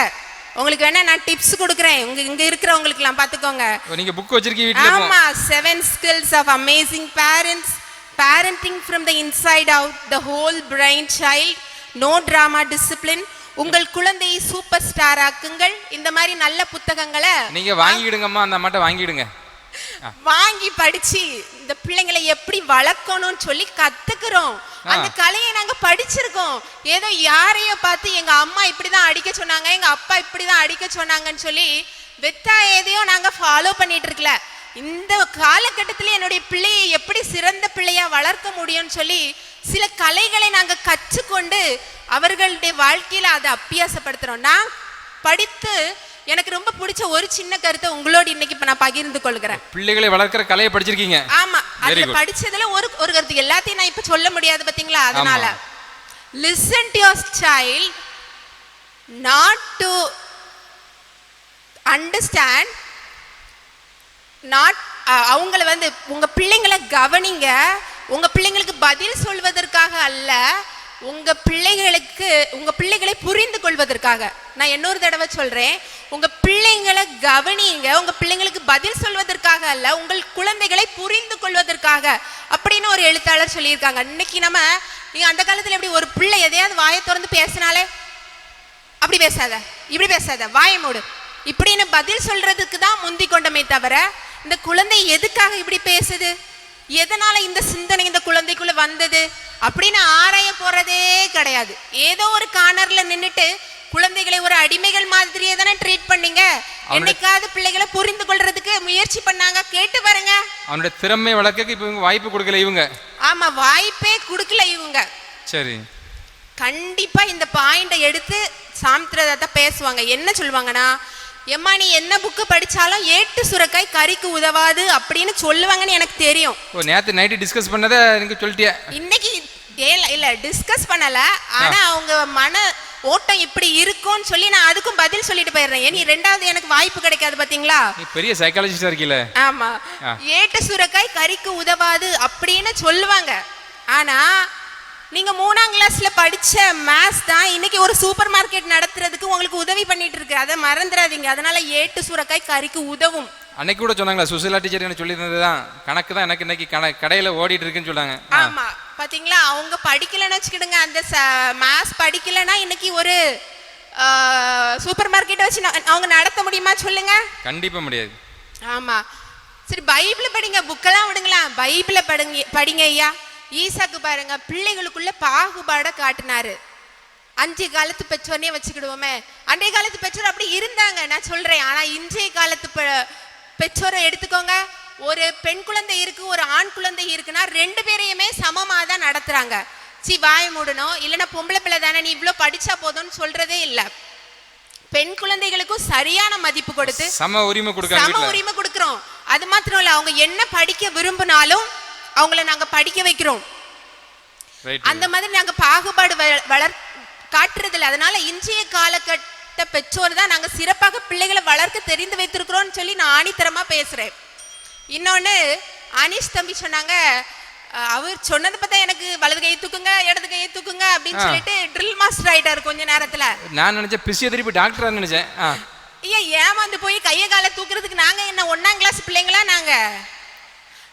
உங்களுக்கு வேணா நான் டிப்ஸ் கொடுக்குறேன், இங்க இருக்கிறவங்களுக்கு எல்லாம் பாத்துக்கோங்க. நீங்க புக் வச்சிருக்கீங்க வீட்ல? ஆமா, 7 skills of amazing parents, parenting from the inside out, the whole brain child, no drama discipline, உங்கள் குழந்தையை சூப்பர் ஸ்டார் ஆக்குங்கள். இந்த மாதிரி நல்ல புத்தகங்களை நீங்க வாங்கிடுங்கம்மா, அந்த அம்மாட்ட வாங்கிடுங்க. வாங்கி படிச்சு இந்த பிள்ளைங்களை எப்படி வளர்க்கணும்னு சொல்லி கத்துக்கிறோம். அந்த கலையை நாங்க படிச்சிருக்கோம். ஏதோ யாரையோ பார்த்து எங்க அம்மா இப்படிதான் அடிக்க சொன்னாங்க, எங்க அப்பா இப்படிதான் அடிக்க சொன்னாங்கன்னு சொல்லி வெத்தா எதையோ நாங்க ஃபாலோ பண்ணிட்டு இருக்கல. இந்த காலகட்டத்தில் என்னுடைய பிள்ளையை எப்படி சிறந்த பிள்ளையா வளர்க்க முடியும்னு சொல்லி சில கலைகளை நாங்க கற்றுக்கொண்டு அவர்களுடைய வாழ்க்கையில அதை அபியாசப்படுத்துறோம். நான் படித்து எனக்கு ரொம்ப பிடிச்ச ஒரு சின்ன கருத்தை உங்களோட இன்னைக்கு இப்ப நான் பகிர்ந்து கொள்கிறேன். பிள்ளைகளை வளர்க்கிற கலையை படிச்சிருக்கீங்க. ஆமா, அதுல படிச்சதுல ஒரு கருத்து எல்லாத்தையும் நான் இப்ப சொல்ல முடியாது பாத்தீங்களா. அதனால listen to your child, not to understand, not அவங்கள வந்து உங்க பிள்ளைங்களை கவனிங்க. உங்க பிள்ளைங்களுக்கு பதில் சொல்வதற்காக அல்ல, உங்க பிள்ளைகளை புரிந்து கொள்வதற்காக. நான் இன்னொரு தடவை சொல்றேன், உங்க பிள்ளைங்களை கவனிங்க. உங்க பிள்ளைங்களுக்கு பதில் சொல்வதற்காக அல்ல, உங்கள் குழந்தைகளை புரிந்து கொள்வதற்காக அப்படின்னு ஒரு எழுத்தாளர் சொல்லியிருக்காங்க. இன்னைக்கு நீங்க அந்த காலத்துல எப்படி ஒரு பிள்ளை எதையாவது வாயை திறந்து பேசினாலே அப்படி பேசாத, இப்படி பேசாத, வாயை மூடு இப்படின்னு பதில் சொல்றதுக்கு தான் முந்தி கொண்டமே தவிர, இந்த குழந்தை எதுக்காக இப்படி பேசுது, எதனால இந்த சிந்தனை இந்த குழந்தைக்குள்ள வந்தது அப்படின்னு ஆராய போறதே கிடையாது. ஏதோ ஒரு கார்னர்ல நின்னுட்டு குழந்தைகளை ஒரு அடிமைகள் மாதிரியே தானே ட்ரீட் பண்ணீங்க. என்னைக்காவது பிள்ளைகளை புரிந்து கொள்றதுக்கு முயற்சி பண்ணாங்க? கேட்டு பாருங்க. அவனுடைய திறமை வளர்க்க இப்ப இவங்க வாய்ப்பு கொடுக்கல இவங்க. ஆமா, வாய்ப்பே கொடுக்கல இவங்க. சரி, கண்டிப்பா இந்த பாயிண்ட எடுத்து சாமித்ரதா பேசுவாங்க. என்ன சொல்லுவாங்கன்னா, எம்மா நீ என்ன புக்கு படிச்சாலும் ஏட்டு சுரக்காய் கறிக்கு உதவாது அப்படின்னு சொல்லுவாங்கன்னு எனக்கு தெரியும். நேத்து நைட்டு டிஸ்கஸ் பண்ணத நீங்க சொல்லிட்டியா? இன்னைக்கு இல்ல டிஸ்கஸ் பண்ணல, ஆனா அவங்க மன ஓட்டம் இப்படி இருக்கும்னு சொல்லி நான் அதுக்கும் பதில் சொல்லிட்டு போயிடுறேன். நீ ரெண்டாவது எனக்கு வாய்ப்பு கிடைக்காது பாத்தீங்களா? நீ பெரிய சைக்காலஜிஸ்டா இருக்கீல. ஆமா, ஏட்டு சுரக்காய் கறிக்கு உதவாது அப்படின்னு சொல்லுவாங்க. ஆனா நீங்க 3ஆம் கிளாஸ்ல படிச்ச மேத்ஸ் தான் இன்னைக்கு ஒரு சூப்பர் மார்க்கெட் நடத்துறதுக்கு உங்களுக்கு உதவி பண்ணிட்டு இருக்கு. அதை மறந்துடாதீங்க. அதனால ஏட்டு சுரக்காய் கறிக்கு உதவும். அன்னைக்கு கூட சொன்னாங்களா, சுசிலா டீச்சர் என்ன சொல்லியிருந்ததுதான், கணக்கு தான் எனக்கு இன்னைக்கு கடையில ஓடிட்டு இருக்குன்னு சொன்னாங்க. ஆமா, பாத்தீங்களா? அவங்க படிக்கலன்னு வச்சுக்கிடுங்க, அந்த மேத்ஸ் படிக்கலன்னா இன்னைக்கு ஒரு சூப்பர் மார்க்கெட் வச்சு அவங்க நடத்த முடியுமா சொல்லுங்க? கண்டிப்பா முடியாது. ஆமா, சரி பைபிள் படிங்க, புக்கெல்லாம் விடுங்களா, பைபிளை படிங்க ஐயா. ஈசாக்கு பாருங்க, பிள்ளைகளுக்குள்ள பாகுபாட காட்டினாரு. 5 காலத்து பெற்றோர்னே வச்சுக்கிடுவோமே, அன்றைய காலத்து பெற்றோர் அப்படி இருந்தாங்க நான் சொல்றேன். ஆனா இன்றைய காலத்து பெற்றோரை எடுத்துக்கோங்க. ஒரு பெண் குழந்தை இருக்கு, ஒரு ஆண் குழந்தை இருக்குன்னா 2 பேரையுமே சமமா தான் நடத்துறாங்க. வாய மூடணும், இல்லைன்னா பொம்பளை பிள்ளை தானே நீ இவ்வளவு படிச்சா போதும்னு சொல்றதே இல்லை. பெண் குழந்தைகளுக்கும் சரியான மதிப்பு கொடுத்து சம உரிமை கொடுக்கிறோம். அது மாத்திரம் இல்ல, அவங்க என்ன படிக்க விரும்பினாலும் அவங்கள நாங்க படிக்க வைக்கிறோம். அந்த மாதிரி நாங்க பாகுபாடு காட்டுறதில்லை. அதனால இன்றைய காலகட்ட பெற்றோர் தான் நாங்க சிறப்பாக பிள்ளைகளை வளர்க்க தெரிந்து வைத்திருக்கிறோம்னு சொல்லி நான் ஆணித்தரமா பேசுறேன். இன்னொன்னு அனீஷ் தம்பி சொன்னாங்க, அவர் சொன்னது பார்த்தா எனக்கு வலது கையை தூக்குங்க இடது கையை தூக்குங்க அப்படின்னு சொல்லிட்டு ட்ரில் மாஸ்டர் ஆயிட்டாரு கொஞ்ச நேரத்துல. நான் நினைச்சேன் பிசியோதெரபி டாக்டரா நினைச்சேன். ஐயா ஏமாந்து போய் கையை காலை தூக்குறதுக்கு நாங்க என்ன 1ஆம் கிளாஸ் பிள்ளைங்களா நாங்க?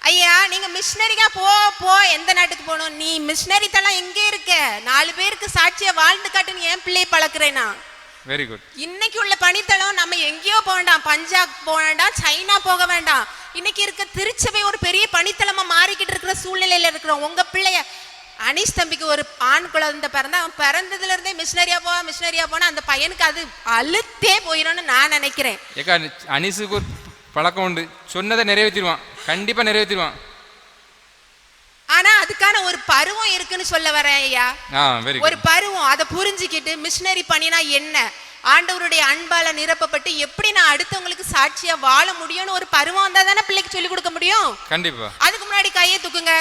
ஐயா நீங்க மிஷினரிக்கா போ எந்த நாட்டுக்கு போகணும்? நீ மிஷினரி தளம் எங்கே இருக்க? 4 பேருக்கு சாட்சியா வாழ்ந்து காட்டுன்னு என் பிள்ளையை பழக்கிறேனா? Very good. இன்னைக்கு உள்ள பணித்தளம் நம்ம எங்கேயோ போக வேண்டாம், பஞ்சாப் போக வேண்டாம், சைனா போக வேண்டாம். இன்னைக்கு இருக்க திருச்சபை ஒரு பெரிய பணித்தளமா மாறிக்கிட்டு இருக்கிற சூழ்நிலையில இருக்கிறோம். உங்க பிள்ளைய அனீஷ் தம்பிக்கு ஒரு ஆண் குழந்தை பிறந்தா, அவன் பிறந்ததுல இருந்தே மிஷினரியா போனா அந்த பையனுக்கு அது அழுத்தே போயிடும்னு நான் நினைக்கிறேன். அனீஸுக்கு ஒரு பழக்கம் உண்டு, சொன்னதை நிறைவேற்றிடுவான், கண்டிப்பா நிறைவேற்றிடுவான். ஆனா அதுக்கான ஒரு பருவம் இருக்குன்னு சொல்ல வரேன் ஐயா. ஒரு பருவம், அதை புரிஞ்சுக்கிட்டு மிஷினரி பண்ணினா என்ன, ஆண்டவருடைய அன்பால நிரப்பப்பட்டு எப்படி நான் அடுத்தவங்களுக்கு சாட்சியா வாழ முடியும்னு ஒரு பருவம் வந்தா தானே பிள்ளைக்கு சொல்லி கொடுக்க முடியும். கண்டிப்பா. அதுக்கு முன்னாடி கையை தூக்குங்க,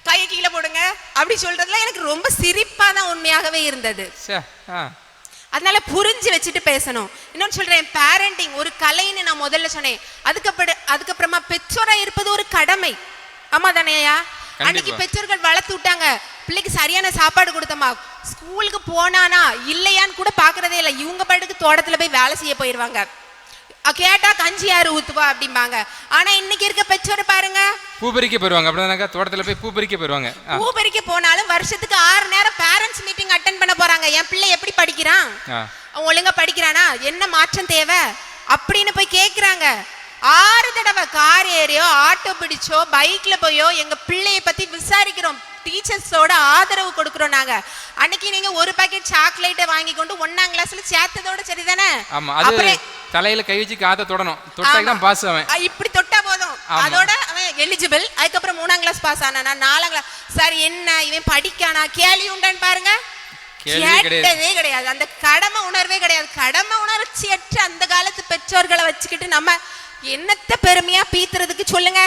கையை கீழே போடுங்க அப்படி சொல்றதுல எனக்கு ரொம்ப சிரிப்பா தான் உண்மையாகவே இருந்தது. அதனால புரிஞ்சு வச்சுட்டு பேசணும். இன்னொன்னு சொல்றேன், பேரண்டிங் ஒரு கலைன்னு நான் முதல்ல சொன்னேன். அதுக்கப்புறமா பெற்றோரா இருப்பது ஒரு கடமை. ஆமா தானேயா? அன்னைக்கு பெற்றோர்கள் வளர்த்து விட்டாங்க, பிள்ளைக்கு சரியான சாப்பாடு கொடுத்தமா, ஸ்கூலுக்கு போனானா இல்லையான்னு கூட பாக்குறதே இல்லை. இவங்க பாட்டுக்கு தோட்டத்துல போய் வேலை செய்ய போயிருவாங்க. கேட்டா கஞ்சி யாரு ஊத்துவா அப்படிம்பாங்க. ஆனா இன்னைக்கு இருக்க பெற்றோரை பாருங்க, பூ பறிக்க போயிருவாங்க. அப்படிதானக்கா, தோட்டத்துல போய் பூ பறிக்க போயிருவாங்க. பூ பறிக்க போனாலும் வருஷத்துக்கு 6 நேரம் பேரண்ட்ஸ் மீட்டிங் அட்டென்ட் பண்ண போறாங்க. என் பிள்ளை எப்படி படிக்கிறான், அவன் ஒழுங்கா படிக்கிறானா, என்ன மாற்றம் தேவை அப்படின்னு போய் கேக்குறாங்க. 6 தடவை கார் ஏறியோ ஆட்டோ பிடிச்சோ பைக்ல போயோ எங்க பிள்ளைய பத்தி விசாரிக்கிறோம். டீச்சர்ஸோட ஆதரவு கொடுக்கிறோம் நாங்க. அன்னைக்கு நீங்க ஒரு பாக்கெட் சாக்லேட்டை வாங்கி கொண்டு 1ஆம் கிளாஸ்ல சேர்த்ததோட சரிதானே? தலையில கை வச்சு காதை தொடணும், தொட்டாதான் பாஸ் அவன். இப்படி தொட்டா போதும், அதோட அவன் எலிஜிபிள். அதுக்கப்புறம் 3ஆம் கிளாஸ் பாஸ் ஆனா, 4ஆம் கிளாஸ் சார் என்ன இவன் படிக்கானா கேள்வி உண்டான்னு பாருங்க. கேட்டதே கிடையாது. அந்த கடமை உணர்வே கிடையாது. கடமை உணர்ச்சியற்ற அந்த காலத்து பெற்றோர்களை வச்சுக்கிட்டு நம்ம என்னத்த பெருமையா பீத்துறதுக்கு சொல்லுங்க.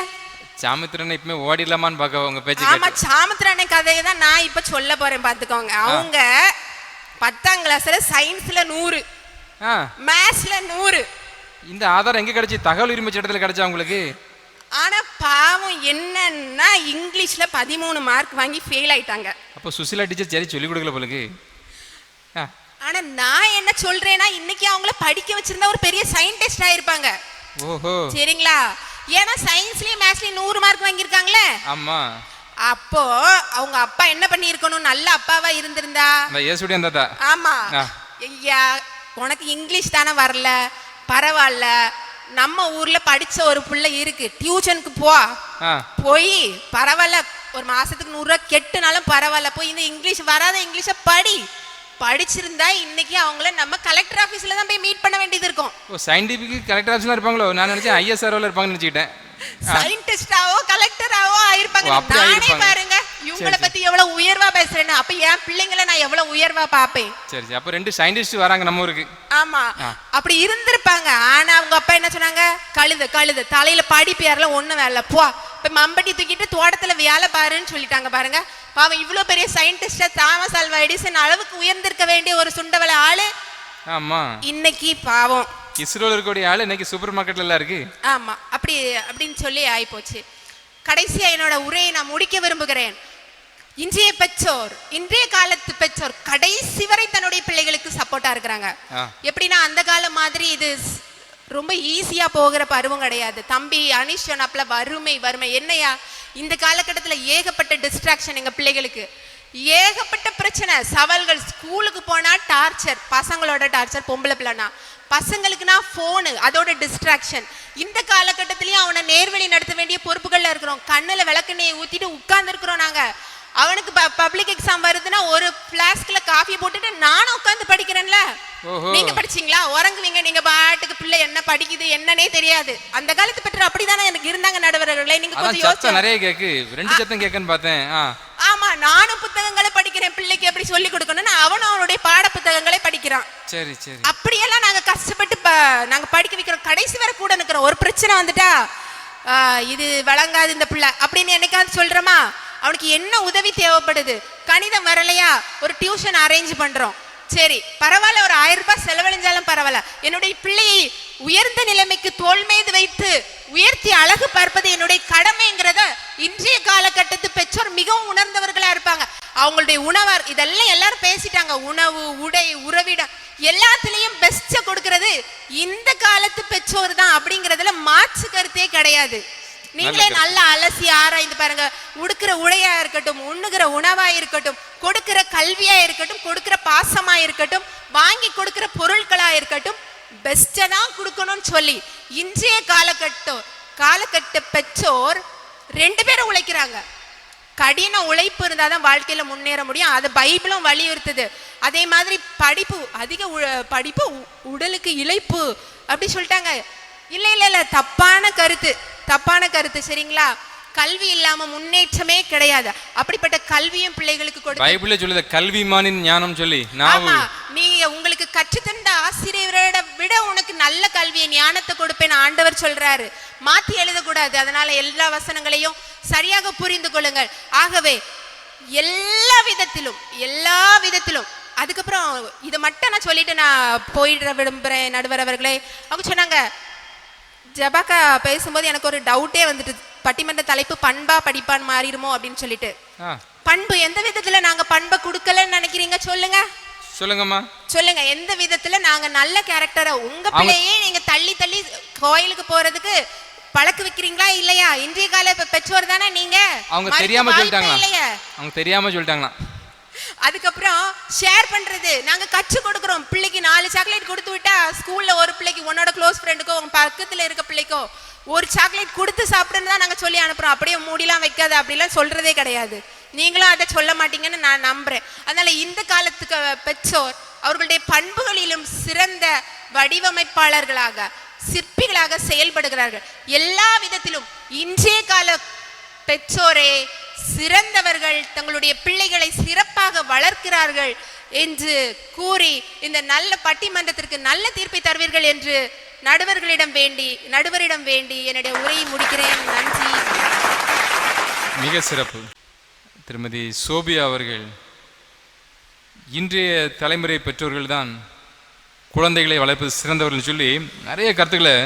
சாமித்திரனை இப்பமே ஓடிடலாமான்னு பார்க்க உங்க பேச்சு. ஆமா, சாமித்திரனை கதையை தான் நான் இப்ப சொல்ல போறேன் பாத்துக்கோங்க. அவங்க 10ஆம் கிளாஸ்ல சயின்ஸ்ல 100, மேத்ஸ்ல 100. இந்த ஆதாரம் எங்க கிடைச்சி? தகவல் உரிமை சட்டத்தில் கிடைச்சா உங்களுக்கு? ஆனா பாவம் என்னன்னா இங்கிலீஷ்ல 13 மார்க் வாங்கி ஃபெயில் ஆயிட்டாங்க. அப்போ சுசிலா டீச்சர் சரி சொல்லி கொடுக்கல போலுக்கு. ஆனா நான் என்ன சொல்றேன்னா இன்னைக்கு அவங்கள படிக்க வச்சிருந்தா ஒரு பெரிய சயின்டிஸ்ட் ஆயிருப்பாங்க. ஓஹோ, சரிங்களா? ஏன்னா சயின்ஸ்லயும் மேத்ஸ்லயும் 100 மார்க் வாங்கியிருக்காங்களே. ஆமா. அப்போ அவங்க அப்பா என்ன பண்ணி இருக்கணும்? நல்ல அப்பாவா இருந்திருந்தா. ஆமா, ஐயா உனக்கு இங்கிலீஷ் தானே வரல, பரவாயில்ல, நம்ம ஊர்ல படிச்ச ஒரு பிள்ளை இருக்கு, டியூஷனுக்கு போய் பரவாயில்ல, ஒரு மாசத்துக்கு 100 ரூபாய் கெட்டுனாலும் பரவாயில்ல, போய் இந்த இங்கிலீஷ் வராத இங்கிலீஷ படிச்சிருந்தா இன்னைக்கு அவங்கள நம்ம கலெக்டர் ஆபீஸ்ல தான் போய் மீட் பண்ண வேண்டியது இருக்கும். ஓ, சயின்டிபிக் கலெக்டர் ஆபீஸ்ல இருப்பாங்களோ? நான் நினைச்சேன் ஐஎஸ்ஆர்ஓல இருப்பாங்கன்னு நினைச்சிட்டேன். சயின்டிஸ்டாவோ கலெக்டராவோ ஆயிருப்பாங்க. நானே பாருங்க இவங்கள பத்தி எவ்வளவு உயர்வா பேசுறேன்னு. அப்ப என் பிள்ளைங்களை நான் எவ்வளவு உயர்வா பாப்பேன். சரி சரி, அப்ப 2 சயின்டிஸ்ட் வராங்க நம்ம ஊருக்கு. ஆமா, அப்படி இருந்திருப்பாங்க. ஆனா அவங்க அப்பா என்ன சொன்னாங்க? கழுது தலையில படிப்பு யாரெல்லாம் ஒண்ணு வேலை, போ இப்ப மம்பட்டி தூக்கிட்டு தோட்டத்துல வேலை பாருன்னு சொல்லிட்டாங்க. பாருங்க பாவம், இவ்வளவு பெரிய சயின்டிஸ்டா தாமஸ் ஆல்வா எடிசன் அளவுக்கு உயர்ந்திருக்க வேண்டிய ஒரு சுண்டவள ஆளு ஆமா இன்னைக்கு பாவம் இஸ்ரோல இருக்கக்கூடிய ஆளு இன்னைக்கு சூப்பர் மார்க்கெட்ல எல்லாம் இருக்கு. ஆமா, அப்படின்னு சொல்லி ஆயிப்போச்சு. கடைசியா என்னோட உரையை நான் முடிக்க விரும்புகிறேன். இன்றைய காலத்து பெற்றோர் கடைசி வரை தன்னுடைய பிள்ளைகளுக்கு சப்போர்ட்டா இருக்கிறாங்க. எப்படின்னா அந்த காலம் மாதிரி இது ரொம்ப ஈஸியா போகிற பருவம் கிடையாது. தம்பி அனிஷ் சொன்னாப்ல, வறுமை என்னையா இந்த காலகட்டத்துல ஏகப்பட்ட டிஸ்ட்ராக்ஷன். எங்க பிள்ளைகளுக்கு ஏகப்பட்ட பிரச்சனை, சவால்கள். ஸ்கூலுக்கு போனா டார்ச்சர், பசங்களோட டார்ச்சர். பொம்பளை பிள்ளைனா பசங்களுக்குனா போனு, அதோட டிஸ்ட்ராக்ஷன். இந்த காலகட்டத்திலயும் அவனை நேர்வழி நடத்த வேண்டிய பொறுப்புகள்ல இருக்கிறோம். கண்ணுல விளக்கெண்ணையை ஊத்திட்டு உட்கார்ந்து இருக்கிறோம் நாங்க. அவனுக்கு பப்ளிக் எக்ஸாம் வருதுன்னா ஒரு பிளாஸ்க்ல காஃபி போட்டுட்டு நானும் உட்கார்ந்து படிக்கிறேன்ல. நீங்க படிச்சீங்களா? உறங்குவீங்க நீங்க பாட்டுக்கு. பிள்ளை என்ன படிக்குது என்னன்னே தெரியாது. அந்த காலத்து பெற்றோர் அப்படிதானே எனக்கு இருந்தாங்க நடுவர்களே. நீங்க கொஞ்சம் யோசிச்சு. நிறைய கேக்கு, 2 சத்தம் கேக்குன்னு பார்த்தேன். ஆமா, நானும் புத்தகங்களை படிக்கிறேன். பிள்ளைக்கு எப்படி சொல்லி கொடுக்கணும்னு அவனும் அவனுடைய பாட புத்தகங்களை படிக்கிறான். சரி சரி, அப்படியெல்லாம் நாங்க கஷ்டப்பட்டு நாங்க படிக்க வைக்கிறோம். கடைசி வரை கூட நிக்கிறோம். ஒரு பிரச்சனை வந்துட்டா இது வழங்காது இந்த பிள்ளை அப்படின்னு என்னைக்காவது சொல்றோமா? அவனுக்கு என்ன உதவி தேவைப்படுது? கணிதம் வரலையா? ஒரு டியூஷன் அரேஞ்ச் பண்றோம். சரி பரவாயில்ல, ஒரு 1000 ரூபாய் செலவழிஞ்சாலும் பரவாயில்ல. என்னுடைய பிள்ளையை உயர்ந்த நிலைமைக்கு தோள் மீது வைத்து உயர்த்தி அழகு பார்ப்பது என்னுடைய கடமைங்கிறத இன்றைய காலகட்டத்து பெற்றோர் மிகவும் உணர்ந்தவர்களா இருப்பாங்க. அவங்களுடைய உணவர் இதெல்லாம் எல்லாரும் பேசிட்டாங்க. உணவு, உடை, உறவிடம் எல்லாத்துலயும் பெஸ்ட கொடுக்கறது இந்த காலத்து பெற்றோர் தான் அப்படிங்கறதுல மாற்று கருத்தே கிடையாது. நீங்களே நல்லா அலசி ஆராய்ந்து பாருங்க. உடுக்கிற உடையா இருக்கட்டும், உண்ணுகிற உணவா இருக்கட்டும், கொடுக்கிற கல்வியா இருக்கட்டும், கொடுக்கிற பாசமா இருக்கட்டும், வாங்கி கொடுக்கிற பொருட்களா இருக்கட்டும், பெஸ்டா தான் கொடுக்கணும்னு சொல்லி இன்றைய காலகட்ட பெற்றோர் 2 பேரும் உழைக்கிறாங்க. கடின உழைப்பு இருந்தாதான் வாழ்க்கையில முன்னேற முடியும். அது பைபிளும் வலியுறுத்துது. அதே மாதிரி அதிக படிப்பு உடலுக்கு இழைப்பு அப்படி சொல்லிட்டாங்க. இல்ல தப்பான கருத்து சரிங்களா? கல்வி இல்லாம முன்னேற்றமே கிடையாது. அப்படிப்பட்ட கல்வியும் பிள்ளைகளுக்கு கொடுத்து பைபிள்ல சொல்லுது கல்விமானின் ஞானம் சொல்லி. ஆமா, நீ உங்களுக்கு கற்றுத்தந்த ஆசிரியரோட விட உனக்கு நல்ல கல்வியை ஞானத்தை கொடுப்பேன் ஆண்டவர் சொல்றாரு. மாத்தி எழுதக்கூடாது. அதனால எல்லா வசனங்களையும் சரியாக புரிந்து கொள்ளுங்கள். ஆகவே எல்லா விதத்திலும் அதுக்கப்புறம் இதை மட்டும் நான் சொல்லிட்டு நான் போயிட விரும்புறேன் நடுவர் அவர்களே. அவங்க சொன்னாங்க, ஜபாக்கா பேசும்போது எனக்கு ஒரு டவுட்டே வந்துட்டு, பட்டிமன்ற தலைப்பு பண்பா படிப்பான் மாறிடுமோ அப்படின்னு சொல்லிட்டு. பண்பு எந்த விதத்துல நாங்க பண்பை கொடுக்கலன்னு நினைக்கிறீங்க? சொல்லுங்கம்மா. சொல்லுங்க, எந்த விதத்துல நாங்க நல்ல கேரக்டரை உங்க பிள்ளையே நீங்க தள்ளி கோயிலுக்கு போறதுக்கு பழக்க வைக்கிறீங்களா இல்லையா? இன்றைய கால பெற்றோர் தானே நீங்க. அவங்க தெரியாம சொல்லிட்டாங்களா? அதுக்கப்புறம் ஷேர் பண்றது நாங்க கற்றுக் கொடுக்கிறோம். பிள்ளைக்கு 4 சாக்லேட் கொடுத்து விட்டா ஸ்கூல்ல ஒரு பிள்ளைக்கு உன்னோட க்ளோஸ் ஃப்ரெண்டுக்கோ உங்க பக்கத்துல இருக்க பிள்ளைக்கோ ஒரு சாக்லேட் கொடுத்து சாப்பிடுன்னு தான் நாங்க சொல்லி அனுப்புறோம். அப்படியே மூடிலாம் வைக்காது அப்படிலாம் சொல்றதே கிடையாது. நீங்களும் அதை சொல்ல மாட்டீங்கன்னு நான் நம்புறேன். அதனால இந்த காலத்துக்கு பெற்றோர் அவர்களுடைய பண்புகளிலும் சிறந்த வடிவமைப்பாளர்களாக சிற்பிகளாக செயல்படுகிறார்கள். எல்லா விதத்திலும் இன்றைய கால பெற்றோரே சிறந்தவர்கள் தங்களுடைய பிள்ளைகளை சிறப்பாக வளர்க்கிறார்கள் என்று கூறி இந்த நல்ல பட்டிமன்றத்திற்கு நல்ல தீர்ப்பை தருவீர்கள் என்று நடுவரிடம் வேண்டி என்னுடைய உரையை முடிக்கிறேன். நன்றி. மிக சிறப்பு. திருமதி சோபியா அவர்கள், இன்றைய தலைமுறை பெற்றோர்கள் தான் குழந்தைகளை வளர்ப்பது சிறந்தவர்கள் சொல்லி நிறைய கருத்துக்களை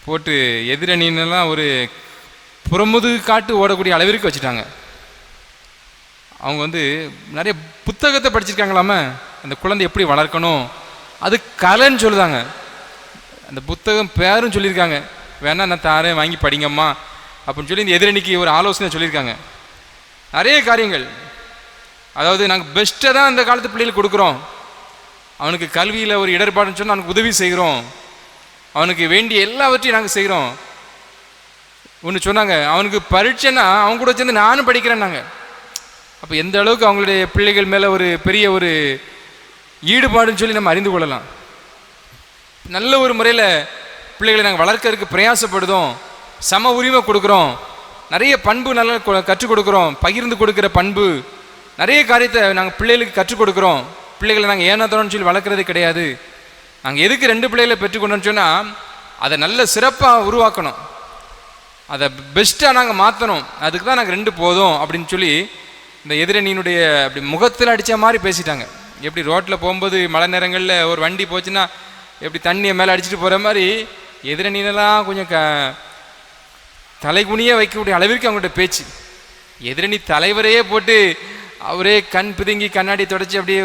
போட்டு எதிரணின்னெல்லாம் ஒரு புறமுது காட்டு ஓடக்கூடிய அளவிற்கு வச்சுட்டாங்க. அவங்க வந்து நிறைய புத்தகத்தை படிச்சிருக்காங்களாம, அந்த குழந்தை எப்படி வளர்க்கணும் அது கலைன்னு சொல்லுதாங்க. அந்த புத்தகம் பேரும் சொல்லியிருக்காங்க, வேணா நான் தாரேன் வாங்கி படிங்கம்மா அப்படின்னு சொல்லி இந்த எதிரணிக்கு ஒரு ஆலோசனை சொல்லியிருக்காங்க. நிறைய காரியங்கள், அதாவது நாங்கள் பெஸ்ட்டை தான் அந்த காலத்து பிள்ளைகளுக்கு கொடுக்குறோம். அவனுக்கு கல்வியில் ஒரு இடர்பாடுன்னு சொன்னால் அவனுக்கு உதவி செய்கிறோம், அவனுக்கு வேண்டிய எல்லாவற்றையும் நாங்கள் செய்கிறோம். ஒன்று சொன்னாங்க, அவனுக்கு பரீட்சைன்னா அவங்க கூட சேர்ந்து நானும் படிக்கிறேன்னாங்க. அப்போ எந்த அளவுக்கு அவங்களுடைய பிள்ளைகள் மேலே ஒரு பெரிய ஒரு ஈடுபாடுன்னு சொல்லி நம்ம அறிந்து கொள்ளலாம். நல்ல ஒரு முறையில் பிள்ளைகளை நாங்கள் வளர்க்கறதுக்கு பிரயாசப்படுதோம், சம உரிமை கொடுக்குறோம், நிறைய பண்பு நல்லா கற்றுக் கொடுக்குறோம், பகிர்ந்து கொடுக்குற பண்பு, நிறைய காரியத்தை நாங்கள் பிள்ளைகளுக்கு கற்றுக் கொடுக்குறோம். பிள்ளைகளை நாங்கள் ஏனாத்தோன்னு சொல்லி வளர்க்குறது கிடையாது. நாங்கள் எதுக்கு 2 பிள்ளைகளை பெற்றுக்கொண்டோன்னு சொன்னால் அதை நல்ல சிறப்பாக உருவாக்கணும், அதை பெஸ்ட்டாக நாங்கள் மாற்றணும், அதுக்கு தான் நாங்கள் 2 போதும் அப்படின்னு சொல்லி இந்த எதிரணியினுடைய அப்படி முகத்தில் அடித்த மாதிரி பேசிட்டாங்க. எப்படி ரோட்டில் போகும்போது மழை நேரங்களில் ஒரு வண்டி போச்சுன்னா எப்படி தண்ணியை மேலே அடிச்சுட்டு போகிற மாதிரி எதிரணினெல்லாம் கொஞ்சம் தலைகுனியே வைக்கக்கூடிய அளவிற்கு அவங்கள்ட்ட பேச்சு. எதிரணி தலைவரையே போட்டு அவரே கண் பிதுங்கி கண்ணாடி தொடச்சி அப்படியே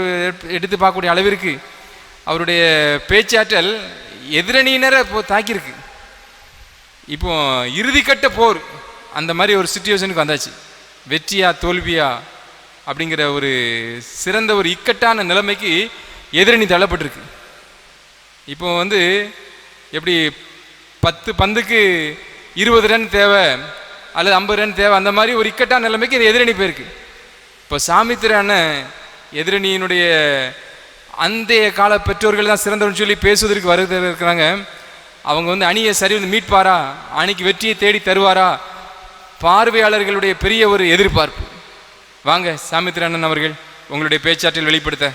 எடுத்து பார்க்கக்கூடிய அளவிற்கு அவருடைய பேச்சாற்றல் எதிரணியினரை தாக்கியிருக்கு. இப்போ இறுதிக்கட்ட போர் அந்த மாதிரி ஒரு சிச்சுவேஷனுக்கு வந்தாச்சு. வெற்றியா தோல்வியா அப்படிங்கிற ஒரு சிறந்த ஒரு இக்கட்டான நிலைமைக்கு எதிரணி தள்ளப்பட்டிருக்கு. இப்போ வந்து எப்படி 10 பந்துக்கு 20 ரன் தேவை அல்லது 50 ரன் தேவை, அந்த மாதிரி ஒரு இக்கட்டான நிலைமைக்கு இது எதிரணி போயிருக்கு. இப்போ சாமித்திரான எதிரணியினுடைய அந்த கால பெற்றோர்கள் தான் சிறந்தவர்னு சொல்லி பேசுவதற்கு இருக்கிறாங்க. அவங்க வந்து அணியை சரி வந்து மீட்பாரா, அணிக்கு வெற்றியை தேடி தருவாரா, பார்வையாளர்களுடைய பெரிய ஒரு எதிர்பார்ப்பு. வாங்க சாமித்திரண்ணன் அவர்கள் உங்களுடைய பேச்சாற்றில் வெளிப்படுத்த.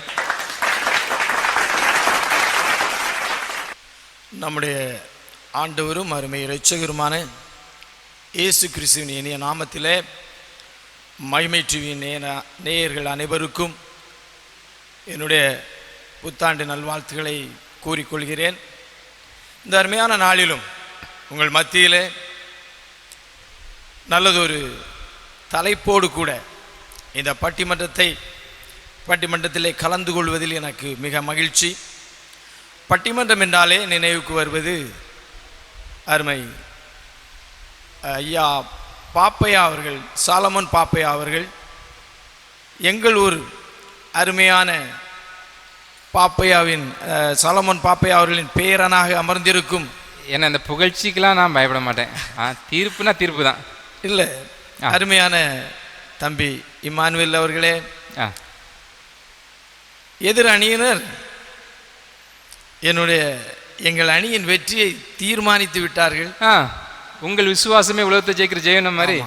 நம்முடைய ஆண்டவரும் அருமை இரட்சகருமான இயேசு கிறிஸ்துவின் இனிய நாமத்திலே மகிமை டிவியின் நேயர்கள் அனைவருக்கும் என்னுடைய புத்தாண்டு நல்வாழ்த்துக்களை கூறிக்கொள்கிறேன். இந்த அருமையான நாளிலும் உங்கள் மத்தியிலே நல்லதொரு தலைப்போடு கூட இந்த பட்டிமன்றத்திலே கலந்து கொள்வதில் எனக்கு மிக மகிழ்ச்சி. பட்டிமன்றம் என்றாலே நினைவுக்கு வருவது அருமை ஐயா பாப்பையா அவர்கள், சாலமன் பாப்பையா அவர்கள். எங்கள் ஊர் அருமையான பாப்பையாவின் சாலமன் பாப்பையா அவர்களின் பேரனாக அமர்ந்திருக்கும். ஏன்னா இந்த புகழ்ச்சிக்கெல்லாம் நான் பயப்பட மாட்டேன், தீர்ப்புனா தீர்ப்பு தான். இல்லை, அருமையான தம்பி இம்மானுவேல் அவர்களே, எதிர் அணியினர் எங்கள் அணியின் வெற்றியை தீர்மானித்து விட்டார்கள். உங்கள் விசுவாசமே உலகத்தை ஜெயிக்கிற ஜெயனம் மாதிரி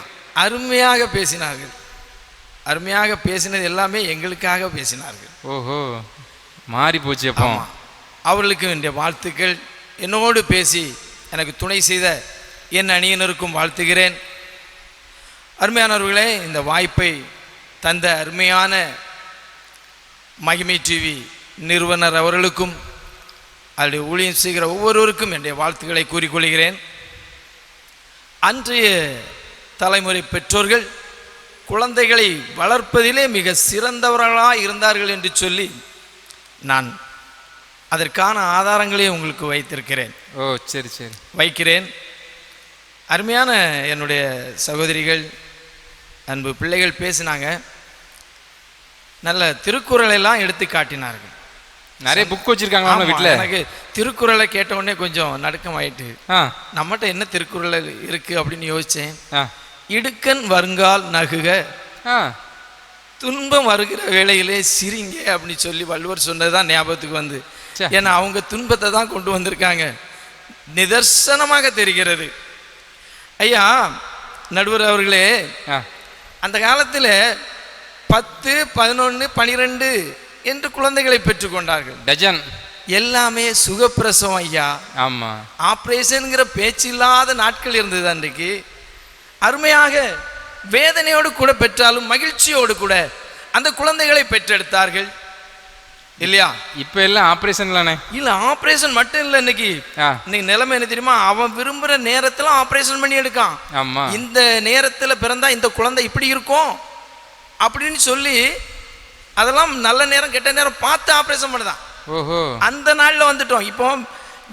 அருமையாக பேசினார்கள். அருமையாக பேசினது எல்லாமே எங்களுக்காக பேசினார்கள். ஓஹோ, மாறி போச்சு. அப்போ அவர்களுக்கு என்னுடைய வாழ்த்துக்கள். என்னோடு பேசி எனக்கு துணை செய்த என் அணியினருக்கும் வாழ்த்துகிறேன். அருமையானவர்களே, இந்த வாய்ப்பை தந்த அருமையான மகிமை டிவி நிறுவனர் அவர்களுக்கும் அதனுடைய ஊழியம் செய்கிற ஒவ்வொருவருக்கும் என்னுடைய வாழ்த்துக்களை கூறிக்கொள்கிறேன். அன்றைய தலைமுறை பெற்றோர்கள் குழந்தைகளை வளர்ப்பதிலே மிக சிறந்தவர்களாக இருந்தார்கள் என்று சொல்லி நான் அதற்கான ஆதாரங்களை உங்களுக்கு வைத்திருக்கிறேன். ஓ, சரி சரி, வைக்கிறேன். அருமையான என்னுடைய சகோதரிகள், அன்பு பிள்ளைகள் பேசினாங்க. நல்ல திருக்குறளை எல்லாம் எடுத்து காட்டினார்கள். நிறைய புக் வச்சிருக்காங்க வீட்டில். எனக்கு திருக்குறளை கேட்ட உடனே கொஞ்சம் நடுக்கம் ஆயிட்டு, நம்மகிட்ட என்ன திருக்குறள் இருக்கு அப்படின்னு யோசிச்சேன். இடுக்கண் வருங்கால் நகுக, துன்பம் வருகிற வேளையிலே சிரிங்க அப்படின்னு சொல்லி வள்ளுவர் சொன்னதுதான் ஞாபகத்துக்கு வந்து. ஏன்னா அவங்க துன்பத்தை தான் கொண்டு வந்திருக்காங்க, நிதர்சனமாக தெரிகிறது. ஐயா நடுவர் அவர்களே, அந்த காலத்தில் 10, 11, 12 என்று குழந்தைகளை பெற்றுக்கொண்டார்கள். டஜன். எல்லாமே சுகப்பிரசவம் ஐயா. ஆமா, ஆப்ரேஷன்ங்கிற பேச்சு இல்லாத நாட்கள் இருந்தது அன்றைக்கு. அருமையாக வேதனையோடு கூட பெற்றாலும் மகிழ்ச்சியோடு கூட அந்த குழந்தைகளை பெற்றெடுத்தார்கள் இல்லையா? இப்ப எல்லாம் ஆபரேஷன் இல்ல, ஆபரேஷன் மட்டும் இல்ல. இன்னைக்கு நிலைமை என்ன தெரியுமா? அவன் விரும்புற நேரத்துல ஆபரேஷன் பண்ணி எடுக்கான். ஆமா, இந்த நேரத்துல பிறந்தா இந்த குழந்தை இப்படி இருக்கும் அப்படின்னு சொல்லி அதெல்லாம் நல்ல நேரம் கெட்ட நேரம் பார்த்து ஆபரேஷன் பண்ணுதான். ஓஹோ, அந்த நாள்ல வந்துட்டோம். இப்போ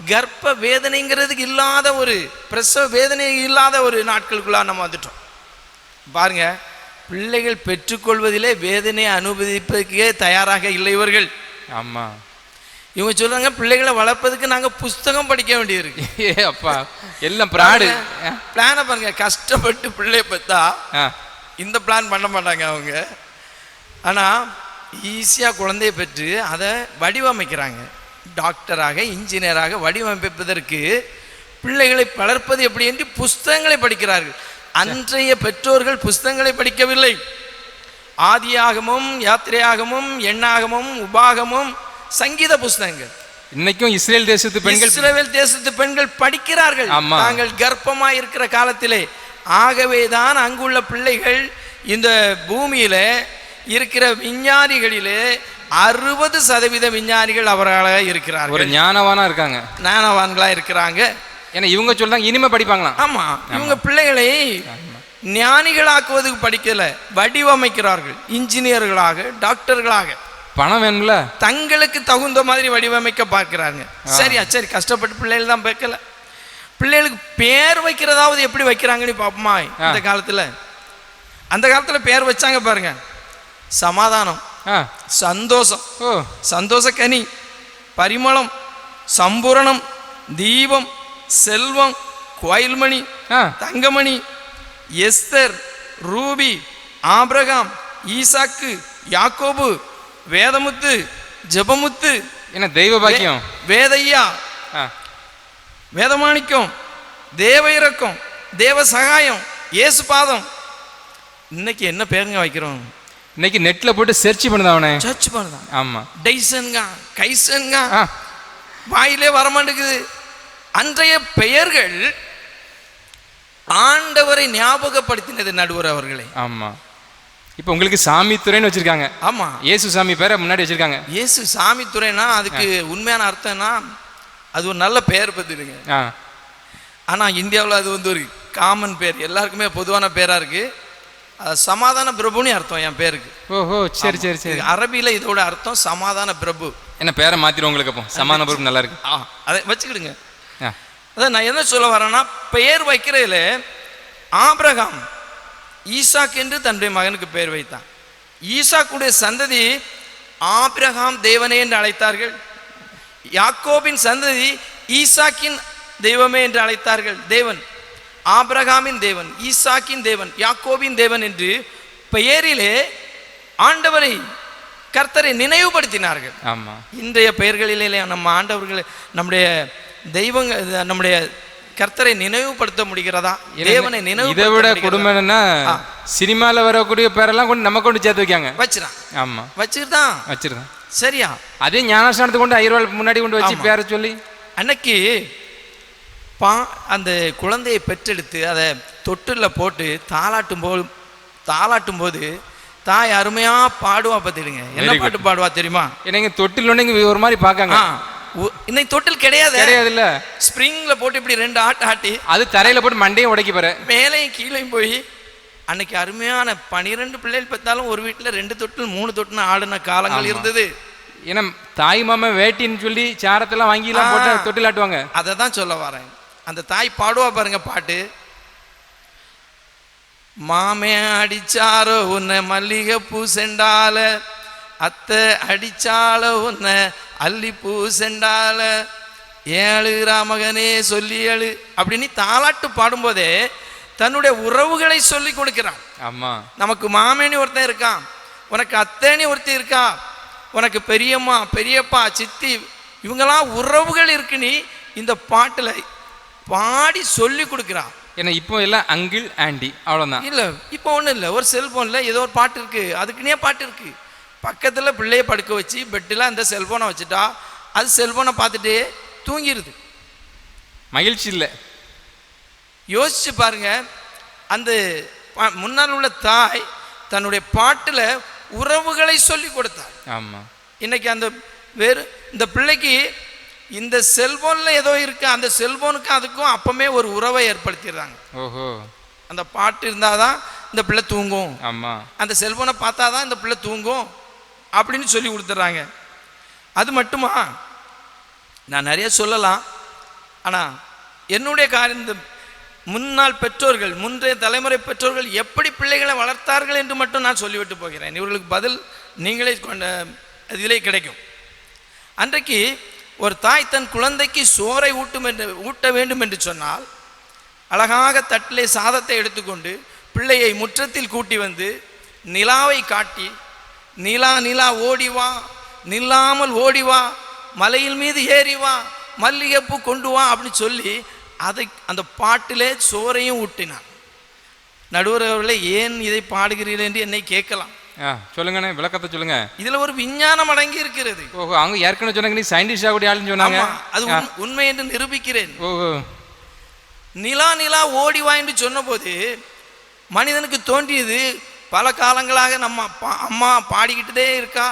கர்ப்ப வேதனைங்கிறதுக்கு இல்லாத ஒரு பிரசவ வேதனை இல்லாத ஒரு நாட்களுக்குள்ள நம்ம வந்துட்டோம். பாருங்க, பிள்ளைகள் பெற்றுக்கொள்வதிலே வேதனை அனுபவிப்பதற்கே தயாராக இல்லை இவர்கள். ஆமா, இவங்க சொல்றாங்க பிள்ளைகளை வளர்ப்பதுக்கு நாங்க புஸ்தகம் படிக்க வேண்டியிருக்கு. அப்பா, எல்லாம் பிராடு. பிளானை பாருங்க, கஷ்டப்பட்டு பிள்ளைய பார்த்தா இந்த பிளான் பண்ண மாட்டாங்க அவங்க. ஆனா ஈஸியா குழந்தைய பெற்று அதை வடிவமைக்கிறாங்க. டாக்டராக, இன்ஜினியராக வடிவமைப்பதற்கு பிள்ளைகளை வளர்ப்பது எப்படி என்று புஸ்தகங்களை படிக்கிறார்கள். அன்றைய பெற்றோர்கள் புஸ்தகங்களை படிக்கவில்லை. ஆதியாகமும், யாத்திரையாகமும், எண்ணாகமும், உபாகமும், சங்கீத புஸ்தகங்கள் இன்னைக்கும் இஸ்ரேல் தேசத்து பெண்கள் படிக்கிறார்கள் தாங்கள் கர்ப்பமாய் இருக்கிற காலத்திலே. ஆகவேதான் அங்குள்ள பிள்ளைகள் இந்த பூமியில இருக்கிற விஞ்ஞானிகளிலே 60% விஞ்ஞானிகள் அவர்களாக இருக்கிறார்கள். ஒரு ஞானவானா இருக்காங்க, ஞானவான்களா இருக்கிறாங்க. ஏன்னா இவங்க சொல்றாங்க இனிமே படிப்பாங்களாம். ஆமா, இவங்க பிள்ளைகளை ஞானிகளாக்குவதுக்கு படிக்கல, வடிவமைக்கிறார்கள். இன்ஜினியர்களாக, டாக்டர்களாக. பணம் வேணும்ல, தங்களுக்கு தகுந்த மாதிரி வடிவமைக்க பார்க்கிறாங்க. சரியா? சரி, கஷ்டப்பட்டு பிள்ளைகள் தான் வைக்கல. பிள்ளைகளுக்கு பேர் வைக்கிறதாவது எப்படி வைக்கிறாங்கன்னு பாப்போமா? இந்த காலத்துல, அந்த காலத்துல பேர் வச்சாங்க பாருங்க. சமாதானம், சந்தோஷம், சந்தோஷ கனி, Parimalam, Sampooranam, Deepam, Selvam, Koilmani, Thangamani, Esther, Ruby, Abraham, Esakku, Yakobu, Vedamuthu, ஜெபமுத்து, என்ன தெய்வ பாக்கியம், வேதையா, வேதமாணிக்கம், தேவ இரக்கம், தேவ சகாயம், இயேசு பாதம். இன்னைக்கு என்ன பேருங்க வைக்கிறோம்? இன்னைக்கு நெட்ல போட்டு சர்ச் பண்ணுதான், சர்ச் பண்ணுதான். ஆமா, டைசன்ங்க, கைசன்ங்க, வாயிலே வரமாட்டேங்குது. அன்றைய பெயர்கள் ஆண்டவரை ஞாபகப்படுத்தினது நடுவர் அவர்களே. ஆமா, இப்ப உங்களுக்கு சாமி துறைன்னு வச்சிருக்காங்க. ஆமா, இயேசு சாமி பேரை முன்னாடி வச்சிருக்காங்க. இயேசு சாமி துறைனா அதுக்கு உண்மையான அர்த்தம்னா அது ஒரு நல்ல பெயர் பத்திருங்க. ஆனா இந்தியாவில் அது வந்து ஒரு காமன் பேர், எல்லாருக்குமே பொதுவான பேரா இருக்கு. சமாதான பிரபுன்னு அர்த்தம் என் பேருக்கு. ஓஹோ, சரி சரி சரி. அரபியில இதோட அர்த்தம் சமாதான பிரபு. என்ன பேரை மாத்திரும் உங்களுக்கு? அப்போ சமாதான பிரபு நல்லா இருக்கு, அதை வச்சுக்கிடுங்க. அதான் நான் என்ன சொல்ல வரேன்னா, பெயர் வைக்கிறதுல ஆபிரகாம் ஈசாக் என்று தன்னுடைய மகனுக்கு பெயர் வைத்தான். ஈசாக்குடைய சந்ததி ஆபிரகாம் தேவனே என்று அழைத்தார்கள். யாக்கோபின் சந்ததி ஈசாக்கின் தெய்வமே என்று அழைத்தார்கள். தேவன் ஆபிரகாமின் தேவன், ஈசாக்கின் தேவன், யாக்கோபின் தேவன் என்று பெயரிலே ஆண்டவரை, கர்த்தரை நினைவுபடுத்தினார்கள். ஆமா, இன்றைய பெயர்களிலே நம்ம ஆண்டவர்கள், நம்முடைய தெய்வங்கள், நம்முடைய கர்த்தரை நினைவுபடுத்த முடிகிறதா? தேவனை நினைவு. இதை விட கொடுமை என்னன்னா, சினிமால வரக்கூடிய பேரெல்லாம் கொண்டு நம்ம கொண்டு சேர்த்து வைக்காங்க. வச்சிடான். ஆமா, வச்சிருந்தான். சரியா? அதே ஞானஸ்தானத்துக்கு கொண்டு 1000 ரூபாய் முன்னாடி கொண்டு வச்சு பேரை சொல்லி அன்னைக்கு அந்த குழந்தையை பெற்றெடுத்து அதை தொட்டில போட்டு தாளாட்டும் போது தாய் அருமையா பாடுவா. பார்த்துடுங்க, என்ன பாட்டு பாடுவா தெரியுமா? எனக்கு தொட்டில் ஒரு மாதிரி பார்க்காங்க. இன்னைக்கு தொட்டில் கிடையாது இல்ல, ஸ்ப்ரிங்ல போட்டு இப்படி 2 ஆட்டு ஆட்டி அது தரையில போட்டு மண்டையும் உடைக்கி போற, மேலையும் கீழையும் போய். அன்னைக்கு அருமையான 12 பிள்ளைகள் பெற்றாலும் ஒரு வீட்டுல 2 தொட்டில் 3 தொட்டில் ஆடின காலங்கள் இருந்தது. ஏன்னா தாய் மாமா வேட்டின்னு சொல்லி சாரத்தெல்லாம் வாங்கிலாம் போட்டு தொட்டில் ஆட்டுவாங்க. அதை தான் சொல்ல வரேன். அந்த தாய் பாடுவா பாருங்க பாட்டு. மாமே அடிச்சாரோ உன்னை மல்லிகை பூ செண்டால, அத்தை அடிச்சாலோ உன்னை அல்லிப்பூ செண்டால, ஏழுரா மகனே சொல்லி ஏழு அப்படின்னு தாலாட்டு பாடும்போதே தன்னுடைய உறவுகளை சொல்லி கொடுக்கிறான். ஆமா, நமக்கு மாமேனி ஒருத்தன் இருக்கான், உனக்கு அத்தேனி ஒருத்தன் இருக்கா, உனக்கு பெரியம்மா, பெரியப்பா, சித்தி, இவங்கெல்லாம் உறவுகள் இருக்குன்னு இந்த பாட்டுல பாடி சொல்லி கொடுக்கிறான். ஏன்னா இப்போ எல்லாம் அங்கிள் ஆண்டி அவ்வளோதான். இல்லை இப்போ ஒன்றும் இல்லை, ஒரு செல்ஃபோனில் ஏதோ ஒரு பாட்டு இருக்குது, அதுக்குன்னே பாட்டு இருக்குது. பக்கத்தில் பிள்ளையை படுக்க வச்சு பெட்டில் அந்த செல்ஃபோனை வச்சுட்டா அது செல்ஃபோனை பார்த்துட்டு தூங்கிடுது. மகிழ்ச்சி இல்லை. யோசிச்சு பாருங்க, அந்த முன்னால் உள்ள தாய் தன்னுடைய பாட்டில் உறவுகளை சொல்லி கொடுத்தார். ஆமாம். இன்னைக்கு அந்த வேறு இந்த பிள்ளைக்கு இந்த செல்போனில் ஏதோ இருக்கு, அந்த செல்போனுக்கு அதுக்கும் அப்பமே ஒரு உறவை ஏற்படுத்திடுறாங்க. ஓஹோ. அந்த பாட்டு இருந்தாதான் இந்த பிள்ளை தூங்கும், ஆமாம், அந்த செல்போனை பார்த்தாதான் இந்த பிள்ளை தூங்கும் அப்படின்னு சொல்லி கொடுத்துட்றாங்க. அது மட்டுமா, நான் நிறைய சொல்லலாம், ஆனால் என்னுடைய காரியம் இந்த முன்னாள் பெற்றோர்கள், முந்தைய தலைமுறை பெற்றோர்கள் எப்படி பிள்ளைகளை வளர்த்தார்கள் என்று மட்டும் நான் சொல்லிவிட்டு போகிறேன். இவர்களுக்கு பதில் நீங்களே கொண்ட இதிலே கிடைக்கும். அன்றைக்கு ஒரு தாய் தன் குழந்தைக்கு சோறை ஊட்ட வேண்டும் என்று சொன்னால் அழகாக தட்டிலே சாதத்தை எடுத்துக்கொண்டு பிள்ளையை முற்றத்தில் கூட்டி வந்து நிலாவை காட்டி, நிலா நிலா ஓடிவா, நில்லாமல் ஓடிவா, மலையில் மீது ஏறி வா, மல்லிகைப்பூ கொண்டு வா அப்படின்னு சொல்லி அதை அந்த பாட்டிலே சோறையும் ஊட்டினான். நடுவர் அவர்களே, ஏன் இதை பாடுகிறீர்கள் என்று என்னை கேட்கலாம். சொல்லுங்கண்ணே, விளக்கத்தை சொல்லுங்க. இதுல ஒரு விஞ்ஞானம் அடங்கி இருக்கிறது. ஓஹோ, அவங்க ஏற்கனவே சொன்னாங்க, நீ சயின்டிஸ்டா கூட ஆளுன்னு சொன்னாங்க. அது உண்மை என்று நிரூபிக்கிறேன். ஓஹோ. நிலா நிலா ஓடிவா என்று சொன்ன போது மனிதனுக்கு தோன்றியது, பல காலங்களாக நம்ம அம்மா பாடிக்கிட்டே இருக்கா,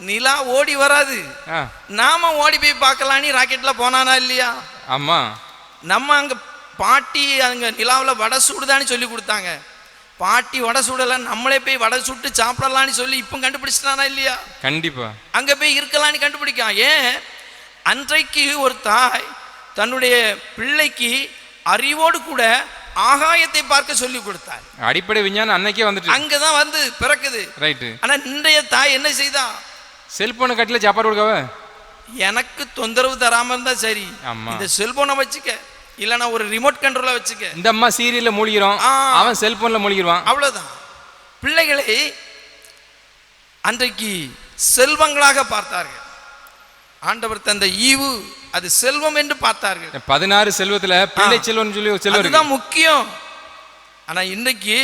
நிலா ஓடி வராது, நாம ஓடி போய் பார்க்கலான்னு ராக்கெட்ல போனானா இல்லையா? ஆமா. நம்ம அங்க பாட்டி அங்க நிலாவில் வடை சுடுதான்னு சொல்லி கொடுத்தாங்க. பாட்டி வடை சுடல, நம்மளே போய் வடை சுட்டு சாப்பிடலான்னு சொல்லி இப்போ கண்டுபிடிச்சிட்டானா இல்லையா? கண்டிப்பா. அங்க போய் இருக்கலான்னு கண்டுபிடிக்கான். ஏன்? அன்றைக்கு ஒரு தாய் தன்னுடைய பிள்ளைக்கு அறிவோடு கூட ஆகாயத்தை பார்க்க சொல்லி கொடுத்தார். அடிப்படை விஞ்ஞானம் அன்னைக்கே வந்துட்டு அங்கதான் வந்து பிறக்குது. ரைட்டு. ஆனா இன்றைய தாய் என்ன செய்தா? செல்போனை கட்டில சாப்பாடு கொடுக்கவ, எனக்கு தொந்தரவு தராம இருந்தா சரி, இந்த செல்போனை வச்சுக்க, இல்லனா ஒரு ரிமோட் கண்ட்ரோலை வச்சுக்க. இந்த அம்மா சீரியல்ல மூழ்கிறோம், அவன் செல்போன்ல மூழ்கிடுவான். அவ்வளவுதான். பிள்ளைகளை அன்றைக்கு செல்வங்களாக பார்த்தார்கள். ஆண்டவர் தந்த ஈவு அது செல்வம் என்று பார்த்தார்கள். 16 செல்வத்துல பிள்ளை செல்வம் சொல்லி செல்வம் அதுதான் முக்கியம். ஆனா இன்னைக்கு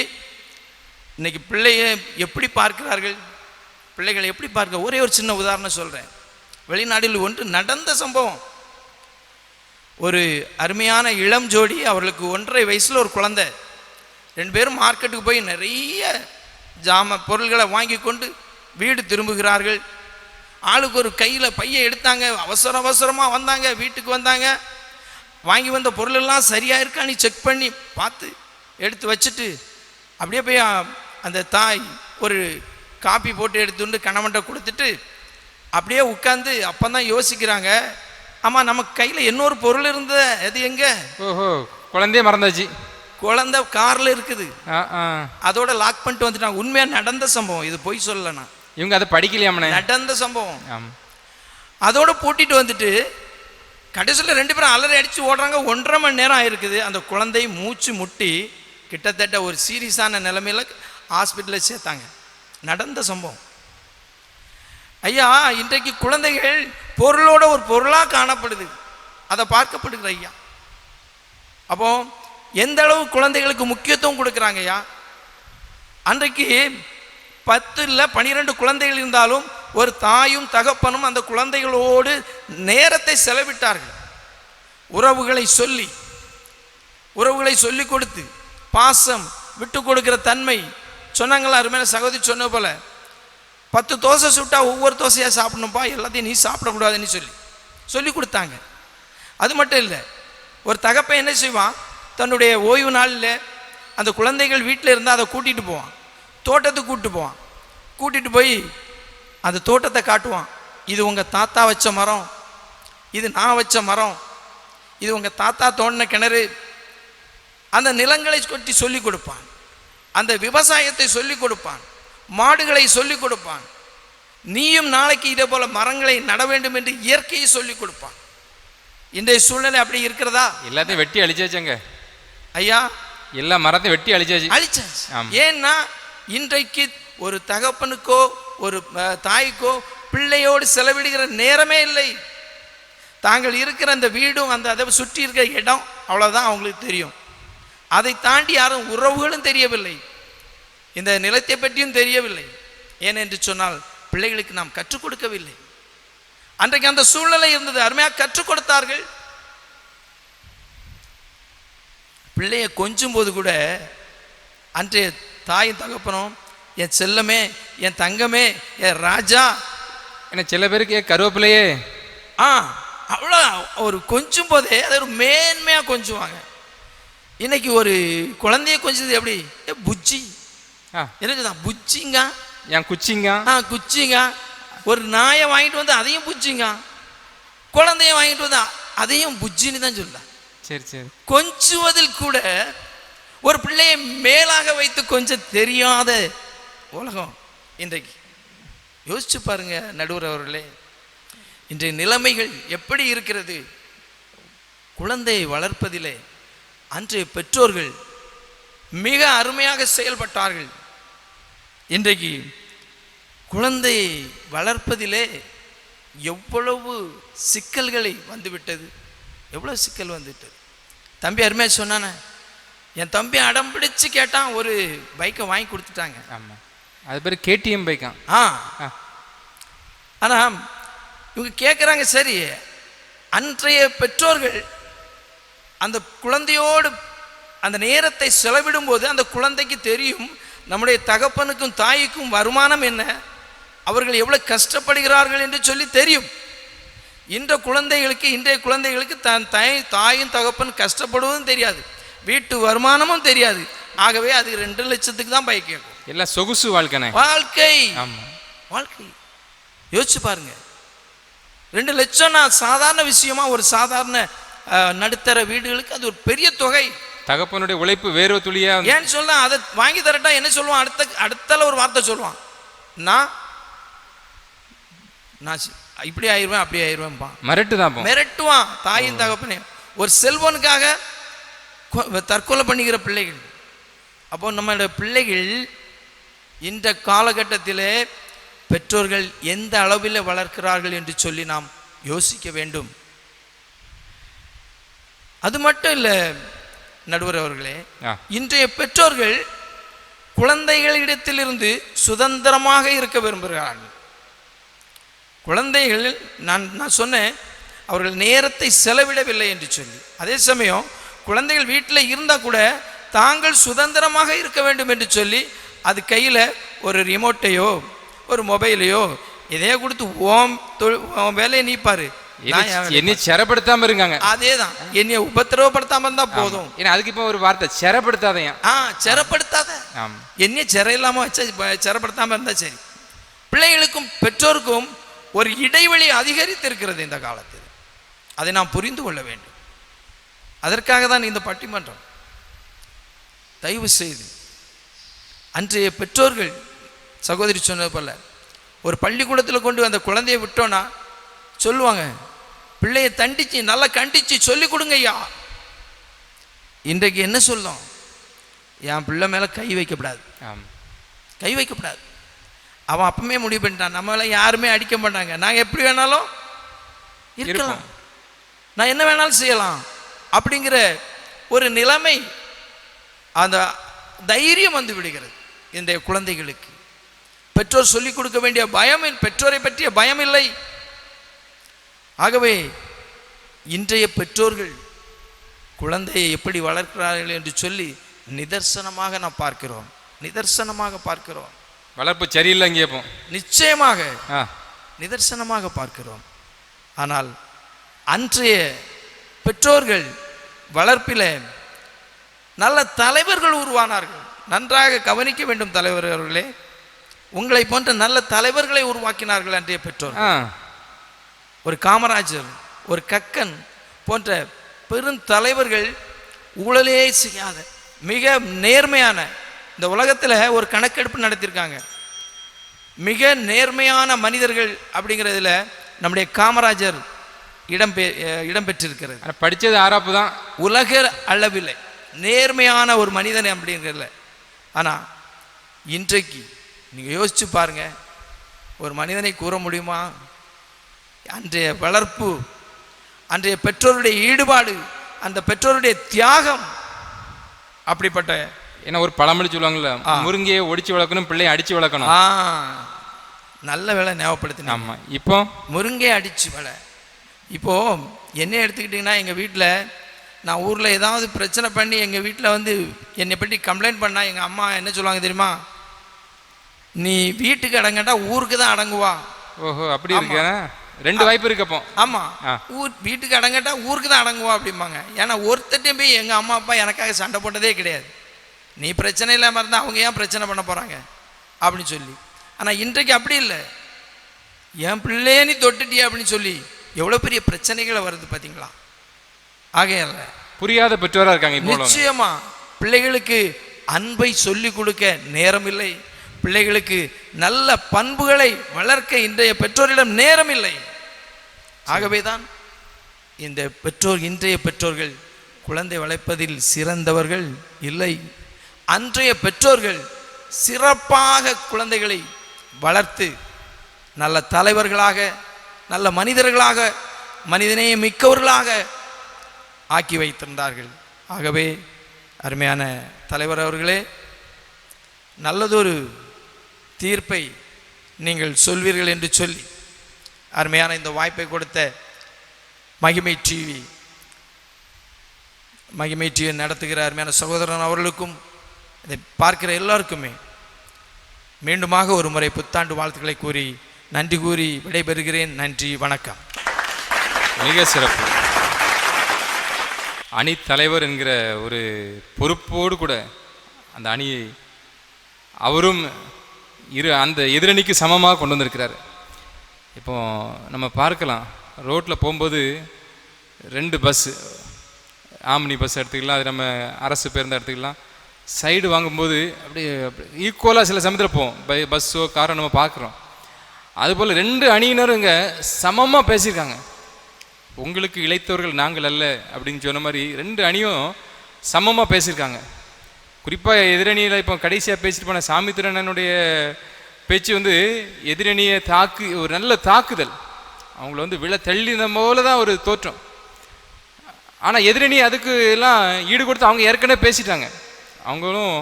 பிள்ளைய எப்படி பார்க்கிறார்கள்? பிள்ளைகளை எப்படி பார்க்க ஒரே ஒரு சின்ன உதாரணம் சொல்றேன். வெளிநாட்டில் ஒன்று நடந்த சம்பவம். ஒரு அருமையான இளம் ஜோடி, அவர்களுக்கு 1.5 வயசுல ஒரு குழந்தை. 2 பேரும் மார்க்கெட்டுக்கு போய் நிறைய பொருள்களை வாங்கி கொண்டு வீடு திரும்புகிறார்கள். ஆளுக்கு ஒரு கையில் பையை எடுத்தாங்க, அவசரமாக வந்தாங்க, வீட்டுக்கு வந்தாங்க. வாங்கி வந்த பொருளெல்லாம் சரியாக இருக்கான்னு செக் பண்ணி பார்த்து எடுத்து வச்சுட்டு அப்படியே போய் அந்த தாய் ஒரு காப்பி போட்டு எடுத்துட்டு கணவன்கிட்ட கொடுத்துட்டு அப்படியே உட்காந்து அப்போ தான் யோசிக்கிறாங்க, ஆமாம் நமக்கு கையில் இன்னொரு பொருள் இருந்தது, அது எங்க? ஓஹோ, குழந்தையே மறந்தாச்சு. குழந்தை காரில் இருக்குது, அதோட லாக் பண்ணிட்டு வந்துட்டாங்க. உண்மையாக நடந்த சம்பவம் இது, போய் சொல்லலைண்ணா. இவங்க அதை படிக்கலையாமனே, நடந்த சம்பவம். அதோட பூட்டிட்டு வந்துட்டு கடைசியில் 2 பேரும் அலறி அடித்து ஓடுறாங்க. 1.5 மணி நேரம் ஆயிருக்குது. அந்த குழந்தை மூச்சு முட்டி கிட்டத்தட்ட ஒரு சீரியஸான நிலைமையில ஹாஸ்பிட்டலில் சேர்த்தாங்க. நடந்த சம்பவம். ஐயா, இன்றைக்கு குழந்தைகள் பொருளோட ஒரு பொருளாக காணப்படுது, அதை பார்க்கப்படுகிற ஐயா. அப்போ எந்த அளவு குழந்தைகளுக்கு முக்கியத்துவம் கொடுக்குறாங்க ஐயா. அன்றைக்கு 10 இல்லை 12 குழந்தைகள் இருந்தாலும் ஒரு தாயும் தகப்பனும் அந்த குழந்தைகளோடு நேரத்தை செலவிட்டார்கள். உறவுகளை சொல்லி கொடுத்து, பாசம், விட்டு கொடுக்கிற தன்மை சொன்னாங்களா? அருமையான சகோதரி சொன்ன போல 10 தோசை சுட்டா ஒவ்வொரு தோசையாக சாப்பிடணும்ப்பா, எல்லாத்தையும் நீ சாப்பிடக்கூடாதுன்னு சொல்லி கொடுத்தாங்க. அது மட்டும் இல்லை, ஒரு தகப்பன் என்ன செய்வான், தன்னுடைய ஓய்வு நாளில் அந்த குழந்தைகள் வீட்டில் இருந்தால் அதை கூட்டிகிட்டு போவான், தோட்டத்துக்கு கூட்டிகிட்டு போய் அந்த தோட்டத்தை காட்டுவான். இது உங்கள் தாத்தா வச்ச மரம், இது நான் வச்ச மரம், இது உங்கள் தாத்தா தோண்டின கிணறு. அந்த நிலங்களை கொட்டி சொல்லி கொடுப்பான், அந்த விவசாயத்தை சொல்லி கொடுப்பான், மாடுகளை சொல்லி கொடுப்பான். நீயும் நாளைக்கு இதே போல மரங்களை நட வேண்டும் என்று இயற்கையை சொல்லி கொடுப்பான். இன்றைய சூழ்நிலை அப்படி இருக்கிறதா? எல்லாத்தையும் வெட்டி அழிச்சாச்சுங்க ஐயா. எல்லா மரத்தையும் வெட்டி அழிச்சாச்சு. ஏன்னா இன்றைக்கு ஒரு தகப்பனுக்கோ ஒரு தாய்க்கோ பிள்ளையோடு செலவிடுகிற நேரமே இல்லை. தாங்கள் இருக்கிற அந்த வீடும் அந்த அதை சுற்றி இருக்கிற இடம் அவ்வளோதான் அவங்களுக்கு தெரியும். அதை தாண்டி யாரும் உறவுகளும் தெரியவில்லை, இந்த நிலத்தை பற்றியும் தெரியவில்லை. ஏனென்று சொன்னால் பிள்ளைகளுக்கு நாம் கற்றுக் கொடுக்கவில்லை. அன்றைக்கு அந்த சூழ்நிலை இருந்தது, அருமையாக கற்றுக் கொடுத்தார்கள். பிள்ளைய கொஞ்சும் போது கூட அன்றைய தாயும் தகப்பனும் என் செல்லமே, என் தங்கமே, என் ராஜா, ஏன்னா சில பேருக்கு கருவேப்பிலையே அவ்வளோ ஒரு கொஞ்சும் போதே அதை ஒரு மேன்மையாக கொஞ்சுவாங்க. இன்னைக்கு ஒரு குழந்தைய கொஞ்சது எப்படி, புஜ்ஜி, என்ன புஜ்ஜிங்க, என் குச்சிங்க, குச்சிங்க. ஒரு நாயை வாங்கிட்டு வந்து அதையும் புஜ்ஜிங்க, குழந்தைய வாங்கிட்டு வந்து அதையும் புஜ்ஜின்னு தான் சொல்லலாம். சரி சரி. கொஞ்சுவதில் கூட ஒரு பிள்ளையை மேலாக வைத்து கொஞ்சம் தெரியாத உலகம் இன்றைக்கு. யோசிச்சு பாருங்க நடுவர் அவர்களே, இன்றைய நிலைமைகள் எப்படி இருக்கிறது. குழந்தையை வளர்ப்பதிலே அன்றைய பெற்றோர்கள் மிக அருமையாக செயல்பட்டார்கள். இன்றைக்கு குழந்தையை வளர்ப்பதிலே எவ்வளவு சிக்கல்களை வந்துவிட்டது, எவ்வளவு சிக்கல் வந்துவிட்டது. தம்பி அருமையாக சொன்னானே, என் தம்பி அடம் பிடிச்சு கேட்டான், ஒரு பைக்கை வாங்கி கொடுத்துட்டாங்க. ஆமாம், அது பேர் கேடிஎம் பைக்கா. ஆனால் இவங்க கேட்குறாங்க, சரி, அன்றைய பெற்றோர்கள் அந்த குழந்தையோடு அந்த நேரத்தை செலவிடும் போது அந்த குழந்தைக்கு தெரியும் நம்முடைய தகப்பனுக்கும் தாய்க்கும் வருமானம் என்ன, அவர்கள் எவ்வளவு கஷ்டப்படுகிறார்கள் என்று சொல்லி தெரியும். இன்றைய குழந்தைகளுக்கு தன் தாயும் தகப்பன் கஷ்டப்படுவதும் தெரியாது, வீட்டு வருமானமும் தெரியாது. ஆகவே அது 2 லட்சத்துக்கு தான் பைக் கேட்கும். எல்லாம் சொகுசு வாழ்க்கை. வாழ்க்கை யோசிச்சு பாருங்க. 2 லட்சம்னா சாதாரண விஷயமா? ஒரு சாதாரண நடுத்தர வீடுகளுக்கு அது ஒரு பெரிய தொகை. தகப்பனுடைய உழைப்பு வேறு துளியா. ஏன்னு சொல்ல, அதை வாங்கி தரட்டா என்ன சொல்லுவான், அடுத்தால ஒரு வார்த்தை சொல்லுவான், நான் இப்படி ஆயிடுவேன் அப்படி ஆயிடுவேன், மிரட்டுவான் தாயின் தகப்பனே. ஒரு செல்வனுக்காக தற்கொலை பண்ணிக்கிற பிள்ளைகள். அப்போ நம்மளோட பிள்ளைகள் இந்த காலகட்டத்திலே பெற்றோர்கள் எந்த அளவில் வளர்க்கிறார்கள் என்று சொல்லி நாம் யோசிக்க வேண்டும். அது மட்டும் இல்லை நடுவர் அவர்களே, இன்றைய பெற்றோர்கள் குழந்தைகளிடத்திலிருந்து சுதந்திரமாக இருக்க விரும்புகிறார்கள். குழந்தைகள், நான் சொன்னேன் அவர்கள் நேரத்தை செலவிடவில்லை என்று சொல்லி. அதே சமயம் குழந்தைகள் வீட்டில் இருந்தால் கூட தாங்கள் சுதந்திரமாக இருக்க வேண்டும் என்று சொல்லி அது கையில் ஒரு ரிமோட்டையோ ஒரு மொபைலையோ இதையே கொடுத்து ஓம் வேலையை நீப்பாரு, என்னை செரப்படுத்தாம இருக்காங்க. அதேதான், என்னைய உபத்திரவப்படுத்தாம இருந்தா போதும். ஏன்னா அதுக்கு இப்போ ஒரு வார்த்தை, செரப்படுத்தாதையா. செரப்படுத்தாத, என்னைய செர இல்லாம வச்சா செரப்படுத்தாம இருந்தா சரி. பிள்ளைகளுக்கும் பெற்றோருக்கும் ஒரு இடைவெளி அதிகரித்து இருக்கிறது இந்த காலத்தில். அதை நாம் புரிந்து கொள்ள வேண்டும். அதற்காக தான் இந்த பட்டிமன்றம். தயவு செய்து அன்றைய பெற்றோர்கள், சகோதரி சொன்னது போல, ஒரு பள்ளிக்கூடத்தில் கொண்டு அந்த குழந்தையை விட்டோன்னா சொல்லுவாங்க, பிள்ளையை தண்டிச்சு நல்லா கண்டிச்சு சொல்லி கொடுங்க ஐயா. இன்றைக்கு என்ன சொல்லும், என் பிள்ளை மேலே கை வைக்கப்படாது, கை வைக்கப்படாது. அவன் அப்பமே முடிவு பண்ணிட்டான், நம்மள யாருமே அடிக்க மாட்டாங்க, நாங்கள் எப்படி வேணாலும் இருக்கலாம், நான் என்ன வேணாலும் செய்யலாம் அப்படிங்கிற ஒரு நிலைமை, அந்த தைரியம் வந்து விடுகிறது இந்த குழந்தைகளுக்கு. பெற்றோர் சொல்லிக் கொடுக்க வேண்டிய பயம், பெற்றோரை பற்றிய பயம் இல்லை. ஆகவே இன்றைய பெற்றோர்கள் குழந்தையை எப்படி வளர்க்கிறார்கள் என்று சொல்லி நிதர்சனமாக நாம் பார்க்கிறோம், நிதர்சனமாக பார்க்கிறோம். வளர்ப்பு சரியில்லை இங்கே நிச்சயமாக நிதர்சனமாக பார்க்கிறோம். ஆனால் அன்றைய பெற்றோர்கள் வளர்ப்பில் நல்ல தலைவர்கள் உருவானார்கள். நன்றாக கவனிக்க வேண்டும் தலைவர்களே, உங்களை போன்ற நல்ல தலைவர்களை உருவாக்கினார்கள் அன்றைய பெற்றோர். ஒரு காமராஜர், ஒரு கக்கன் போன்ற பெரும் தலைவர்கள் ஊழலே செய்யாத மிக நேர்மையான, இந்த உலகத்தில் ஒரு கணக்கெடுப்பு நடத்தியிருக்காங்க, மிக நேர்மையான மனிதர்கள் அப்படிங்கிறதுல நம்முடைய காமராஜர் இடம் பெற்றிருக்கிறது. படித்தது ஆராப்பு தான், உலக அளவில் நேர்மையான ஒரு மனிதன் அப்படிங்கிறதுல. ஆனால் இன்றைக்கு நீங்கள் யோசிச்சு பாருங்க, ஒரு மனிதனை கூற முடியுமா? அன்றைய வளர்ப்பு, அன்றைய பெற்றோருடைய ஈடுபாடு, அந்த பெற்றோருடைய தியாகம் அப்படிப்பட்ட ஏன்னா ஒரு பழமொழி சொல்லுவாங்கல்ல, முருங்கையை ஒடிச்சு வளர்க்கணும், பிள்ளையை அடிச்சு வளர்க்கணும். நல்ல வேலை ஞாபகப்படுத்தின. ஆமாம். இப்போ முருங்கை அடிச்சு வேலை. இப்போ என்ன எடுத்துக்கிட்டிங்கன்னா, எங்கள் வீட்டில் நான் ஊரில் ஏதாவது பிரச்சனை பண்ணி எங்கள் வீட்டில் வந்து என்னை பற்றி கம்ப்ளைண்ட் பண்ணால் எங்கள் அம்மா என்ன சொல்லுவாங்க தெரியுமா? நீ வீட்டுக்கு அடங்கட்டா ஊருக்கு தான் அடங்குவா. ஓஹோ, அப்படி இருக்கு. ரெண்டு வாய்ப்பு இருக்கு அப்போ. ஆமாம், வீட்டுக்கு அடங்கட்டா ஊருக்கு தான் அடங்குவா அப்படிம்பாங்க. ஏன்னா ஒருத்தட்டையும் போய் எங்கள் அம்மா அப்பா எனக்காக சண்டை போட்டதே கிடையாது. நீ பிரச்சனை இல்லாமல் இருந்தால் அவங்க ஏன் பிரச்சனை பண்ண போகிறாங்க அப்படின்னு சொல்லி. ஆனால் இன்றைக்கு அப்படி இல்லை. என் பிள்ளையே நீ தொட்டுட்டிய அப்படின்னு சொல்லி எவ்வளோ பெரிய பிரச்சனைகளை வருது பார்த்தீங்களா? ஆகையால புரியாத பெற்றோராக இருக்காங்க. நிச்சயமா பிள்ளைகளுக்கு அன்பை சொல்லி கொடுக்க நேரம் இல்லை. பிள்ளைகளுக்கு நல்ல பண்புகளை வளர்க்க இன்றைய பெற்றோரிடம் நேரம் இல்லை. ஆகவேதான் இன்றைய பெற்றோர்கள் குழந்தை வளர்ப்பதில் சிறந்தவர்கள் இல்லை. அன்றைய பெற்றோர்கள் சிறப்பாக குழந்தைகளை வளர்த்து நல்ல தலைவர்களாக, நல்ல மனிதர்களாக, மனிதநேய மிக்கவர்களாக ஆக்கி வைத்திருந்தார்கள். ஆகவே அருமையான தலைவர் அவர்களே, நல்லதொரு தீர்ப்பை நீங்கள் சொல்வீர்கள் என்று சொல்லி அருமையான இந்த வாய்ப்பை கொடுத்த மகிமை டிவி நடத்துகிற அருமையான சகோதரன் அவர்களுக்கும் இதை பார்க்கிற எல்லாருக்குமே மீண்டுமாக ஒரு முறை புத்தாண்டு வாழ்த்துக்களை கூறி நன்றி கூறி விடைபெறுகிறேன். நன்றி, வணக்கம். மிக சிறப்பு. அணி தலைவர் என்கிற ஒரு பொறுப்போடு கூட அந்த அணியை அவரும் அந்த எதிரணிக்கு சமமாக கொண்டு வந்திருக்கிறார். இப்போ நம்ம பார்க்கலாம், ரோட்டில் போகும்போது 2 பஸ்ஸு, ஆம்னி பஸ் எடுத்துக்கலாம், அது நம்ம அரசு பேருந்து எடுத்துக்கலாம். சைடு வாங்கும்போது அப்படியே ஈக்குவலாக சில சமயத்தில் போவோம், பஸ்ஸோ காரோ நம்ம பார்க்குறோம். அதுபோல் 2 அணியினரும் இங்கே சமமாக பேசியிருக்காங்க. உங்களுக்கு இளைத்தவர்கள் நாங்கள் அல்ல அப்படின்னு சொன்ன மாதிரி 2 அணியும் சமமாக பேசியிருக்காங்க. குறிப்பாக எதிரணியில் இப்போ கடைசியாக பேசிட்டு போன சாமித்திரனுடைய பேச்சு வந்து எதிரணியை ஒரு நல்ல தாக்குதல், அவங்கள வந்து விழ தள்ளின போல தான் ஒரு தோற்றம். ஆனால் எதிரணி அதுக்கு எல்லாம் ஈடு கொடுத்து அவங்க ஏற்கனவே பேசிட்டாங்க. அவங்களும்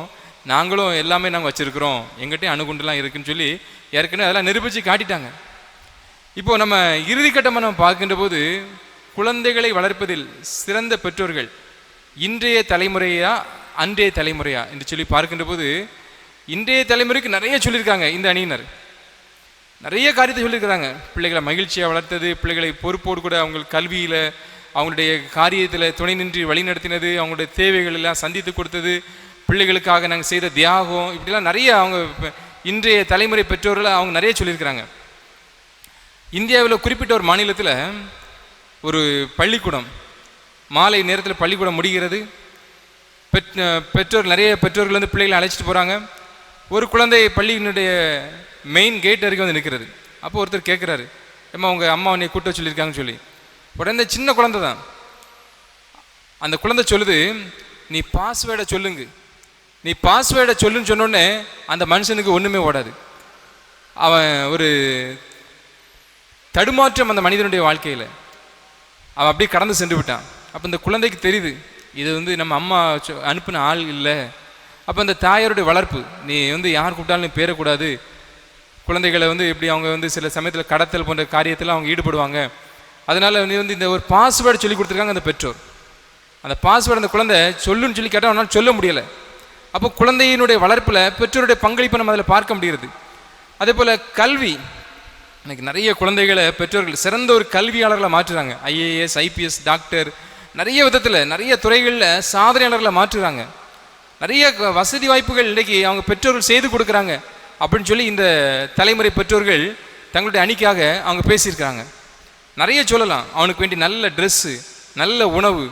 நாங்களும் எல்லாமே நாங்கள் வச்சுருக்குறோம், எங்கிட்டையும் அணுகுண்டுலாம் இருக்குன்னு சொல்லி ஏற்கனவே அதெல்லாம் நிரூபித்து காட்டிட்டாங்க. இப்போது நம்ம இறுதிக்கட்டமாக நம்ம பார்க்கின்ற போது குழந்தைகளை வளர்ப்பதில் சிறந்த பெற்றோர்கள் இன்றைய தலைமுறையா அன்றைய தலைமுறையா என்று சொல்லி பார்க்கின்ற போது இன்றைய தலைமுறைக்கு நிறைய சொல்லியிருக்காங்க. இந்த அணியினர் நிறைய காரியத்தை சொல்லியிருக்கிறாங்க. பிள்ளைகளை மகிழ்ச்சியாக வளர்த்தது, பிள்ளைகளை பொறுப்போடு கூட அவங்க கல்வியில் அவங்களுடைய காரியத்தில் துணை நின்று வழி நடத்தினது, அவங்களுடைய தேவைகள் எல்லாம் சந்தித்து கொடுத்தது, பிள்ளைகளுக்காக நாங்கள் செய்த தியாகம், இப்படிலாம் நிறைய அவங்க இன்றைய தலைமுறை பெற்றோர்கள் அவங்க நிறைய சொல்லியிருக்கிறாங்க. இந்தியாவில் குறிப்பிட்ட ஒரு மாநிலத்தில் ஒரு பள்ளிக்கூடம், மாலை நேரத்தில் பள்ளிக்கூடம் முடிகிறது. நிறைய பெற்றோர்கள் வந்து பிள்ளைகளை அழைச்சிட்டு போகிறாங்க. ஒரு குழந்தை பள்ளியினுடைய மெயின் கேட் வரைக்கும் வந்து நிற்கிறது. அப்போ ஒருத்தர் கேட்குறாரு, ஏம்மா உங்கள் அம்மா உன்னை கூட்ட சொல்லியிருக்காங்கன்னு சொல்லி. உடனே சின்ன குழந்தை தான், அந்த குழந்தை சொல்லுது, நீ பாஸ்வேர்டை சொல்லுங்க, நீ பாஸ்வேர்டை சொல்லுன்னு சொன்னோடனே அந்த மனுஷனுக்கு ஒன்றுமே ஓடாது. அவன் ஒரு தடுமாற்றம் அந்த மனிதனுடைய வாழ்க்கையில் அவன் அப்படியே கடந்து சென்று விட்டான். அப்போ இந்த குழந்தைக்கு தெரியுது, இது வந்து நம்ம அம்மா அனுப்பின ஆள் இல்லை. அப்போ அந்த தாயாருடைய வளர்ப்பு, நீ வந்து யார் கூப்பிட்டாலும் நீ பேரக்கூடாது. குழந்தைகளை வந்து எப்படி அவங்க வந்து சில சமயத்தில் கடத்தல் போன்ற காரியத்தில் அவங்க ஈடுபடுவாங்க. அதனால் நீ வந்து இந்த ஒரு பாஸ்வேர்டு சொல்லி கொடுத்துருக்காங்க அந்த பெற்றோர். அந்த பாஸ்வேர்டு அந்த குழந்தை சொல்லுன்னு சொல்லி கேட்டால் அவனால் சொல்ல முடியலை. அப்போ குழந்தையினுடைய வளர்ப்பில் பெற்றோருடைய பங்களிப்பை நம்ம அதில் பார்க்க முடிகிறது. அதே போல் கல்வி, இன்னைக்கு நிறைய குழந்தைகளை பெற்றோர்கள் சிறந்த ஒரு கல்வியாளர்களை மாற்றுறாங்க. IAS, IPS, டாக்டர், நிறைய விதத்தில் நிறைய துறைகளில் சாதனையாளர்களை மாற்றுறாங்க. நிறைய வசதி வாய்ப்புகள் இன்றைக்கி அவங்க பெற்றோர்கள் செய்து கொடுக்குறாங்க அப்படின்னு சொல்லி இந்த தலைமுறை பெற்றோர்கள் தங்களுடைய அணிக்காக அவங்க பேசியிருக்கிறாங்க. நிறைய சொல்லலாம். அவனுக்கு வேண்டி நல்ல ட்ரெஸ்ஸு, நல்ல உணவு,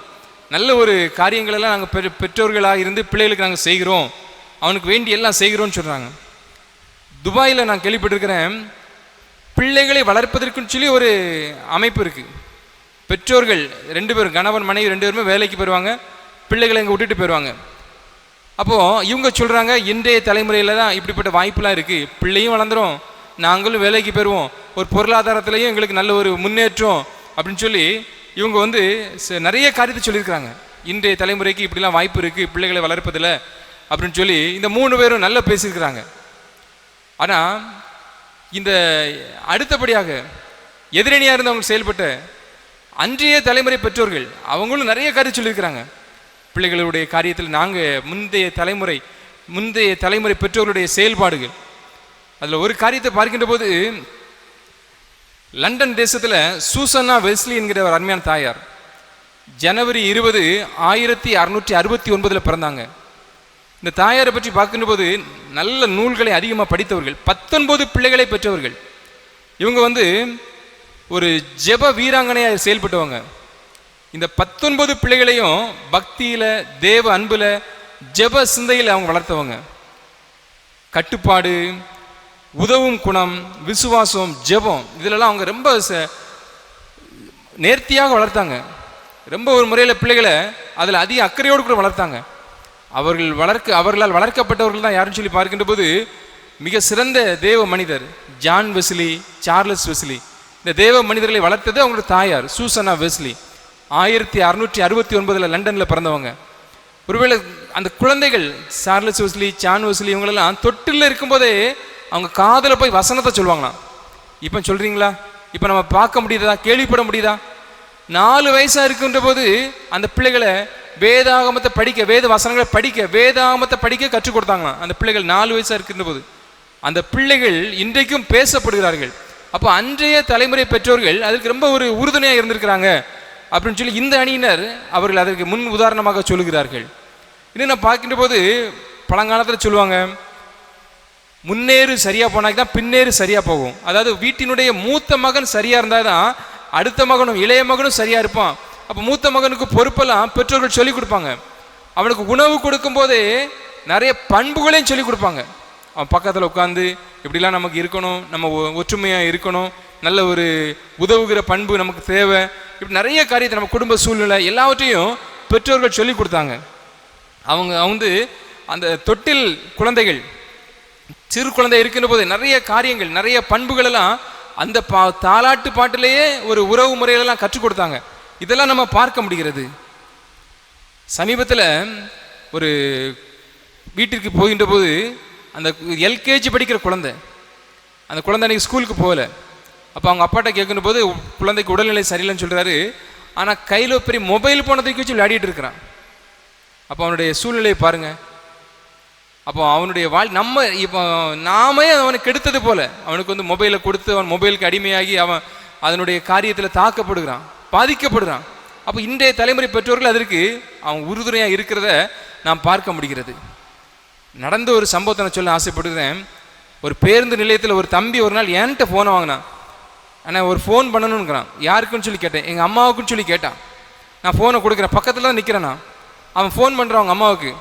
நல்ல ஒரு காரியங்களெல்லாம் நாங்கள் பெற்றோர்களாக இருந்து பிள்ளைகளுக்கு நாங்கள் செய்கிறோம், அவனுக்கு வேண்டி எல்லாம் செய்கிறோன்னு சொல்கிறாங்க. துபாயில் நான் கேள்விப்பட்டிருக்கிறேன், பிள்ளைகளை வளர்ப்பதற்குன்னு சொல்லி ஒரு அமைப்பு இருக்குது. பெற்றோர்கள் 2 பேரும், கணவன் மனைவி 2 பேருமே வேலைக்கு போயிடுவாங்க, பிள்ளைகளை இங்கே விட்டுட்டு போயிடுவாங்க. அப்போது இவங்க சொல்கிறாங்க, இன்றைய தலைமுறையில் தான் இப்படிப்பட்ட வாய்ப்பெலாம் இருக்குது, பிள்ளையும் வளர்ந்துடும், நாங்களும் வேலைக்கு போயிடுவோம், ஒரு பொருளாதாரத்துலேயும் எங்களுக்கு நல்ல ஒரு முன்னேற்றம் அப்படின்னு சொல்லி இவங்க வந்து நிறைய காரியத்தை சொல்லியிருக்கிறாங்க. இன்றைய தலைமுறைக்கு இப்படிலாம் வாய்ப்பு இருக்குது பிள்ளைகளை வளர்ப்பதில் அப்படின்னு சொல்லி இந்த 3 பேரும் நல்லா பேசியிருக்கிறாங்க. ஆனால் இந்த அடுத்தபடியாக எதிரணியாக இருந்தவங்க செயல்பட்ட அன்றைய தலைமுறை பெற்றோர்கள் அவங்களும் நிறைய கருத்து சொல்லியிருக்கிறாங்க. பிள்ளைகளுடைய காரியத்தில் நாங்கள் முந்தைய தலைமுறை பெற்றோர்களுடைய செயல்பாடுகள், அதில் ஒரு காரியத்தை பார்க்கின்ற போது லண்டன் தேசத்தில் சூசன்னா வெஸ்லி என்கிற ஒரு அருமையான தாயார் ஜனவரி 20, 1669 பிறந்தாங்க. இந்த தாயாரை பற்றி பார்க்கின்ற போது நல்ல நூல்களை அதிகமாக படித்தவர்கள், 19 பிள்ளைகளை பெற்றவர்கள். இவங்க ஒரு ஜெப வீராங்கனையாக செயல்பட்டவங்க. இந்த 19 பிள்ளைகளையும் பக்தியில், தேவ அன்பில், ஜெப சிந்தையில் அவங்க வளர்த்தவங்க. கட்டுப்பாடு, உதவும் குணம், விசுவாசம், ஜெபம் இதிலெல்லாம் அவங்க ரொம்ப நேர்த்தியாக வளர்த்தாங்க. ரொம்ப ஒரு முறையில் பிள்ளைகளை அதில் அதிக அக்கறையோடு கூட வளர்த்தாங்க. அவர்களால் வளர்க்கப்பட்டவர்கள் தான் யாருன்னு சொல்லி பார்க்கின்ற போது மிக சிறந்த தேவ மனிதர் ஜான் வெஸ்லி, சார்லஸ் வெஸ்லி. இந்த தேவ மனிதர்களை வளர்த்தது அவங்களோட தாயார் சூசன்னா வெஸ்லி. 1669 லண்டனில் பிறந்தவங்க. ஒருவேளை அந்த குழந்தைகள் சார்லஸ் வெஸ்லி, ஜான் வெஸ்லி இவங்களெல்லாம் தொட்டில் இருக்கும்போதே அவங்க காதில் போய் வசனத்தை சொல்லுவாங்களாம். இப்போ சொல்கிறீங்களா? இப்போ நம்ம பார்க்க முடியுதா, கேள்விப்பட முடியுதா? 4 வயசாக இருக்கின்ற போது அந்த பிள்ளைகளை வேதாகமத்தை படிக்க, வேத வசனங்களை படிக்க, வேதாகமத்தை படிக்க கற்றுக் கொடுத்தாங்களாம். அந்த பிள்ளைகள் 4 வயசாக இருக்கின்ற போது அந்த பிள்ளைகள் இன்றைக்கும் பேசப்படுகிறார்கள். அப்போ அன்றைய தலைமுறை பெற்றோர்கள் அதற்கு ரொம்ப ஒரு உறுதுணையாக இருந்திருக்கிறாங்க அப்படின்னு சொல்லி இந்த அணியினர் அவர்கள் அதற்கு முன் உதாரணமாக சொல்லுகிறார்கள். இன்னும் நான் பார்க்கின்ற போது பழங்காலத்தில் சொல்லுவாங்க, முன்னேறு சரியாக போனாக்கி தான் பின்னேறு சரியாக போகும். அதாவது வீட்டினுடைய மூத்த மகன் சரியாக இருந்தால் தான் அடுத்த மகனும் இளைய மகனும் சரியாக இருப்பான். அப்போ மூத்த மகனுக்கு பொறுப்பெல்லாம் பெற்றோர்கள் சொல்லிக் கொடுப்பாங்க. அவனுக்கு உணவு கொடுக்கும்போதே நிறைய பண்புகளையும் சொல்லிக் கொடுப்பாங்க. அவன் பக்கத்தில் உட்காந்து இப்படிலாம் நமக்கு இருக்கணும், நம்ம ஒற்றுமையாக இருக்கணும், நல்ல ஒரு உதவுகிற பண்பு நமக்கு தேவை, இப்படி நிறைய காரியத்தை நம்ம குடும்ப சூழ்நிலை எல்லாவற்றையும் பெற்றோர்கள் சொல்லி கொடுத்தாங்க. அவங்க அந்த தொட்டில் குழந்தைகள், சிறு குழந்தை இருக்கின்ற போது நிறைய காரியங்கள், நிறைய பண்புகள் எல்லாம் அந்த தாலாட்டு பாட்டிலேயே ஒரு உறவு முறையிலெல்லாம் கற்றுக் கொடுத்தாங்க. இதெல்லாம் நம்ம பார்க்க முடிகிறது. சமீபத்தில் ஒரு வீட்டிற்கு போகின்ற போது அந்த எல்கேஜி படிக்கிற குழந்தை, அந்த குழந்தை அன்றைக்கி ஸ்கூலுக்கு போகல. அப்போ அவங்க அப்பாட்ட கேட்குற போது குழந்தைக்கு உடல்நிலை சரியில்லைன்னு சொல்கிறாரு. ஆனால் கையில் பெரிய மொபைல் போனை தூக்கி வச்சு விளையாடிட்டு இருக்கிறான். அப்போ அவனுடைய சூழ்நிலையை பாருங்கள். அப்போ அவனுடைய இப்போ நாமே அவனுக்கு கெடுத்தது போல அவனுக்கு மொபைலை கொடுத்து அவன் மொபைலுக்கு அடிமையாகி அவன் அதனுடைய காரியத்தில் தாக்கப்படுகிறான், பாதிக்கப்படுகிறான். அப்போ இன்றைய தலைமுறை பெற்றோர்கள் அதற்கு அவன் உறுதுணையாக இருக்கிறத நாம் பார்க்க முடிகிறது. நடந்த ஒரு சம்பவத்தை நான் சொல்ல ஆசைப்படுகிறேன். ஒரு பேருந்து நிலையத்தில் ஒரு தம்பி ஒரு நாள் என்கிட்ட ஃபோனை வாங்கினான். ஆனால் ஒரு ஃபோன் பண்ணணுங்கிறான். யாருக்குன்னு சொல்லி கேட்டேன். எங்கள் அம்மாவுக்குன்னு சொல்லி கேட்டான். நான் ஃபோனை கொடுக்குறேன், பக்கத்தில் தான் நிற்கிறேன். அவன் ஃபோன் பண்ணுறான் அவங்க அம்மாவுக்கு.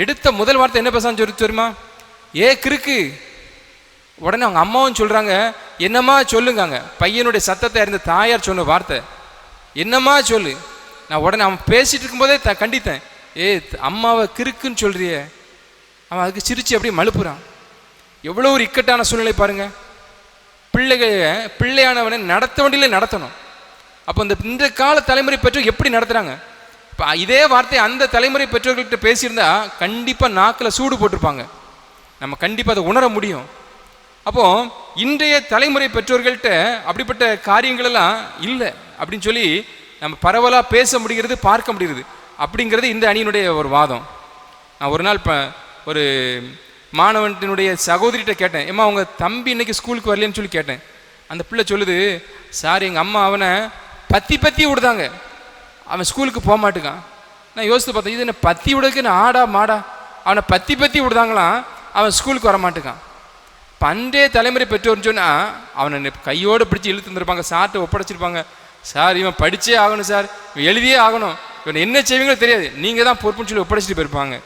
எடுத்த முதல் வார்த்தை என்ன பேசான்னு சொல்லி தெரியுமா? ஏ கிறுக்கு. உடனே அவங்க அம்மாவும் சொல்கிறாங்க, என்னம்மா சொல்லுங்காங்க. பையனுடைய சத்தத்தை அறிந்த தாயார் சொன்ன வார்த்தை, என்னம்மா சொல்லு. நான் உடனே அவன் பேசிகிட்டு இருக்கும்போதே கண்டித்தேன். அம்மாவை கிறுக்குன்னு சொல்கிறியே. அவன் அதுக்கு சிரித்து அப்படியே மழுப்புறான். எவ்வளோ ஒரு இக்கட்டான சூழ்நிலை பாருங்கள். பிள்ளையானவனை நடத்த வேண்டியிலே நடத்தணும். அப்போ இந்த கால தலைமுறை பெற்றோர் எப்படி நடத்துகிறாங்க? இப்போ இதே வார்த்தை அந்த தலைமுறை பெற்றோர்கள்கிட்ட பேசியிருந்தா கண்டிப்பாக நாக்கில் சூடு போட்டிருப்பாங்க. நம்ம கண்டிப்பாக அதை உணர முடியும். அப்போது இன்றைய தலைமுறை பெற்றோர்கள்ட்ட அப்படிப்பட்ட காரியங்களெல்லாம் இல்லை அப்படின்னு சொல்லி நம்ம பரவலாக பேச முடிகிறது, பார்க்க முடிகிறது. அப்படிங்கிறது இந்த அணியினுடைய ஒரு வாதம். நான் ஒரு நாள் ஒரு மாணவனுடைய சகோதரிகிட்ட கேட்டேன், ஏம்மா உங்கள் தம்பி இன்னைக்கு ஸ்கூலுக்கு வரலன்னு சொல்லி கேட்டேன். அந்த பிள்ளை சொல்லுது, சார் எங்கள் அம்மா அவனை பத்தி விடுதாங்க, அவன் ஸ்கூலுக்கு போக மாட்டுக்கான். நான் யோசித்து பார்த்தேன், இது என்ன பத்தி விடுறதுக்கு ஆடா மாடா, அவனை பத்தி விடுதாங்களாம், அவன் ஸ்கூலுக்கு வர மாட்டுக்கான். பண்டைய தலைமுறை பெற்றோர்னு சொன்னால் அவனை கையோடு பிடிச்சி இழுத்து வந்துருப்பாங்க, சார்ட்ட ஒப்படைச்சிருப்பாங்க. சார் இவன் படித்தே ஆகணும் சார், இவன் எழுதியே ஆகணும், இவன் என்ன செய்வீங்களோ தெரியாது, நீங்கள் தான் பொறுப்புன்னு சொல்லி ஒப்படைச்சிட்டு போயிருப்பாங்க.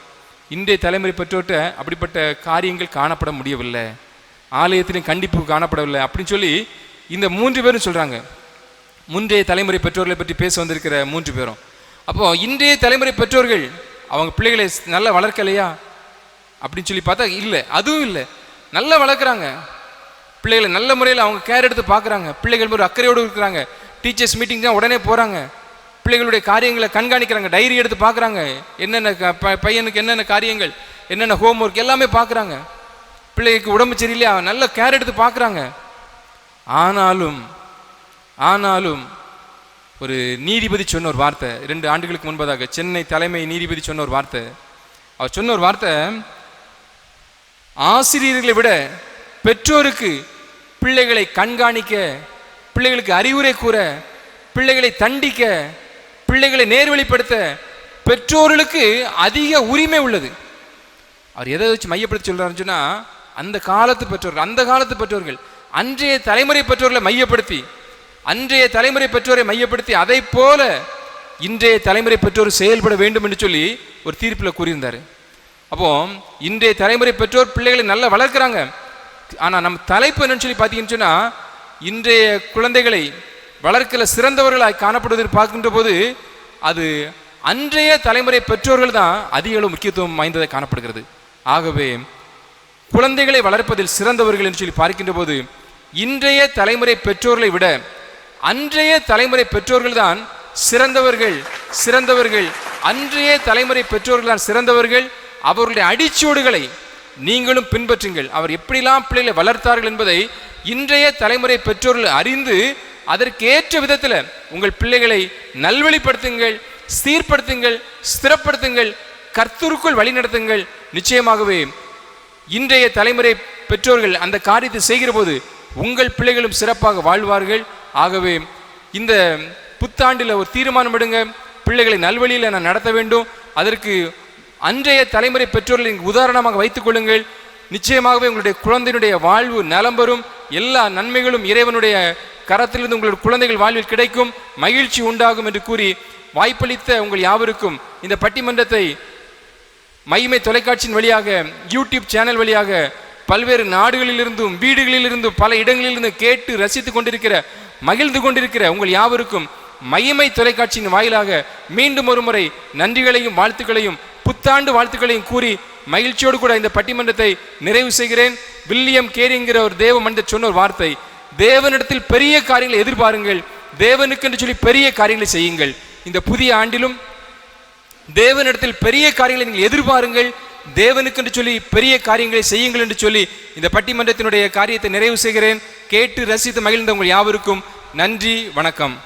இன்றைய தலைமுறை பெற்றோர்கிட்ட அப்படிப்பட்ட காரியங்கள் காணப்பட முடியவில்லை, ஆலயத்திலையும் கண்டிப்பு காணப்படவில்லை அப்படின்னு சொல்லி இந்த 3 பேரும் சொல்கிறாங்க. முந்தைய தலைமுறை பெற்றோர்களை பற்றி பேச வந்திருக்கிற 3 பேரும். அப்போது இன்றைய தலைமுறை பெற்றோர்கள் அவங்க பிள்ளைகளை நல்லா வளர்க்கலையா அப்படின்னு சொல்லி பார்த்தா இல்லை, அதுவும் இல்லை. நல்லா வளர்க்குறாங்க பிள்ளைகளை, நல்ல முறையில் அவங்க கேர் எடுத்து பார்க்குறாங்க, பிள்ளைகள் ஒரு அக்கறையோடு இருக்கிறாங்க, டீச்சர்ஸ் மீட்டிங் தான் உடனே போகிறாங்க, பிள்ளைகளுடைய காரியங்களை கண்காணிக்கிறாங்க, டைரி எடுத்து பார்க்குறாங்க, என்னென்ன பையனுக்கு என்னென்ன காரியங்கள், என்னென்ன ஹோம்ஒர்க் எல்லாமே பார்க்குறாங்க. பிள்ளைக்கு உடம்பு சரியில்லையா, நல்ல கேர் எடுத்து பார்க்குறாங்க. ஆனாலும் ஒரு நீதிபதி சொன்ன ஒரு வார்த்தை, 2 ஆண்டுகளுக்கு முன்பதாக சென்னை தலைமை நீதிபதி சொன்ன ஒரு வார்த்தை, அவர் சொன்ன ஒரு வார்த்தை, ஆசிரியர்களை விட பெற்றோருக்கு பிள்ளைகளை கண்காணிக்க, பிள்ளைகளுக்கு அறிவுரை கூற, பிள்ளைகளை தண்டிக்க, பிள்ளைகளை நேர்வழிப்படுத்த பெற்றோர்களுக்கு அதிக உரிமை உள்ளது. அவர் எதை வச்சு மையப்படுத்தி சொல்றாருன்னு சொன்னா, அந்த காலத்து பெற்றோர்கள் அன்றைய தலைமுறை பெற்றோர்களை மையப்படுத்தி அதை போல இன்றைய தலைமுறை பெற்றோர் செயல்பட வேண்டும் என்று சொல்லி ஒரு தீர்ப்பில் கூறியிருந்தார். அப்போ இன்றைய தலைமுறை பெற்றோர் பிள்ளைகளை நல்லா வளர்க்குறாங்க. ஆனால் நம்ம தலைப்பு என்னன்னு சொல்லி பார்த்தீங்கன்னு சொன்னா, இன்றைய குழந்தைகளை வளர்க்கல சிறந்தவர்களாய் காணப்படுவதை பார்க்கின்ற போது அது அன்றைய தலைமுறை பெற்றோர்கள் தான் அதிக அளவு முக்கியத்துவம் வாய்ந்ததை காணப்படுகிறது. ஆகவே குழந்தைகளை வளர்ப்பதில் சிறந்தவர்கள் என்று சொல்லி பார்க்கின்ற போது இன்றைய தலைமுறை பெற்றோர்களை விட அன்றைய தலைமுறை பெற்றோர்கள் தான் சிறந்தவர்கள். அன்றைய தலைமுறை பெற்றோர்கள் தான் சிறந்தவர்கள். அவர்களுடைய அடிச்சூடுகளை நீங்களும் பின்பற்றுங்கள். அவர் எப்படிலாம் பிள்ளைகளை வளர்த்தார்கள் என்பதை இன்றைய தலைமுறை பெற்றோர்கள் அறிந்து அதற்கேற்ற விதத்தில் உங்கள் பிள்ளைகளை நல்வழிப்படுத்துங்கள், சீர்படுத்துங்கள், ஸ்திரப்படுத்துங்கள், கர்த்தருக்குள் வழிநடத்துங்கள். நிச்சயமாகவே இன்றைய தலைமுறை பெற்றோர்கள் அந்த காரியத்தை செய்கிற போது உங்கள் பிள்ளைகளும் சிறப்பாக வாழ்வார்கள். ஆகவே இந்த புத்தாண்டில் ஒரு தீர்மானம் எடுங்க, பிள்ளைகளை நல்வழியில் நான் நடத்த வேண்டும். அதற்கு அன்றைய தலைமுறை பெற்றோர்களை உதாரணமாக வைத்துக் கொள்ளுங்கள். நிச்சயமாகவே உங்களுடைய குழந்தையினுடைய வாழ்வு நலம் பெறும். எல்லா நன்மைகளும் இறைவனுடைய கரத்திலிருந்து உங்களுடைய குழந்தைகள் வாழ்வில் கிடைக்கும், மகிழ்ச்சி உண்டாகும் என்று கூறி வாய்ப்பளித்த உங்கள் யாவருக்கும் இந்த பட்டிமன்றத்தை மகிமை தொலைக்காட்சியின் வழியாக, யூடியூப் சேனல் வழியாக பல்வேறு நாடுகளிலிருந்தும் வீடுகளிலிருந்தும் பல இடங்களிலிருந்து கேட்டு ரசித்து கொண்டிருக்கிற, மகிழ்ந்து கொண்டிருக்கிற உங்கள் யாவருக்கும் மகிமை தொலைக்காட்சியின் வாயிலாக மீண்டும் ஒரு முறை நன்றிகளையும் வாழ்த்துக்களையும் புத்தாண்டு வாழ்த்துக்களையும் கூறி மகிழ்ச்சியோடு கூட இந்த பட்டிமன்றத்தை நிறைவு செய்கிறேன். வில்லியம் கேரிங்கிற ஒரு தேவ மனிதர் சொன்ன ஒரு வார்த்தை, தேவனிடத்தில் பெரிய காரியங்களை எதிர்பாருங்கள், தேவனுக்கு என்று சொல்லி பெரிய காரியங்களை செய்யுங்கள். இந்த புதிய ஆண்டிலும் தேவனிடத்தில் பெரிய காரியங்களை நீங்கள் எதிர்பாருங்கள், தேவனுக்கு என்று சொல்லி பெரிய காரியங்களை செய்யுங்கள் என்று சொல்லி இந்த பட்டிமன்றத்தினுடைய காரியத்தை நிறைவு செய்கிறேன். கேட்டு ரசித்து மகிழ்ந்த உங்கள் யாவருக்கும் நன்றி, வணக்கம்.